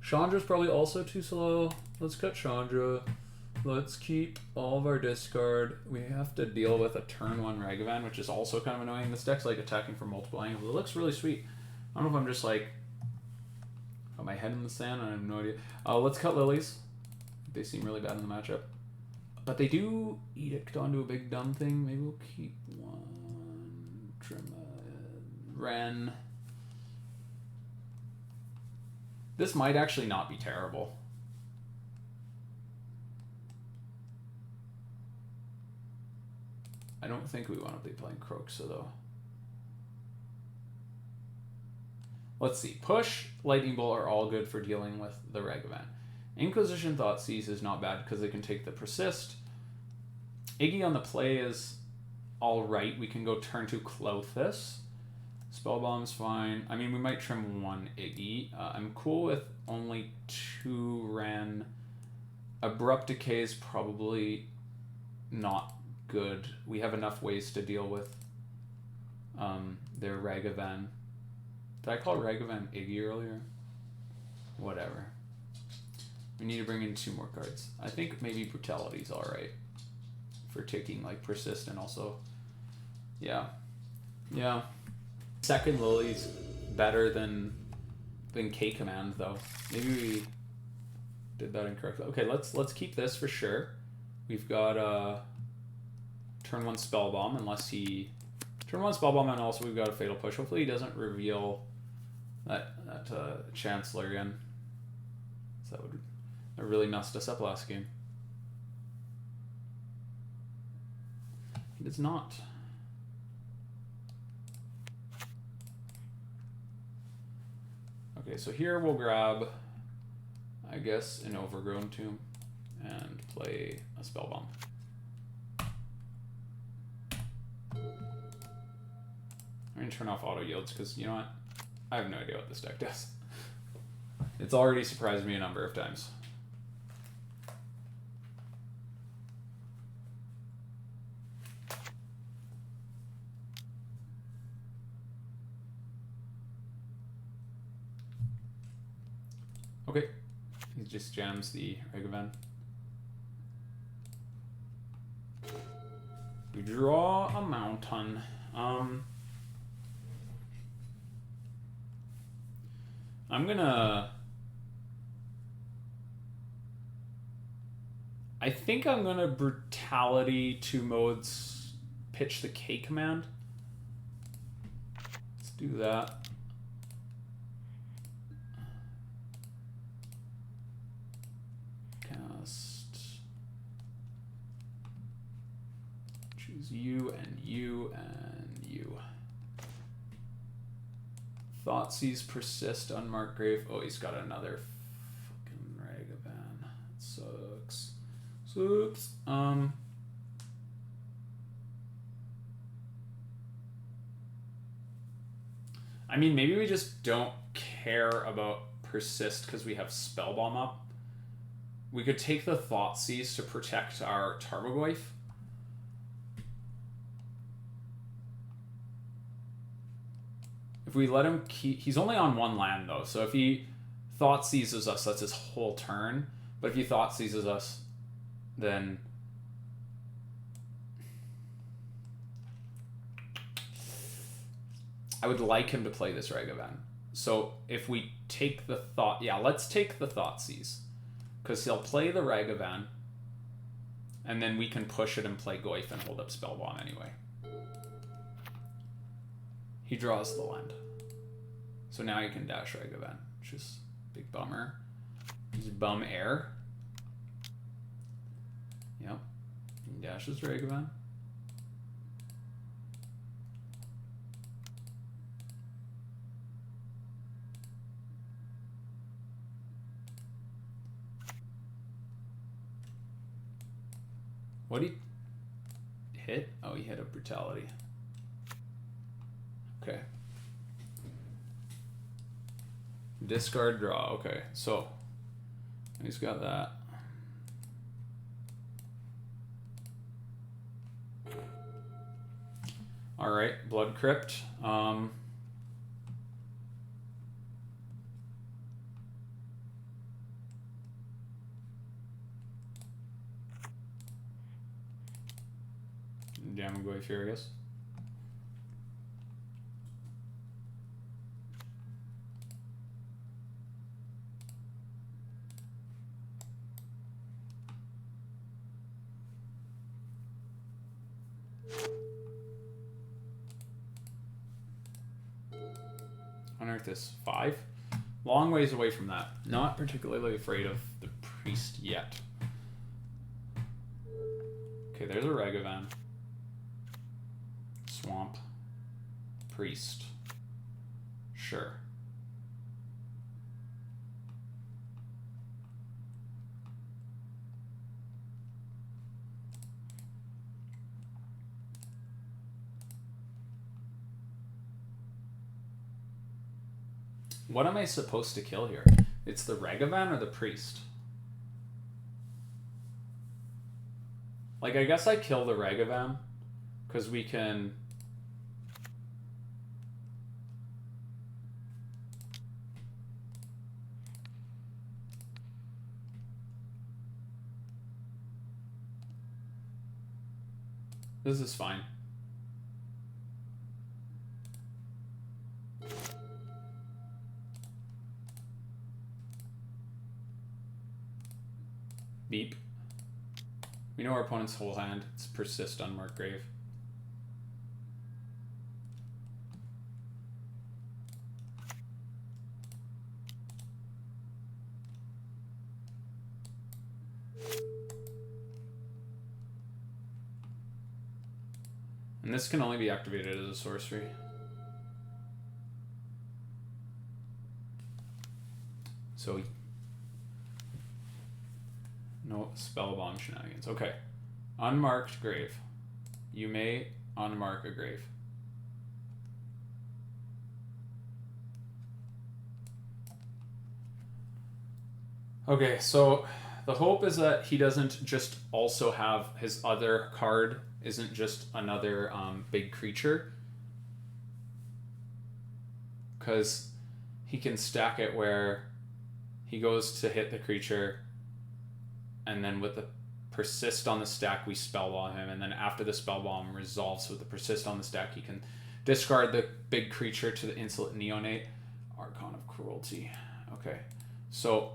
Chandra's probably also too slow. Let's cut Chandra. Let's keep all of our discard. We have to deal with a turn 1 Ragavan, which is also kind of annoying. This deck's like attacking from multiple angles. It looks really sweet. I don't know if I'm just like got my head in the sand. I have no idea. Let's cut Lilies. They seem really bad in the matchup. But they do Edict onto a big dumb thing. Maybe we'll keep 1. Trim Wrenn. This might actually not be terrible. I don't think we want to be playing Kroxa though. Let's see. Push, Lightning Bolt are all good for dealing with the Ragavan. Inquisition Thoughtseize is not bad because they can take the Persist. Iggy on the play is alright. We can go turn 2 Clothis. Spellbomb's fine. I mean, we might trim 1 Iggy. I'm cool with only 2 Wrenn. Abrupt Decay is probably not good. We have enough ways to deal with their Ragavan. Did I call Ragavan Iggy earlier? Whatever. We need to bring in 2 more cards. I think maybe Brutality's alright for taking like Persist and also... Yeah. Yeah. Second Lily's better than K-Command though. Maybe we did that incorrectly. Okay, let's keep this for sure. We've got turn 1 Spellbomb unless he... Turn 1 Spellbomb and also we've got a Fatal Push. Hopefully he doesn't reveal that Chancellor again. So that really messed us up last game. It is not. Okay, so here we'll grab, I guess, an Overgrown Tomb and play a Spellbomb. I'm gonna turn off auto yields because you know what? I have no idea what this deck does. It's already surprised me a number of times. Okay, he just jams the Ragavan. We draw a mountain. I think I'm gonna Brutality 2 modes, pitch the K command. Let's do that. Choose you and you and you. Thoughtseize, persist, unmarked grave. Oh, he's got another fucking Ragavan. That sucks. Sucks. I mean, maybe we just don't care about persist because we have Spellbomb up. We could take the Thoughtseize to protect our Tarmogoyf. If we let him keep... He's only on 1 land, though. So if he Thoughtseizes us, that's his whole turn. But if he Thoughtseizes us, then... I would like him to play this Ragavan. So if we take the Thought... Yeah, let's take the Thoughtseize. Because he'll play the Ragavan. And then we can push it and play Goyf and hold up Spellbomb anyway. He draws the land. So now he can dash Ragavan, which is a big bummer. He's bum air. Yep. He dashes Ragavan. What'd he hit? Oh, he hit a Brutality. Okay. Discard, draw. Okay, so he's got that. All right, Blood Crypt. Tarmogoyf here, I guess. Unearth this 5. Long ways away from that. Not particularly afraid of the priest yet. Okay, there's a Ragavan. Swamp. Priest. Sure. What am I supposed to kill here? It's the Ragavan or the priest? Like, I guess I kill the Ragavan because we can... This is fine. Beep. We know our opponent's whole hand. It's persist, unmarked grave. And this can only be activated as a sorcery. So, no Spellbomb shenanigans. Okay. Unmarked grave. You may unmark a grave. Okay, so the hope is that he doesn't just also have his other card isn't just another big creature, because he can stack it where he goes to hit the creature, and then with the persist on the stack we spellbomb him, and then after the spellbomb resolves with the persist on the stack, he can discard the big creature to the insolent neonate. Archon of Cruelty. Okay, so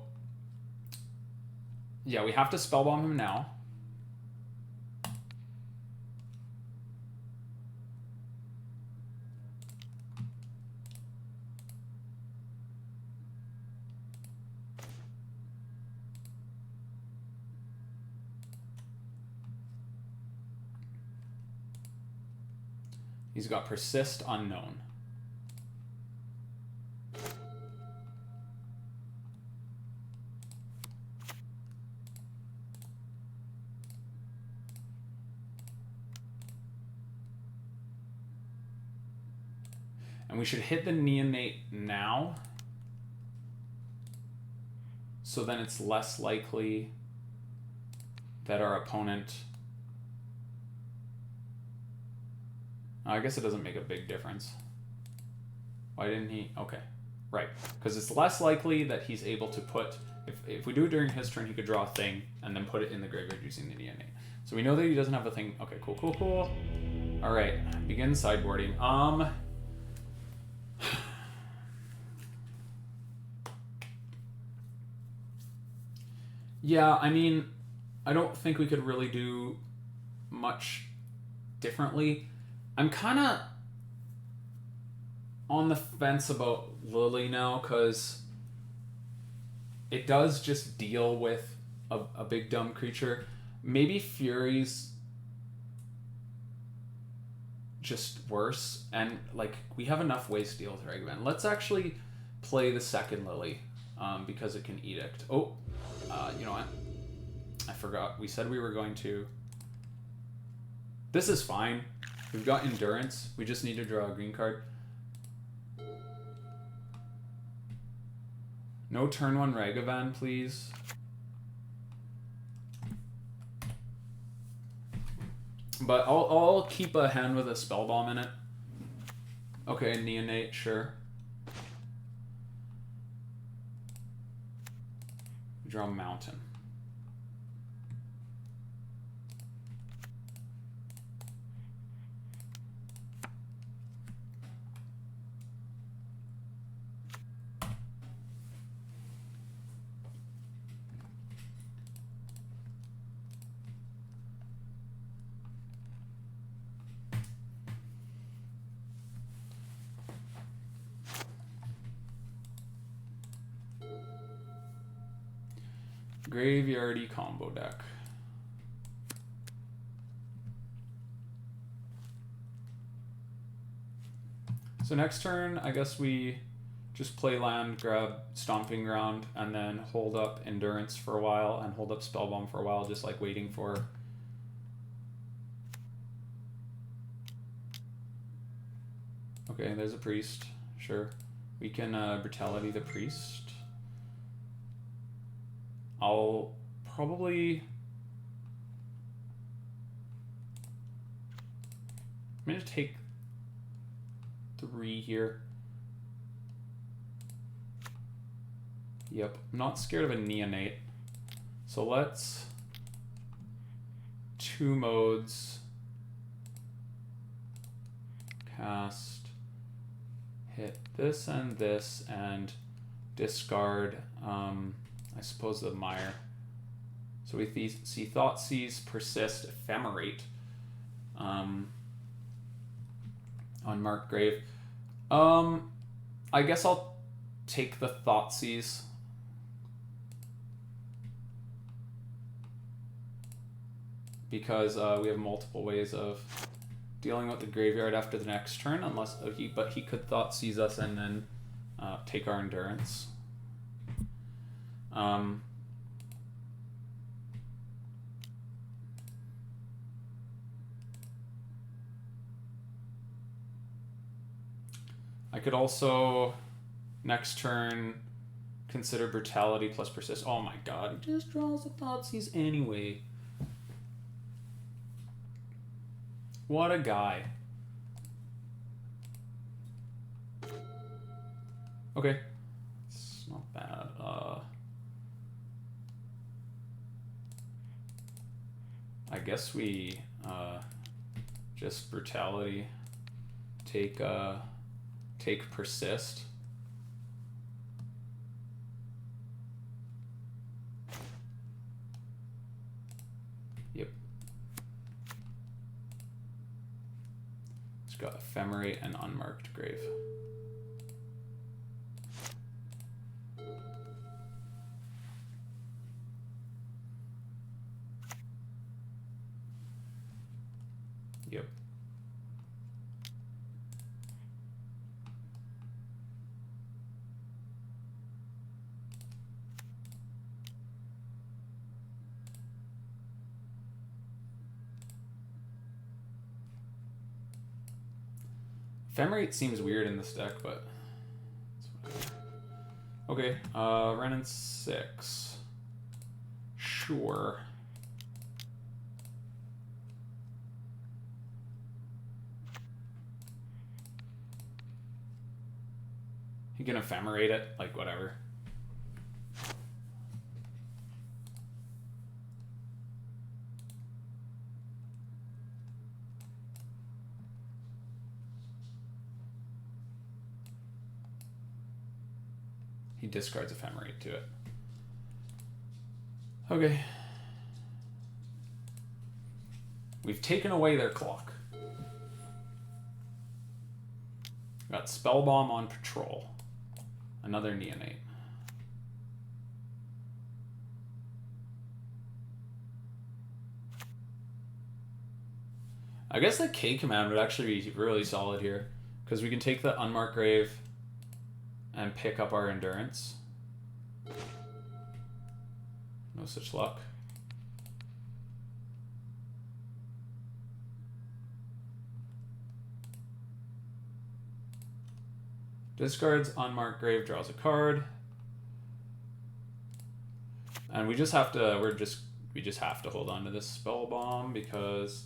yeah, we have to spellbomb him now. He's got Persist Unknown. And we should hit the neonate now. So then it's less likely that our opponent... I guess it doesn't make a big difference. Why didn't he? Okay, right. Because it's less likely that he's able to put... If we do it during his turn, he could draw a thing and then put it in the graveyard using the neonate. So we know that he doesn't have a thing. Okay, cool, cool, cool. All right, begin sideboarding. Yeah, I mean, I don't think we could really do much differently. I'm kind of on the fence about Lily now, because it does just deal with a big dumb creature. Maybe Fury's just worse, and like we have enough ways to deal with Ragavan. Let's actually play the second Lily, because it can Edict. Oh, you know what? I forgot. We said we were going to... This is fine. We've got Endurance. We just need to draw a green card. No turn one Ragavan, please. But I'll keep a hand with a Spellbomb in it. Okay, Neonate, sure. Draw Mountain. Graveyardy combo deck. So next turn, I guess we just play land, grab Stomping Ground, and then hold up Endurance for a while, and hold up Spellbomb for a while, just like waiting for... Okay, there's a Priest. Sure. We can Brutality the Priest. I'll probably... I'm going to take 3 here. Yep, I'm not scared of a Neonate. So let's... 2 modes. Cast. Hit this, and discard... I suppose the Mire. So we see Thoughtseize, Persist, Ephemerate. Unmarked Grave. I guess I'll take the Thoughtseize. because we have multiple ways of dealing with the graveyard after the next turn, unless he could Thoughtseize us and then take our endurance. I could also next turn consider Brutality plus Persist. Oh my god, he just draws the Thoughtseize anyway. What a guy. Okay. It's not bad. I guess we just Brutality. Take Persist. Yep. It's got Ephemerate and Unmarked Grave. Yep. Ephemerate seems weird in this deck, but okay. Wrenn and Six. Sure. He can Ephemerate it, like whatever. He discards Ephemerate to it. Okay. We've taken away their clock. Got Spellbomb on patrol. Another Neonate. I guess the K command would actually be really solid here, because we can take the Unmarked Grave and pick up our endurance. No such luck. Discards Unmarked Grave, draws a card. And we just have to we just have to hold on to this Spell Bomb because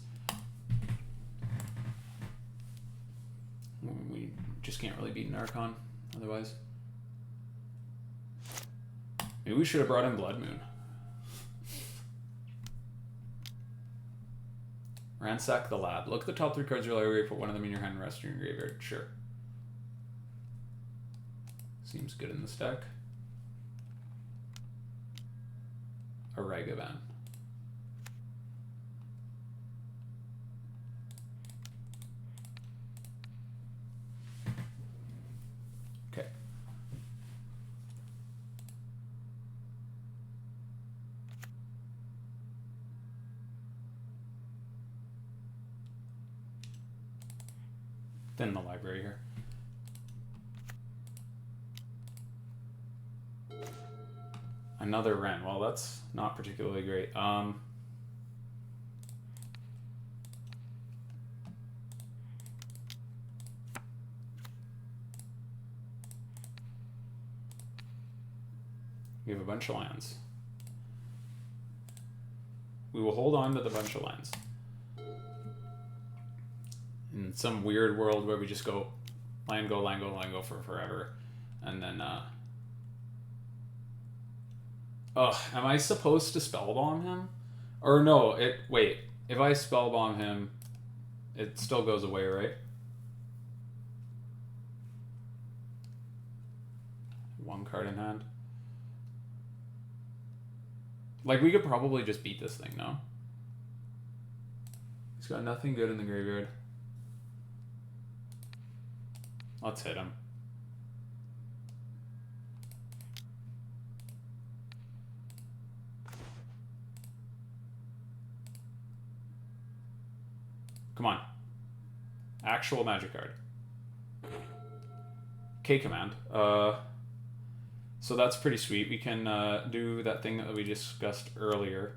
we just can't really beat an Archon otherwise. Maybe we should have brought in Blood Moon. Ransack the lab. Look at the top 3 cards of your library, put one of them in your hand and rest in your graveyard. Sure. Seems good in this deck. A Ragavan. Okay. Then the library here. Another Wrenn. Well, that's not particularly great. We have a bunch of lands. We will hold on to the bunch of lands. In some weird world where we just go land go, land go, land go for forever. And then, oh, am I supposed to Spellbomb him? Or no, wait, if I Spellbomb him, it still goes away, right? One card in hand. Like, we could probably just beat this thing, no? He's got nothing good in the graveyard. Let's hit him. Come on. Actual magic card. K command. So that's pretty sweet. We can do that thing that we discussed earlier.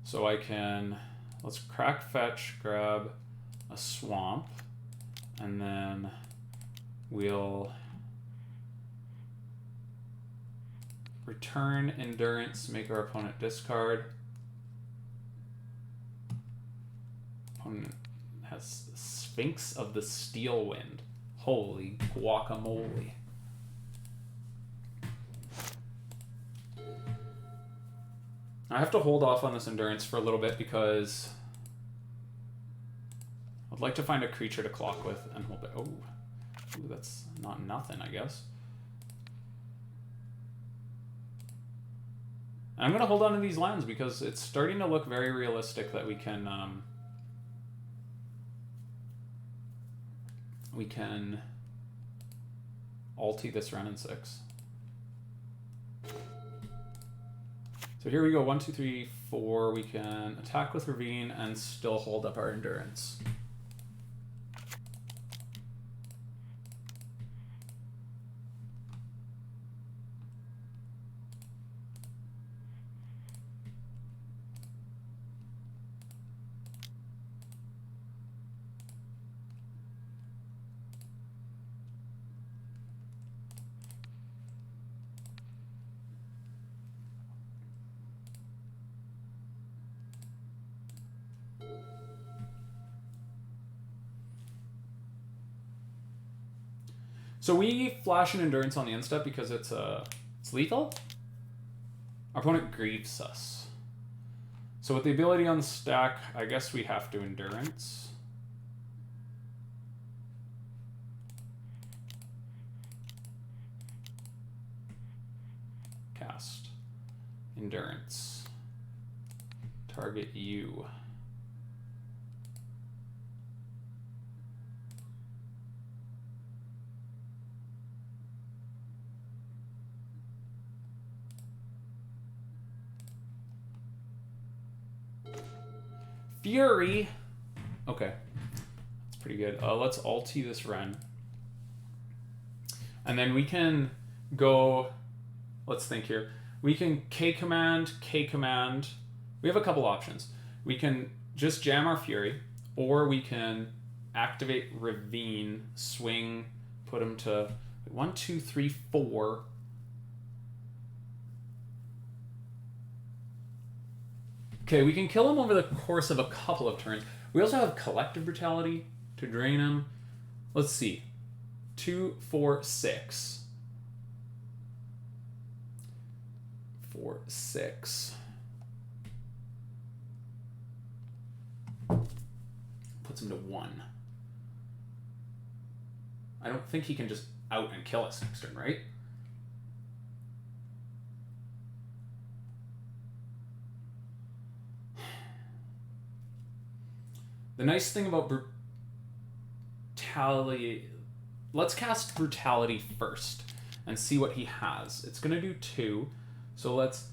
So I can... Let's crack fetch, grab a swamp, and then we'll return endurance, make our opponent discard. Opponent has Sphinx of the Steel Wind. Holy guacamole. I have to hold off on this endurance for a little bit because I'd like to find a creature to clock with and hold it. Oh, ooh, that's not nothing, I guess. And I'm going to hold on to these lands because it's starting to look very realistic that we can ulti this Wrenn and Six. So here we go, 1, 2, 3, 4. We can attack with Ravine and still hold up our endurance. So we flash an endurance on the end step because it's lethal. Our opponent grieves us. So with the ability on the stack, I guess we have to endurance. Cast. Endurance. Target you. Fury. Okay. That's pretty good. Let's ulti this Wrenn. And then we can go... Let's think here. We can K command, K command. We have a couple options. We can just jam our Fury, or we can activate Ravine, swing, put him to 1, 2, 3, 4. Okay, we can kill him over the course of a couple of turns. We also have Collective Brutality to drain him. Let's see. 2, 4, 6. 4, 6. Puts him to 1. I don't think he can just out and kill us next turn, right? The nice thing about Brutality... Let's cast Brutality first and see what he has. It's going to do 2. So let's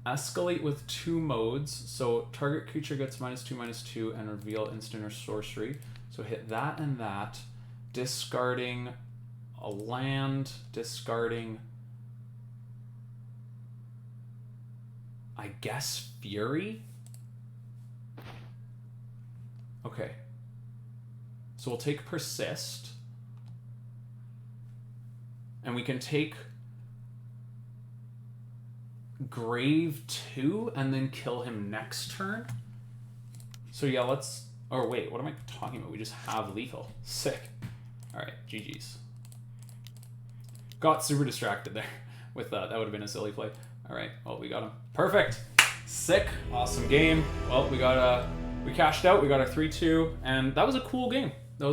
escalate with 2 modes. So target creature gets -2/-2 and reveal instant or sorcery. So hit that and that. Discarding a land. Discarding... I guess Fury? Okay. So we'll take Persist. And we can take Grave 2 and then kill him next turn. So yeah, let's... Or wait, what am I talking about? We just have lethal. Sick. Alright, GG's. Got super distracted there with that. That would have been a silly play. Alright, well, we got him. Perfect. Sick. Awesome game. Well, we cashed out. We got a 3-2, and that was a cool game. We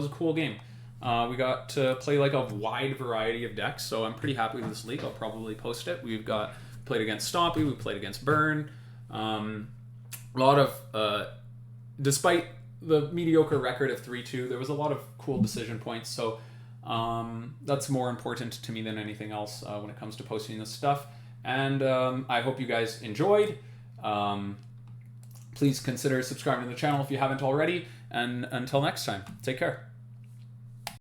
got to play like a wide variety of decks, so I'm pretty happy with this league. I'll probably post it. We've played against Stompy, we played against Burn. A lot of, despite the mediocre record of 3-2, there was a lot of cool decision points, so that's more important to me than anything else when it comes to posting this stuff. And I hope you guys enjoyed. please consider subscribing to the channel if you haven't already. And until next time, take care.